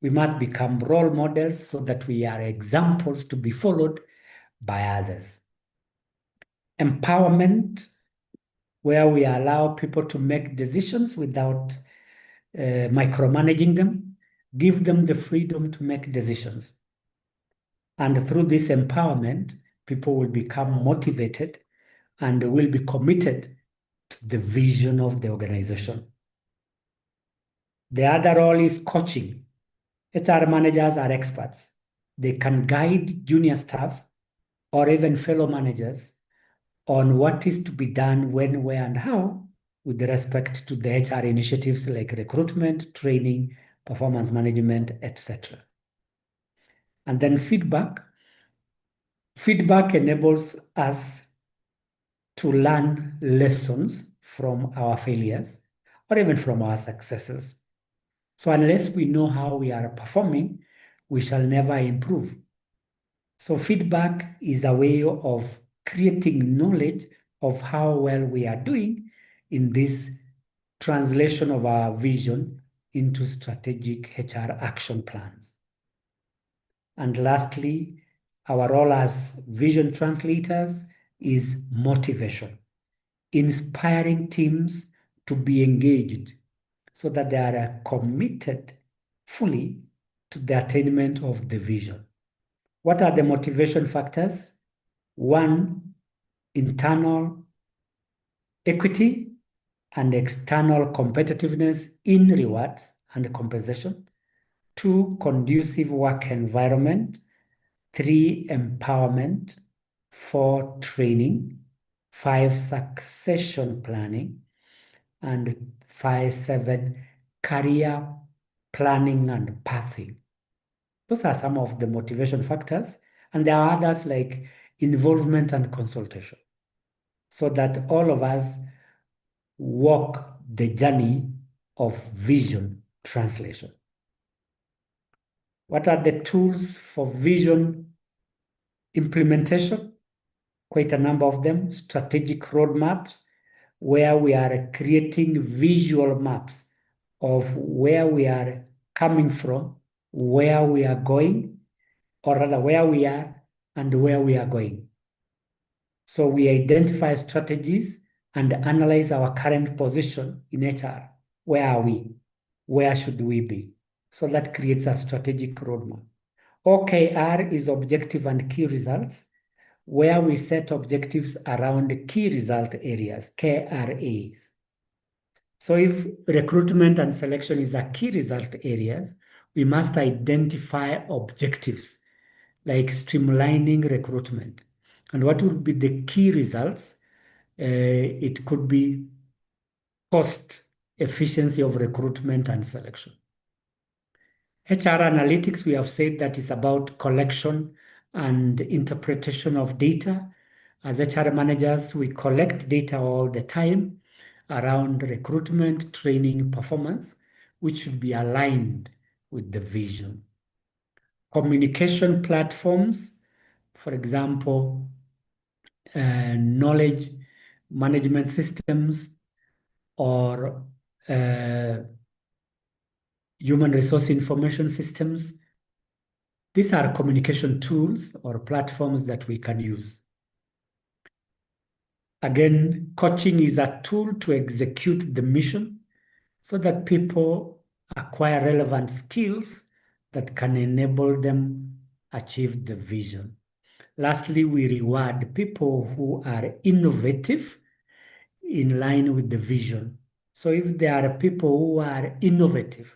We must become role models so that we are examples to be followed by others. Empowerment, where we allow people to make decisions without micromanaging them, give them the freedom to make decisions. And through this empowerment, people will become motivated and will be committed to the vision of the organization. The other role is coaching. HR managers are experts. They can guide junior staff or even fellow managers on what is to be done, when, where, and how, with respect to the HR initiatives like recruitment, training, performance management, etc. And then feedback. Feedback enables us to learn lessons from our failures or even from our successes. So unless we know how we are performing, we shall never improve. So feedback is a way of creating knowledge of how well we are doing in this translation of our vision into strategic HR action plans. And lastly, our role as vision translators is motivation, inspiring teams to be engaged so that they are committed fully to the attainment of the vision. What are the motivation factors? One, internal equity and external competitiveness in rewards and compensation. Two, conducive work environment. Three, empowerment. Four, training. Five, succession planning. And seven, career planning and pathing. Those are some of the motivation factors. And there are others like involvement and consultation, so that all of us walk the journey of vision translation. What are the tools for vision implementation? Quite a number of them. Strategic roadmaps, where we are creating visual maps of where we are coming from, where we are going, or rather where we are and where we are going. So we identify strategies and analyze our current position in HR. Where are we? Where should we be? So that creates a strategic roadmap. OKR is objective and key results, where we set objectives around key result areas, KRAs. So if recruitment and selection is a key result areas, we must identify objectives like streamlining recruitment. And what would be the key results? It could be cost efficiency of recruitment and selection. HR analytics, we have said that is about collection and interpretation of data. As HR managers, we collect data all the time around recruitment, training, performance, which should be aligned with the vision. Communication platforms, for example, knowledge management systems or human resource information systems. These are communication tools or platforms that we can use. Again, coaching is a tool to execute the mission so that people acquire relevant skills that can enable them achieve the vision. Lastly, we reward people who are innovative in line with the vision. So if there are people who are innovative,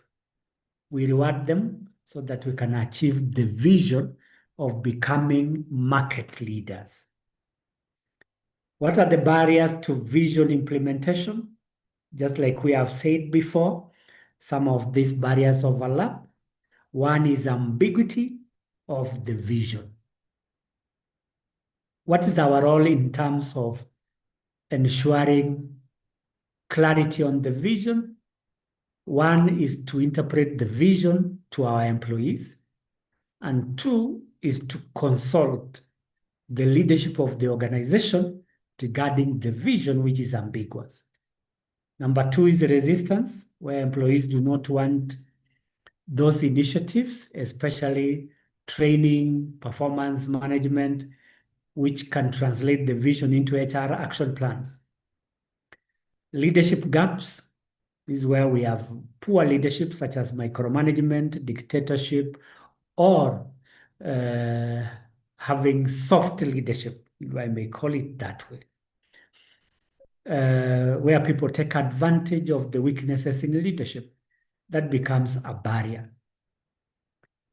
we reward them so that we can achieve the vision of becoming market leaders. What are the barriers to vision implementation? Just like we have said before, some of these barriers overlap. One is ambiguity of the vision. What is our role in terms of ensuring clarity on the vision? One is to interpret the vision to our employees, and two is to consult the leadership of the organization regarding the vision, which is ambiguous. Number two is resistance, where employees do not want those initiatives, especially training, performance management, which can translate the vision into HR action plans. Leadership gaps is where we have poor leadership, such as micromanagement, dictatorship, or having soft leadership, if I may call it that way, where people take advantage of the weaknesses in leadership. That becomes a barrier.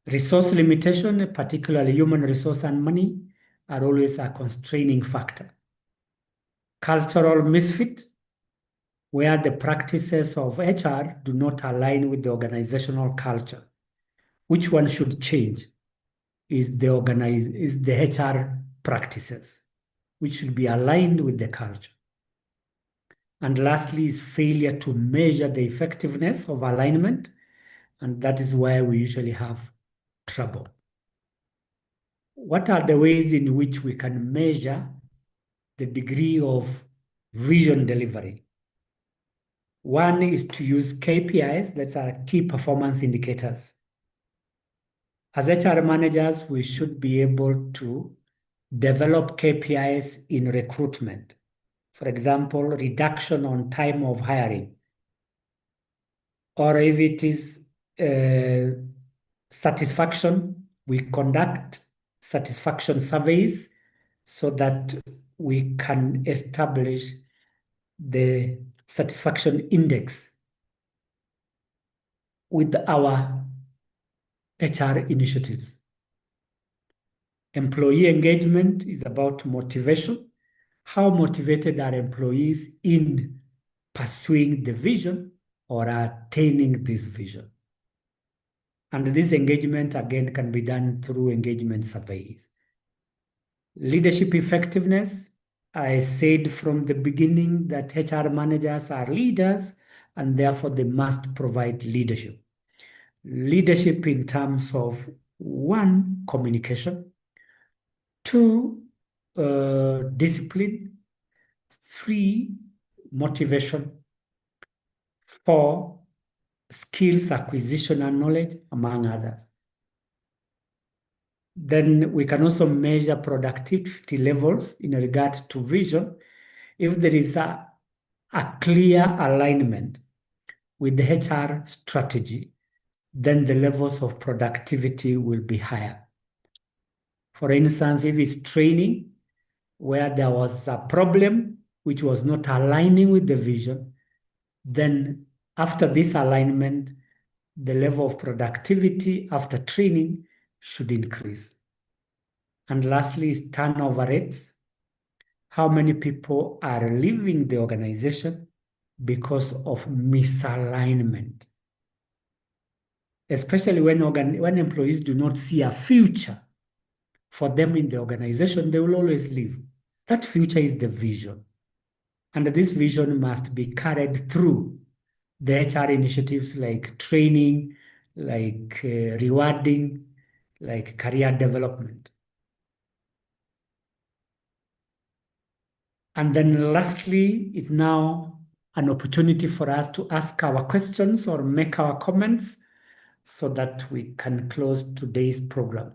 Resource limitation, particularly human resource and money, are always a constraining factor. Cultural misfit, where the practices of HR do not align with the organizational culture. Which one should change is the HR practices, which should be aligned with the culture. And lastly is failure to measure the effectiveness of alignment, and that is where we usually have trouble. What are the ways in which we can measure the degree of vision delivery. One is to use KPIs, that are key performance indicators. As HR managers, we should be able to develop KPIs in recruitment. For example, reduction on time of hiring. Or if it is satisfaction, we conduct satisfaction surveys so that we can establish the satisfaction index with our HR initiatives. Employee engagement is about motivation. How motivated are employees in pursuing the vision or attaining this vision? And this engagement, again, can be done through engagement surveys. Leadership effectiveness, I said from the beginning that HR managers are leaders and therefore they must provide leadership. Leadership in terms of 1, communication, 2, discipline, 3, motivation, 4, skills acquisition and knowledge, among others. Then we can also measure productivity levels in regard to vision if there is a clear alignment with the HR strategy, then the levels of productivity will be higher. For instance, if it's training where there was a problem which was not aligning with the vision, then after this alignment, the level of productivity after training should increase. And lastly is turnover rates. How many people are leaving the organization because of misalignment? Especially when employees do not see a future for them in the organization, they will always leave. That future is the vision. And this vision must be carried through the HR initiatives like training, like rewarding, like career development. And then lastly, it's now an opportunity for us to ask our questions or make our comments so that we can close today's program.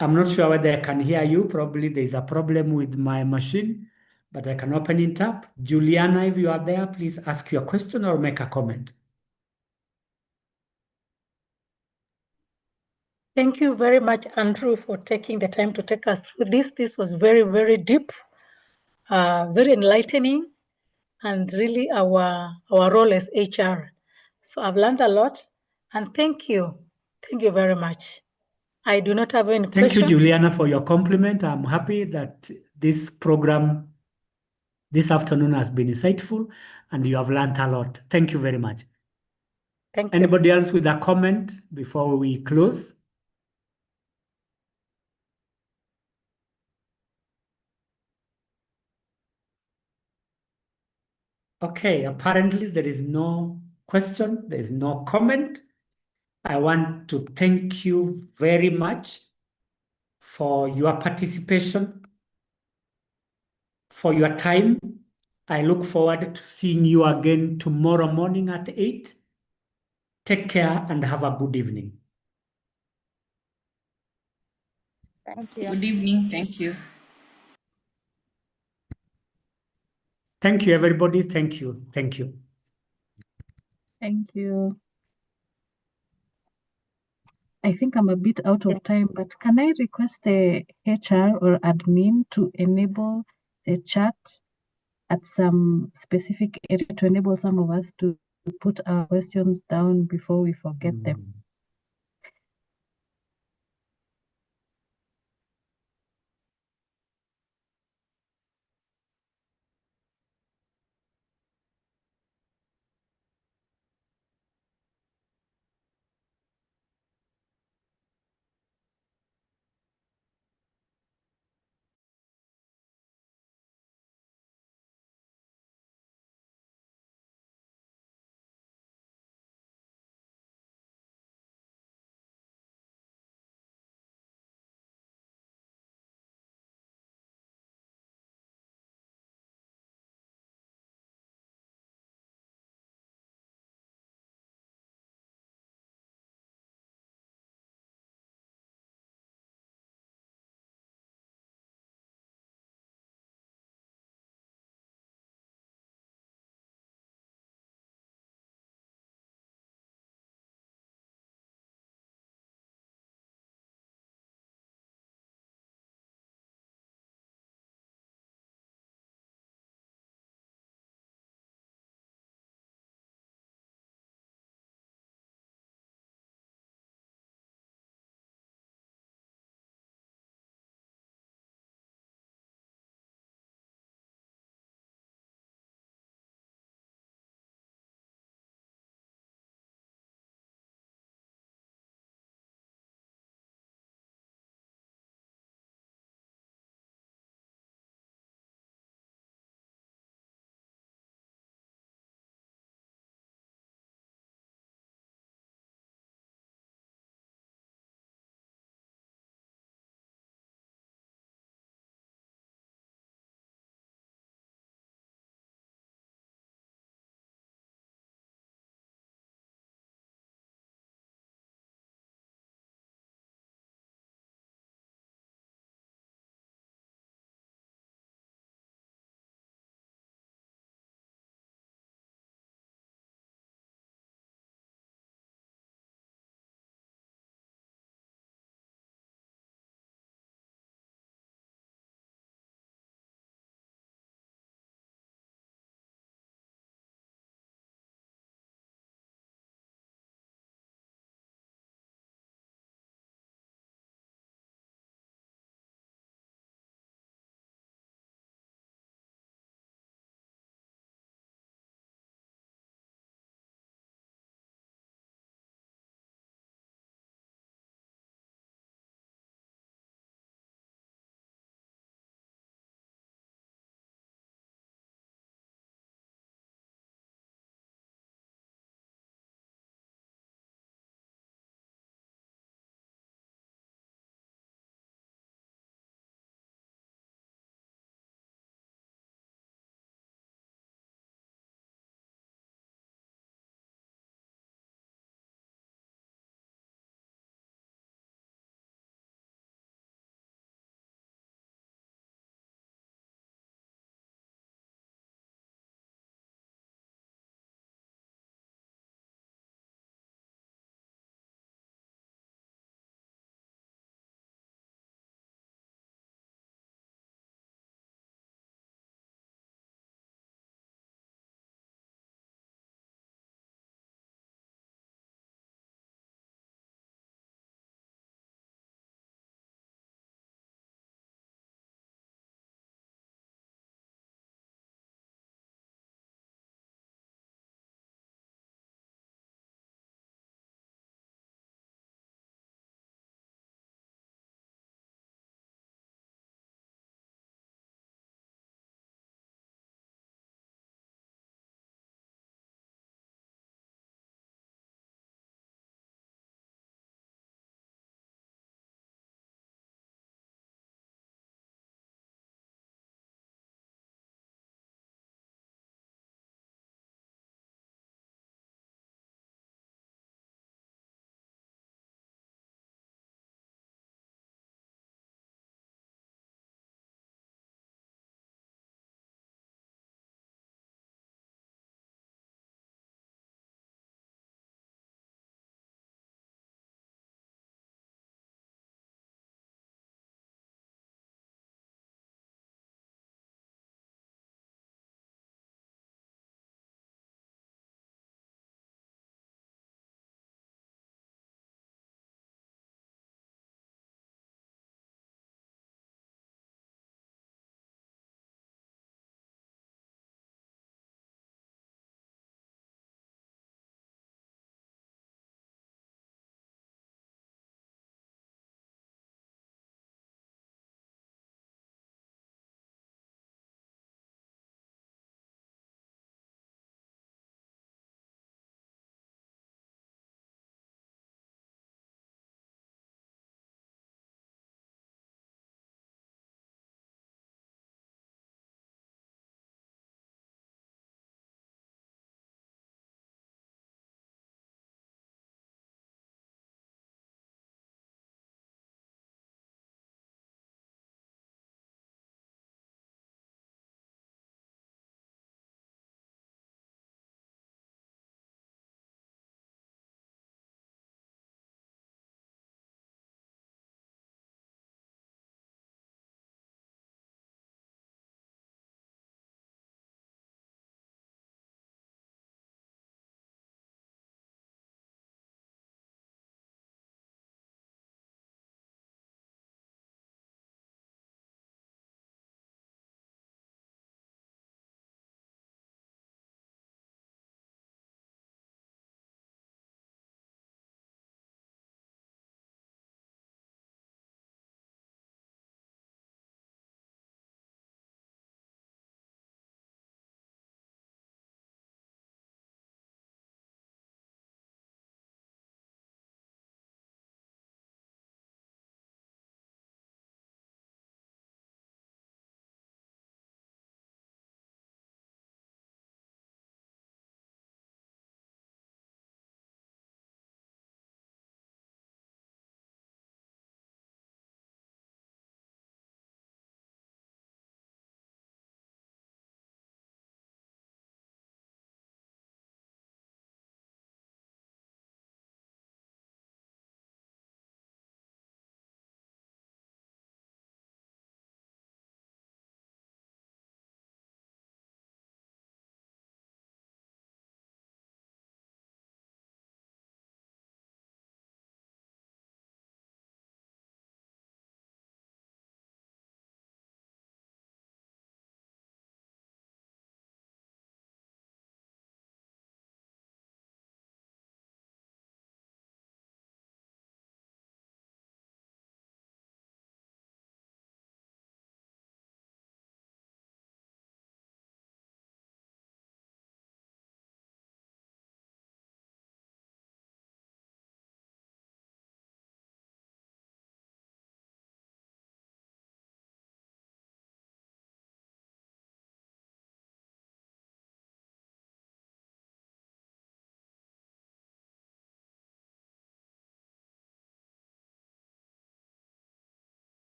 I'm not sure whether I can hear you. Probably there's a problem with my machine, but I can open it up. Juliana, if you are there, please ask your question or make a comment. Thank you very much, Andrew, for taking the time to take us through this. This was very, very deep, very enlightening, and really our role as HR. So I've learned a lot, and thank you. Thank you very much. I do not have any Thank you, question. Juliana, for your compliment. I'm happy that this program this afternoon has been insightful and you have learned a lot. Thank you very much. Thank you. Anybody else with a comment before we close? Okay, apparently there is no question, there is no comment. I want to thank you very much for your participation, for your time. I look forward to seeing you again tomorrow morning at 8. Take care and have a good evening. Thank you. Good evening. Thank you. Thank you, everybody. Thank you. Thank you. Thank you. I think I'm a bit out of time, but can I request the HR or admin to enable the chat at some specific area to enable some of us to put our questions down before we forget them?